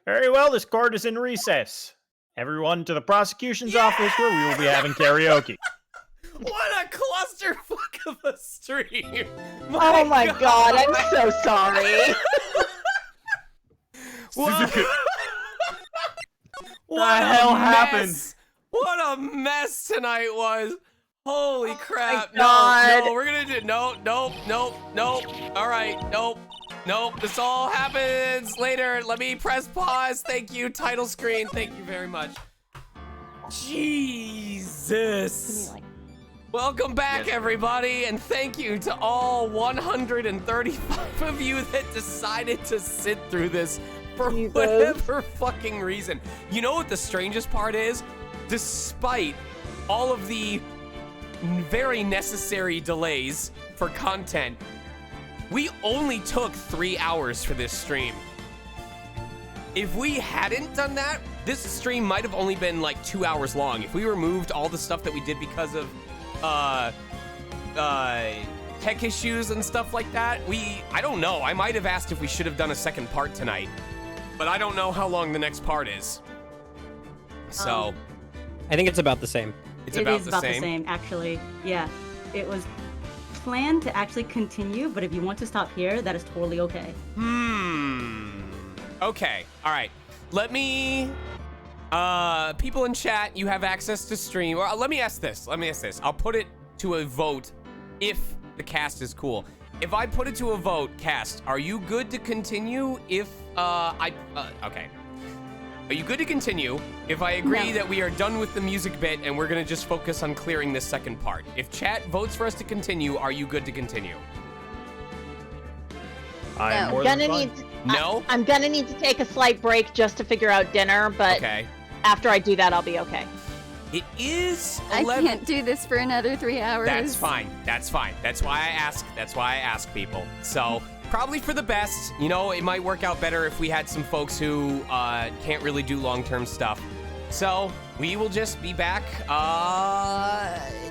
S9: Very well, this court is in recess. Everyone to the prosecution's office where we will be having karaoke.
S1: What a clusterfuck of a stream!
S11: Oh my god, I'm so sorry.
S1: What
S4: the hell
S1: mess.
S4: happened?
S1: What a mess tonight was! Holy crap!
S11: God.
S1: No, we're gonna do nope. All right, nope. This all happens later. Let me press pause. Thank you, title screen. Thank you very much. Jesus. Welcome back, everybody, and thank you to all 135 of you that decided to sit through this for whatever fucking reason. You know what the strangest part is? Despite all of the very necessary delays for content, we only took 3 hours for this stream. If we hadn't done that, this stream might have only been like 2 hours long. If we removed all the stuff that we did because of tech issues and stuff like that, I don't know. I might have asked if we should have done a second part tonight, but I don't know how long the next part is. So,
S8: I think it's about the same.
S1: It's
S5: It
S1: about
S5: is
S1: the
S5: about
S1: same.
S5: the same, actually. Yeah, it was planned to actually continue, but if you want to stop here, that is totally okay.
S1: Okay, all right. Let me, people in chat, you have access to stream. Or let me ask this. I'll put it to a vote if the cast is cool. If I put it to a vote, cast, are you good to continue if, okay. Are you good to continue if I agree that we are done with the music bit and we're gonna just focus on clearing this second part? If chat votes for us to continue, are you good to continue?
S9: I'm more
S11: gonna
S9: than fine.
S11: need.
S1: No?
S11: I'm gonna need to take a slight break just to figure out dinner, but after I do that, I'll be okay.
S1: It is
S7: I
S1: 11.
S7: can't do this for another 3 hours.
S1: That's fine. That's why I ask. That's why I ask people. So probably for the best. You know, it might work out better if we had some folks who can't really do long-term stuff. So we will just be back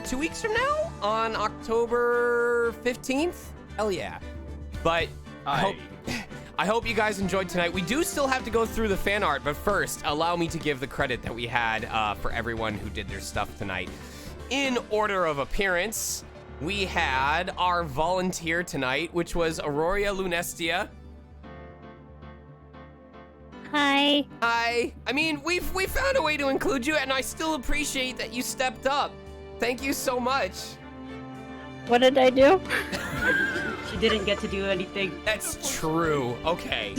S1: 2 weeks from now on October 15th. Hell yeah. But I hope you guys enjoyed tonight. We do still have to go through the fan art, but first, allow me to give the credit that we had for everyone who did their stuff tonight. In order of appearance, we had our volunteer tonight, which was Auroria Lunestia.
S20: Hi.
S1: Hi. I mean, we found a way to include you, and I still appreciate that you stepped up. Thank you so much.
S5: What did I do? She didn't get to do anything.
S1: That's true. Okay.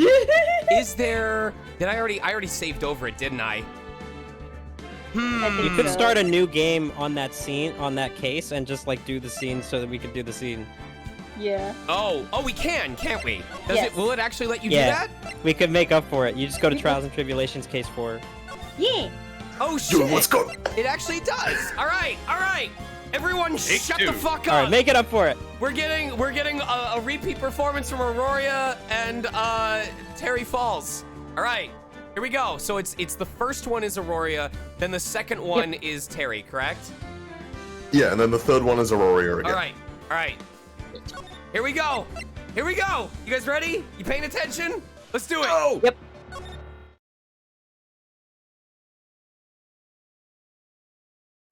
S1: Is there? Did I already saved over it, didn't I?
S8: You could start a new game on that scene, on that case, and just like do the scene so that we could do the scene.
S5: Yeah.
S1: Oh, we can't we?
S5: Yes.
S1: Will it actually let you do
S8: Yeah,
S1: that?
S8: we could make up for it. You just go to Trials and Tribulations case 4.
S5: Yeah.
S1: Oh shit!
S3: Dude, let's go.
S1: It actually does. All right. Everyone, shut the fuck up.
S8: All right, make it up for it.
S1: We're getting a repeat performance from Aurora and Terry Falls. All right, here we go. So it's the first one is Aurora, then the second one is Terry, correct?
S3: Yeah, and then the third one is Aurora again.
S1: All right. Here we go. You guys ready? You paying attention? Let's do it.
S3: Oh.
S5: Yep.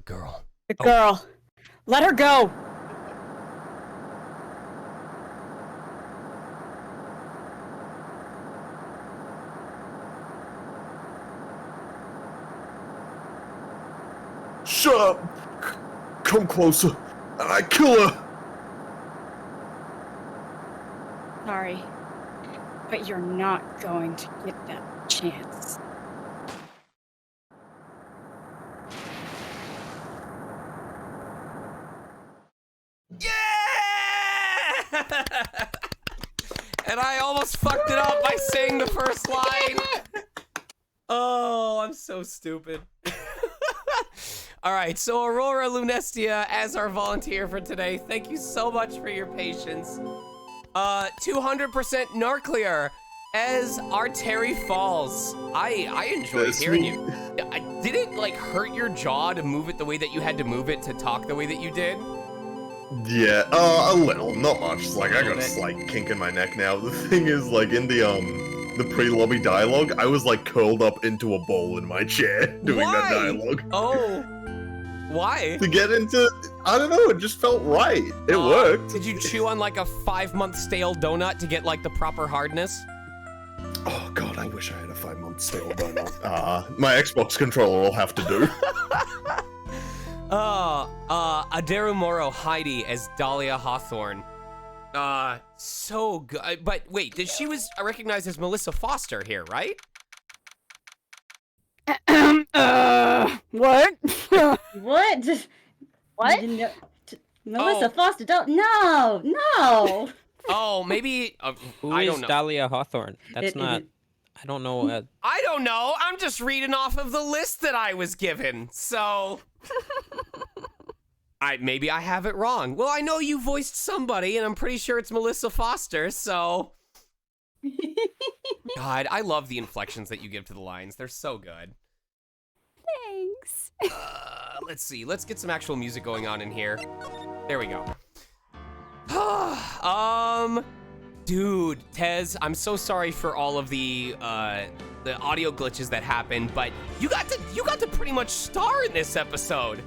S12: Girl.
S5: The girl. Let her go.
S3: Shut up! Come closer, and I kill her!
S5: Sorry, but you're not going to get that chance.
S1: And I almost fucked it up by saying the first line. Oh, I'm so stupid. All right, so Aurora Lunestia as our volunteer for today. Thank you so much for your patience. 200% Narclear as our Terry Falls. I enjoyed
S3: That's
S1: hearing
S3: me.
S1: you. Did it like hurt your jaw to move it the way that you had to move it to talk the way that you did?
S3: Yeah, a little, not much. It's like I got a slight kink in my neck now. The thing is, like in the pre-lobby dialogue, I was like curled up into a ball in my chair doing that dialogue.
S1: Oh, why?
S3: To get into, I don't know, it just felt right. It worked.
S1: Did you chew on like a 5-month stale donut to get like the proper hardness?
S3: Oh god, I wish I had a 5-month stale donut. My Xbox controller will have to do.
S1: Adaru Moro Heidi as Dahlia Hawthorne. So good. But wait, she was recognized as Melissa Foster here, right?
S5: What? What? What? Melissa Foster, don't. No.
S1: Oh, maybe.
S8: Who
S1: I
S8: is
S1: don't know.
S8: Dahlia Hawthorne? That's not. I don't know.
S1: I don't know. I'm just reading off of the list that I was given. So. Maybe I have it wrong. Well, I know you voiced somebody, and I'm pretty sure it's Melissa Foster, so. God, I love the inflections that you give to the lines. They're so good.
S7: Thanks.
S1: Let's see. Let's get some actual music going on in here. There we go. Dude, Tez, I'm so sorry for all of the audio glitches that happened, but you got to pretty much star in this episode.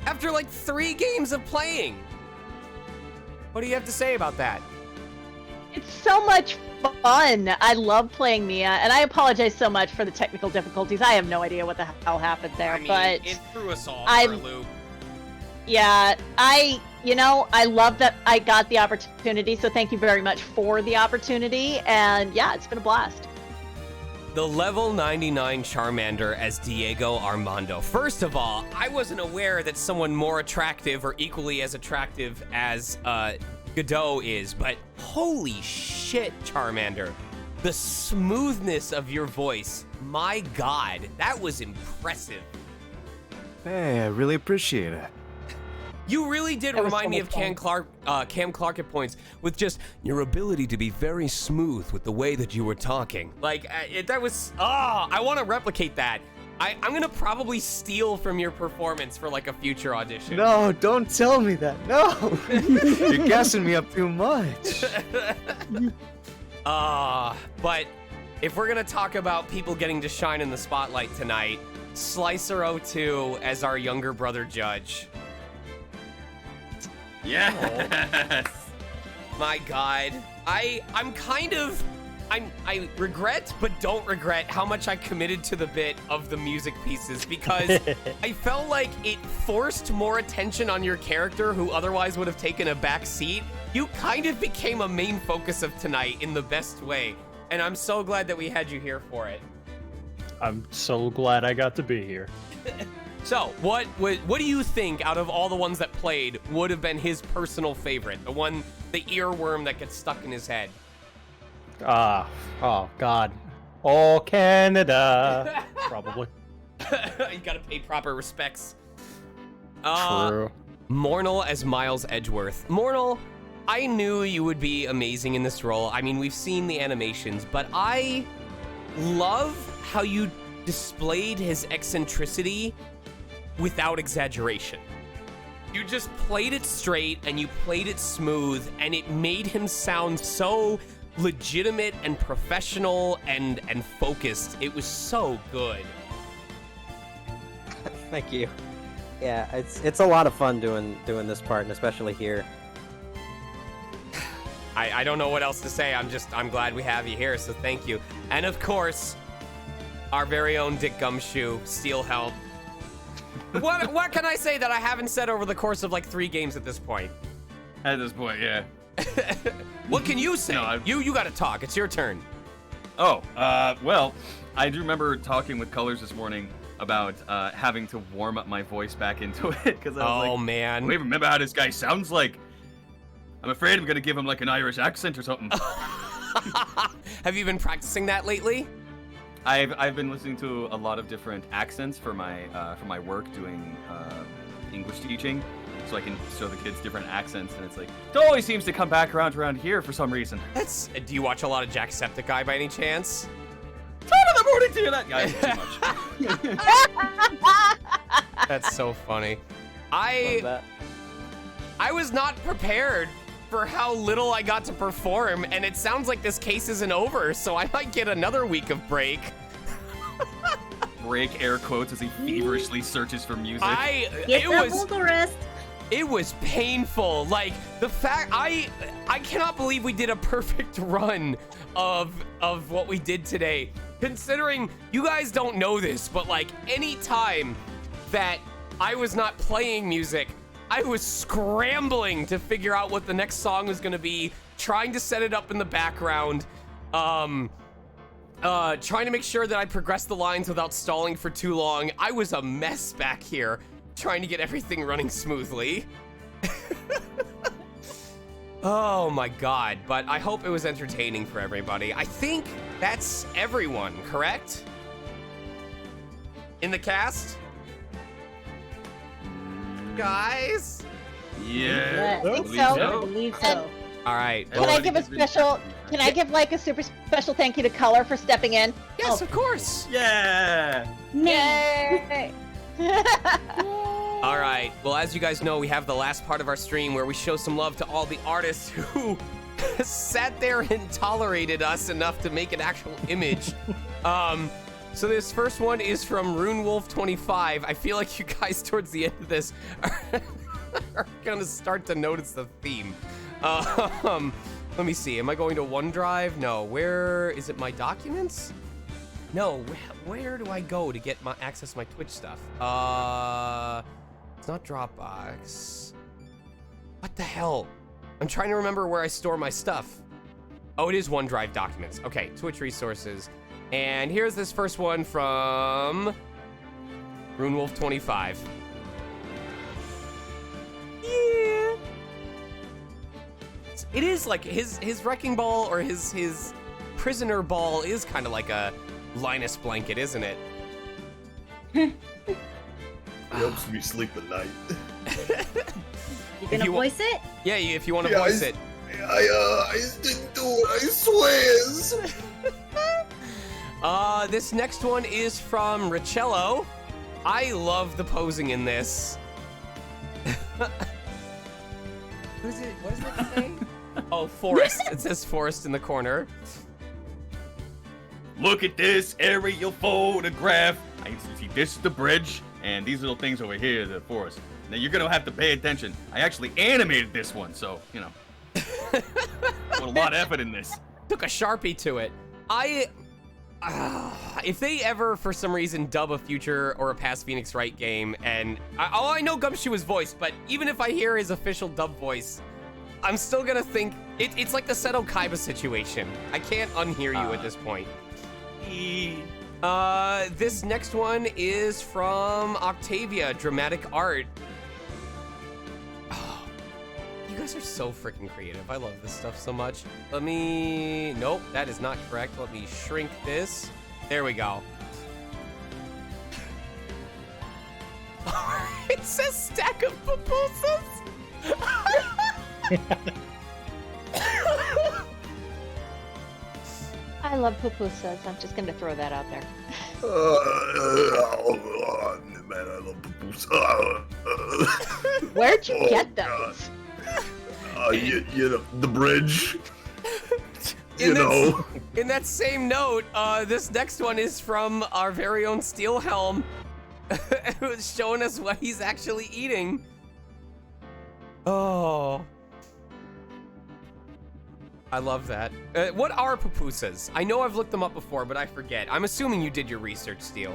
S1: After like 3 games of playing. What do you have to say about that?
S11: It's so much fun. I love playing Mia, and I apologize so much for the technical difficulties. I have no idea what the hell happened there,
S1: I mean,
S11: but
S1: it threw us all
S11: I-
S1: for a loop.
S11: yeah, I love that I got the opportunity, so thank you very much for the opportunity, and yeah, it's been a blast.
S1: The level 99 Charmander as Diego Armando. First of all, I wasn't aware that someone more attractive or equally as attractive as Godot is, but holy shit, Charmander. The smoothness of your voice, my god, that was impressive.
S10: Hey, I really appreciate it.
S1: You really did
S10: That was
S1: remind
S10: so
S1: me
S10: much
S1: of Cam Clark at points with just your ability to be very smooth with the way that you were talking. Like, that was, I want to replicate that. I'm going to probably steal from your performance for like a future audition.
S10: No, don't tell me that. No! You're gassing me up too much.
S1: But if we're going to talk about people getting to shine in the spotlight tonight, Slicer02 as our younger brother judge.
S4: Yes.
S1: My god. I'm kind of I regret, but don't regret how much I committed to the bit of the music pieces because I felt like it forced more attention on your character who otherwise would have taken a back seat. You kind of became a main focus of tonight in the best way, and I'm so glad that we had you here for it.
S9: I'm so glad I got to be here.
S1: So, what do you think out of all the ones that played would have been his personal favorite? The earworm that gets stuck in his head.
S9: Oh God. Oh, Canada. Probably.
S1: You gotta pay proper respects.
S9: True.
S1: Mornal as Miles Edgeworth. Mornal, I knew you would be amazing in this role. I mean, we've seen the animations, but I love how you displayed his eccentricity without exaggeration. You just played it straight and you played it smooth, and it made him sound so legitimate and professional and focused. It was so good.
S8: Thank you. Yeah, it's a lot of fun doing this part, and especially here.
S1: I don't know what else to say. I'm glad we have you here, so thank you. And of course, our very own Dick Gumshoe, Steel Help. What can I say that I haven't said over the course of like 3 games at this point?
S4: At this point, yeah.
S1: What can you say?
S4: No,
S1: you gotta talk. It's your turn.
S4: Oh, well, I do remember talking with Colors this morning about having to warm up my voice back into it, because I was like,
S1: man.
S4: Wait, remember how this guy sounds like? I'm afraid I'm gonna give him like an Irish accent or something.
S1: Have you been practicing that lately?
S4: I've been listening to a lot of different accents for my work doing English teaching, so I can show the kids different accents, and it's like it always seems to come back around here for some reason.
S1: Do you watch a lot of Jacksepticeye by any chance?
S4: Top of the morning to you, that guy. Too much.
S1: That's so funny. I was not prepared for how little I got to perform, and it sounds like this case isn't over, so I might get another week of break.
S4: Break air quotes as he feverishly searches for music.
S1: It was painful. Like the fact I cannot believe we did a perfect run of what we did today. Considering you guys don't know this, but like any time that I was not playing music, I was scrambling to figure out what the next song was gonna be, trying to set it up in the background, trying to make sure that I progressed the lines without stalling for too long. I was a mess back here, trying to get everything running smoothly. Oh my god, but I hope it was entertaining for everybody. I think that's everyone, correct? In the cast? Guys?
S4: Yeah.
S11: I think so. I believe so.
S1: All right.
S11: Can I give a special? Can I give like a super special thank you to Color for stepping in?
S1: Yes, of course.
S4: Yeah.
S11: Yay!
S1: All right. Well, as you guys know, we have the last part of our stream where we show some love to all the artists who sat there and tolerated us enough to make an actual image. So this first one is from RuneWolf25. I feel like you guys towards the end of this are gonna start to notice the theme. Let me see. Am I going to OneDrive? No. Where is it? My documents? No. Where do I go to get my access to my Twitch stuff? It's not Dropbox. What the hell? I'm trying to remember where I store my stuff. Oh, it is OneDrive documents. Okay, Twitch resources. And here's this first one from RuneWolf25. Yeah. It is like his wrecking ball or his prisoner ball is kind of like a Linus blanket, isn't it?
S3: It helps me sleep at night.
S2: You gonna voice it?
S1: Yeah, if you want to voice it.
S3: I didn't do it, I swear.
S1: This next one is from Richello. I love the posing in this. What does it say? Oh, Forest. It says Forest in the corner.
S4: Look at this aerial photograph. I see this is the bridge, and these little things over here are the forest. Now you're gonna have to pay attention. I actually animated this one, so you know. Put a lot of effort in this.
S1: Took a Sharpie to it. If they ever, for some reason, dub a future or a past Phoenix Wright game, and I know Gumshoe is voiced, but even if I hear his official dub voice, I'm still gonna think it's like the Seto Kaiba situation. I can't unhear you at this point. This next one is from Octavia, Dramatic Art. Oh, you guys are so freaking creative. I love this stuff so much. Nope, that is not correct. Let me shrink this. There we go. It's a stack of pupusas.
S11: I love pupusas. I'm just going to throw that out there.
S3: Man, I love pupusas.
S11: Where'd you get those?
S3: You know, the bridge.
S1: In that same note, this next one is from our very own Steel Helm, who's showing us what he's actually eating. Oh. I love that. What are pupusas? I know I've looked them up before, but I forget. I'm assuming you did your research, Steel.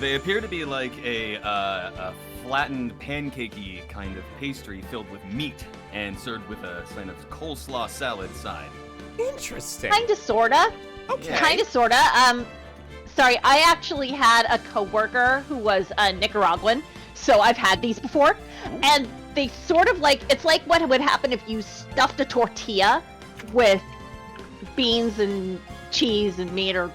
S4: They appear to be like a flattened pancakey kind of pastry filled with meat and served with a kind of coleslaw salad side.
S1: Interesting.
S11: Kinda, sorta.
S1: Okay.
S11: Kinda, sorta. Sorry, I actually had a coworker who was Nicaraguan, so I've had these before, and they sort of it's like what would happen if you stuffed a tortilla with beans and cheese and meat or,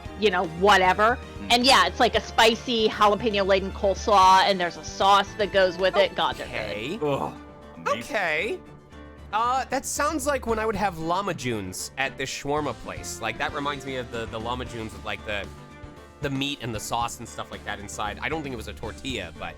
S11: whatever. And yeah, it's like a spicy jalapeno-laden coleslaw, and there's a sauce that goes with it. God, they're good.
S4: Oh,
S1: Okay. That sounds like when I would have llama junes at this shawarma place. Like, that reminds me of the llama junes with, like, the meat and the sauce and stuff like that inside. I don't think it was a tortilla, but...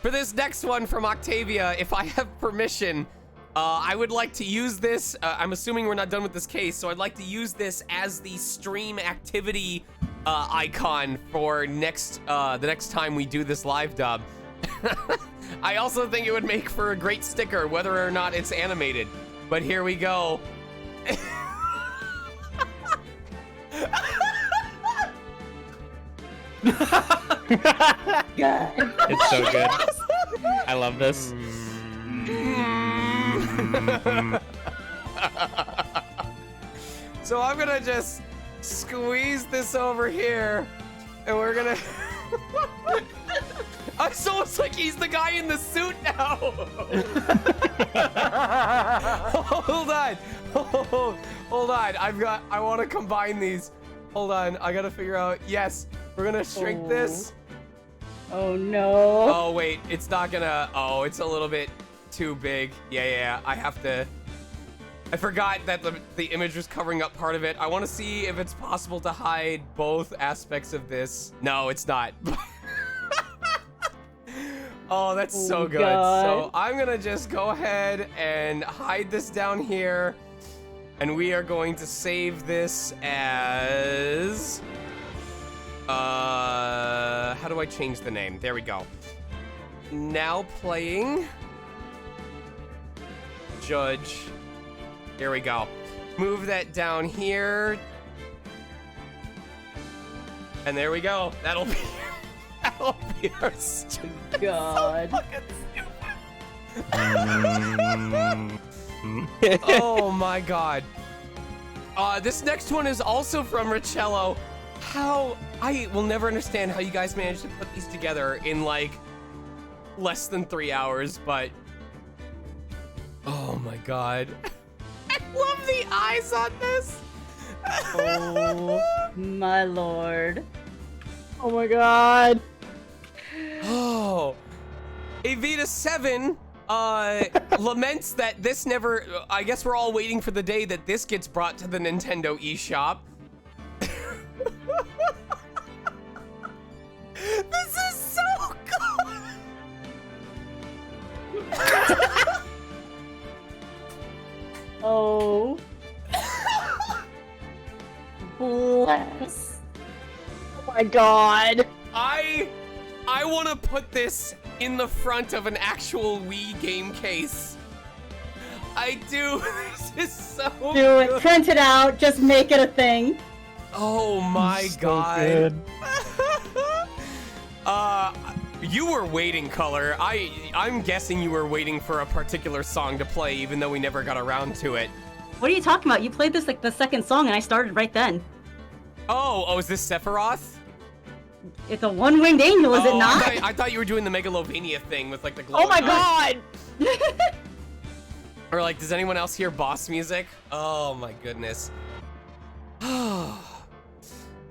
S1: For this next one from Octavia, if I have permission, I would like to use this. I'm assuming we're not done with this case, so I'd like to use this as the stream activity icon for the next time we do this live dub. I also think it would make for a great sticker, whether or not it's animated. But here we go.
S20: It's so good. I love this.
S1: So I'm gonna just squeeze this over here, and we're gonna... It's almost like he's the guy in the suit now. Hold on. Hold on. I want to combine these. Hold on. I gotta figure out. Yes, we're gonna shrink this.
S5: Oh no.
S1: Oh wait, it's not gonna. Oh, it's a little bit too big. Yeah. I have to. I forgot that the image was covering up part of it. I want to see if it's possible to hide both aspects of this. No, it's not. Oh, that's so good.
S5: God.
S1: So I'm gonna just go ahead and hide this down here, and we are going to save this as how do I change the name? There we go. Now playing Judge. Here we go. Move that down here, and there we go. That'll be our stupid.
S5: God.
S1: So stupid. Oh my god. This next one is also from Richello. I will never understand how you guys managed to put these together in like less than 3 hours, but oh my god. I love the eyes on this.
S5: Oh my lord.
S11: Oh my god.
S1: Oh. Evita 7 laments that this never... I guess we're all waiting for the day that this gets brought to the Nintendo eShop. This is so good!
S5: Oh. Bless.
S11: Oh my god.
S1: I want to put this in the front of an actual Wii game case. I do. This is so
S5: Do
S1: good.
S5: it. Print it out. Just make it a thing.
S1: Oh my god. You were waiting, Color. I'm guessing you were waiting for a particular song to play, even though we never got around to it.
S5: What are you talking about? You played this like the second song, and I started right then.
S1: Oh, is this Sephiroth?
S5: It's a one-winged angel, is it not?
S1: I thought you were doing the Megalovania thing with like the glow.
S5: Oh my god!
S1: Or like, does anyone else hear boss music? Oh my goodness. All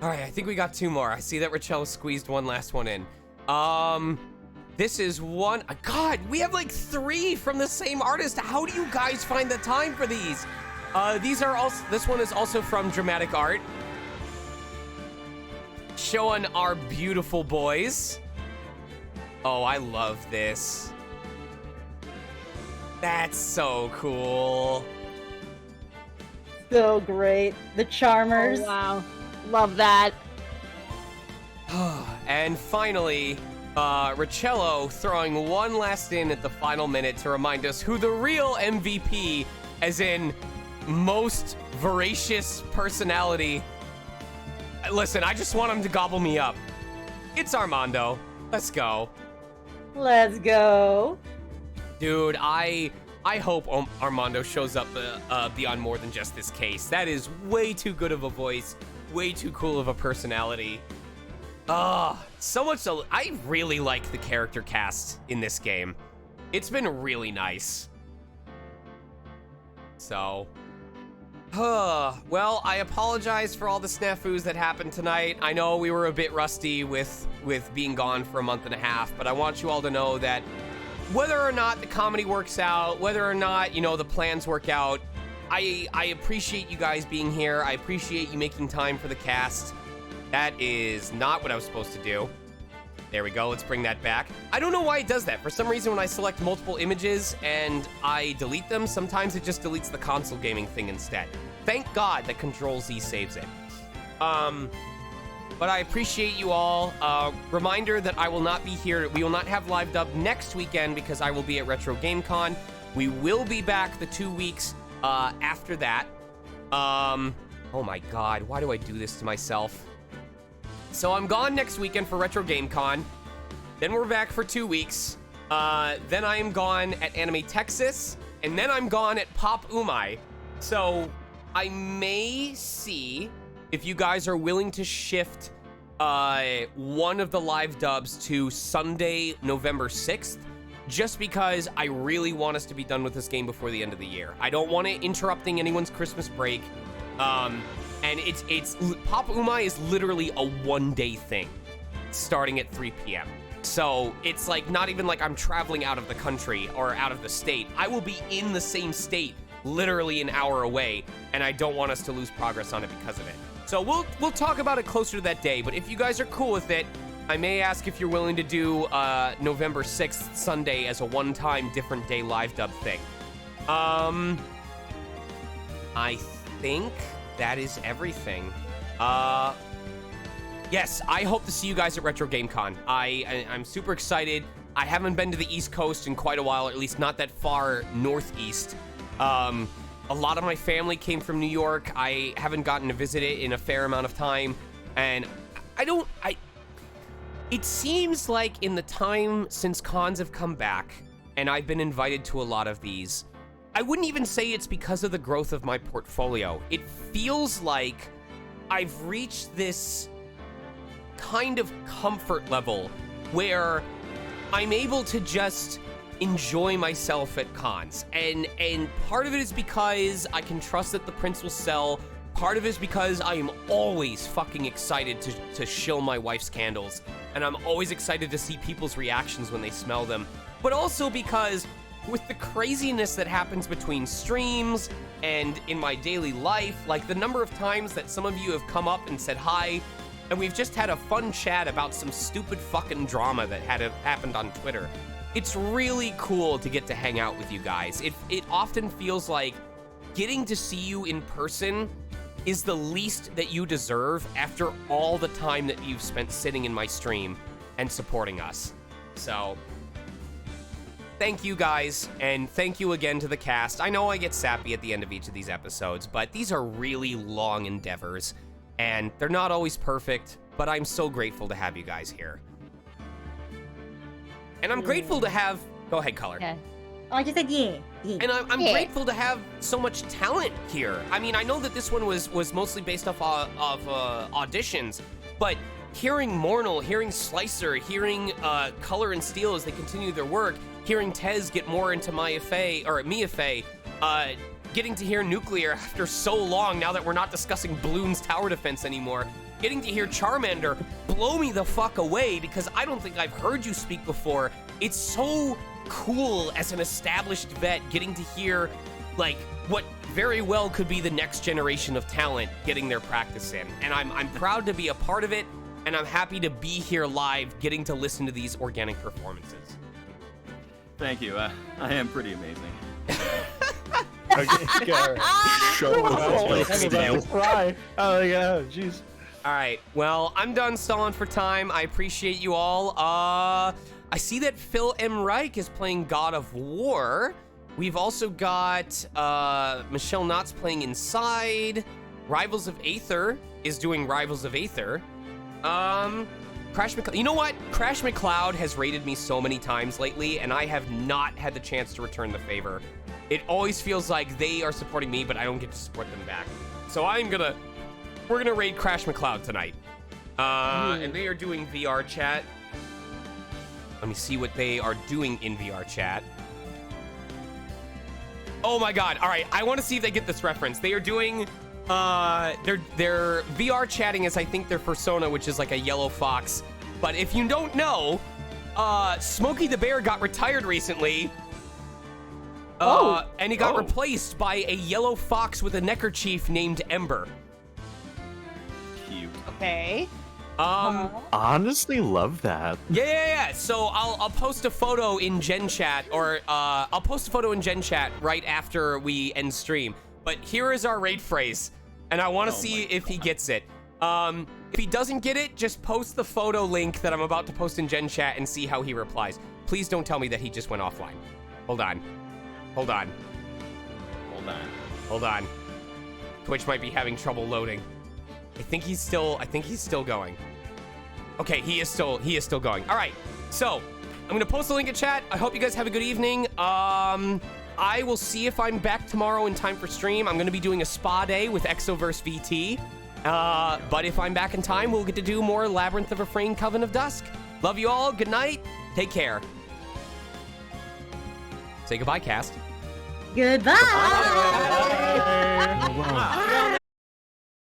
S1: right, I think we got 2 more. I see that Richello squeezed one last one in. This is one. God, we have like 3 from the same artist. How do you guys find the time for these? These are also. This one is also from Dramatic Art, showing our beautiful boys. Oh, I love this. That's so cool.
S5: So great. The Charmers.
S11: Oh, wow. Love that.
S1: And finally, Richello throwing one last in at the final minute to remind us who the real MVP, as in most voracious personality. Listen, I just want him to gobble me up. It's Armando. Let's go.
S5: Let's go.
S1: Dude, I hope Armando shows up beyond more than just this case. That is way too good of a voice, way too cool of a personality. So much so. I really like the character cast in this game. It's been really nice. So, well, I apologize for all the snafus that happened tonight. I know we were a bit rusty with being gone for a month and a half, but I want you all to know that whether or not the comedy works out, whether or not, you know, the plans work out, I appreciate you guys being here. I appreciate you making time for the cast. That is not what I was supposed to do. There we go. Let's bring that back. I don't know why it does that. For some reason, when I select multiple images and I delete them, sometimes it just deletes the console gaming thing instead. Thank God that Control-Z saves it. But I appreciate you all. Reminder that I will not be here. We will not have Live Dub next weekend because I will be at Retro Game Con. We will be back the 2 weeks after that. Oh my God, why do I do this to myself? So I'm gone next weekend for Retro Game Con. Then we're back for 2 weeks. Then I am gone at Anime Texas. And then I'm gone at Pop Umai. So I may see if you guys are willing to shift one of the live dubs to Sunday, November 6th, just because I really want us to be done with this game before the end of the year. I don't want it interrupting anyone's Christmas break. And it's Pop Umai is literally a one-day thing, starting at 3 p.m. So it's like not even like I'm traveling out of the country or out of the state. I will be in the same state, literally an hour away, and I don't want us to lose progress on it because of it. So we'll talk about it closer to that day, but if you guys are cool with it, I may ask if you're willing to do November 6th Sunday as a one-time different day live dub thing. I think that is everything. Yes, I hope to see you guys at Retro Game Con. I'm super excited. I haven't been to the East Coast in quite a while, or at least not that far northeast. A lot of my family came from New York. I haven't gotten to visit it in a fair amount of time, and it seems like in the time since cons have come back, and I've been invited to a lot of these, I wouldn't even say it's because of the growth of my portfolio. It feels like I've reached this kind of comfort level where I'm able to just enjoy myself at cons. And part of it is because I can trust that the prints will sell. Part of it is because I am always fucking excited to shill my wife's candles. And I'm always excited to see people's reactions when they smell them. But also because with the craziness that happens between streams and in my daily life, like the number of times that some of you have come up and said hi, and we've just had a fun chat about some stupid fucking drama that happened on Twitter. It's really cool to get to hang out with you guys. It often feels like getting to see you in person is the least that you deserve after all the time that you've spent sitting in my stream and supporting us. So thank you guys, and thank you again to the cast. I know I get sappy at the end of each of these episodes, but these are really long endeavors, and they're not always perfect, but I'm so grateful to have you guys here. And I'm grateful to have... Go ahead, Color.
S21: Yeah. Oh, I just said yeah.
S1: And I'm grateful to have so much talent here. I mean, I know that this one was mostly based off of auditions, but hearing Mornal, hearing Slicer, hearing Color and Steel as they continue their work, hearing Tez get more into Mia Fey, getting to hear Nuclear after so long now that we're not discussing Bloon's tower defense anymore, getting to hear Charmander blow me the fuck away because I don't think I've heard you speak before. It's so cool as an established vet getting to hear like what very well could be the next generation of talent getting their practice in. And I'm proud to be a part of it, and I'm happy to be here live getting to listen to these organic performances.
S4: Thank you. I am pretty amazing.
S9: Okay, Gary. Show us. Right. Oh, yeah, jeez.
S1: All right, well, I'm done stalling for time. I appreciate you all. I see that Phil M. Reich is playing God of War. We've also got Michelle Knotts playing Inside. Rivals of Aether is doing Rivals of Aether. Crash McCloud. You know what? Crash McCloud has raided me so many times lately, and I have not had the chance to return the favor. It always feels like they are supporting me, but I don't get to support them back. So we're gonna raid Crash McCloud tonight. And they are doing VR chat. Let me see what they are doing in VR chat. Oh my God! All right, I want to see if they get this reference. They are doing, their VR chatting is I think their persona, which is like a yellow fox. But if you don't know, Smokey the Bear got retired recently. And he got replaced by a yellow fox with a neckerchief named Ember.
S4: Cute.
S11: Okay.
S10: Honestly, love that.
S1: Yeah. So I'll post a photo in Gen Chat, or I'll post a photo in Gen Chat right after we end stream. But here is our raid phrase, and I want to see if he gets it. If he doesn't get it, just post the photo link that I'm about to post in Gen Chat and see how he replies. Please don't tell me that he just went offline. Hold on. Twitch might be having trouble loading. I think he's still going. Okay, he is still going. All right, so I'm gonna post the link in chat. I hope you guys have a good evening. I will see if I'm back tomorrow in time for stream. I'm gonna be doing a spa day with Exoverse VT. But if I'm back in time, we'll get to do more Labyrinth of Refrain, Coven of Dusk. Love you all. Good night. Take care. Say goodbye, cast.
S21: Goodbye.
S1: Bye.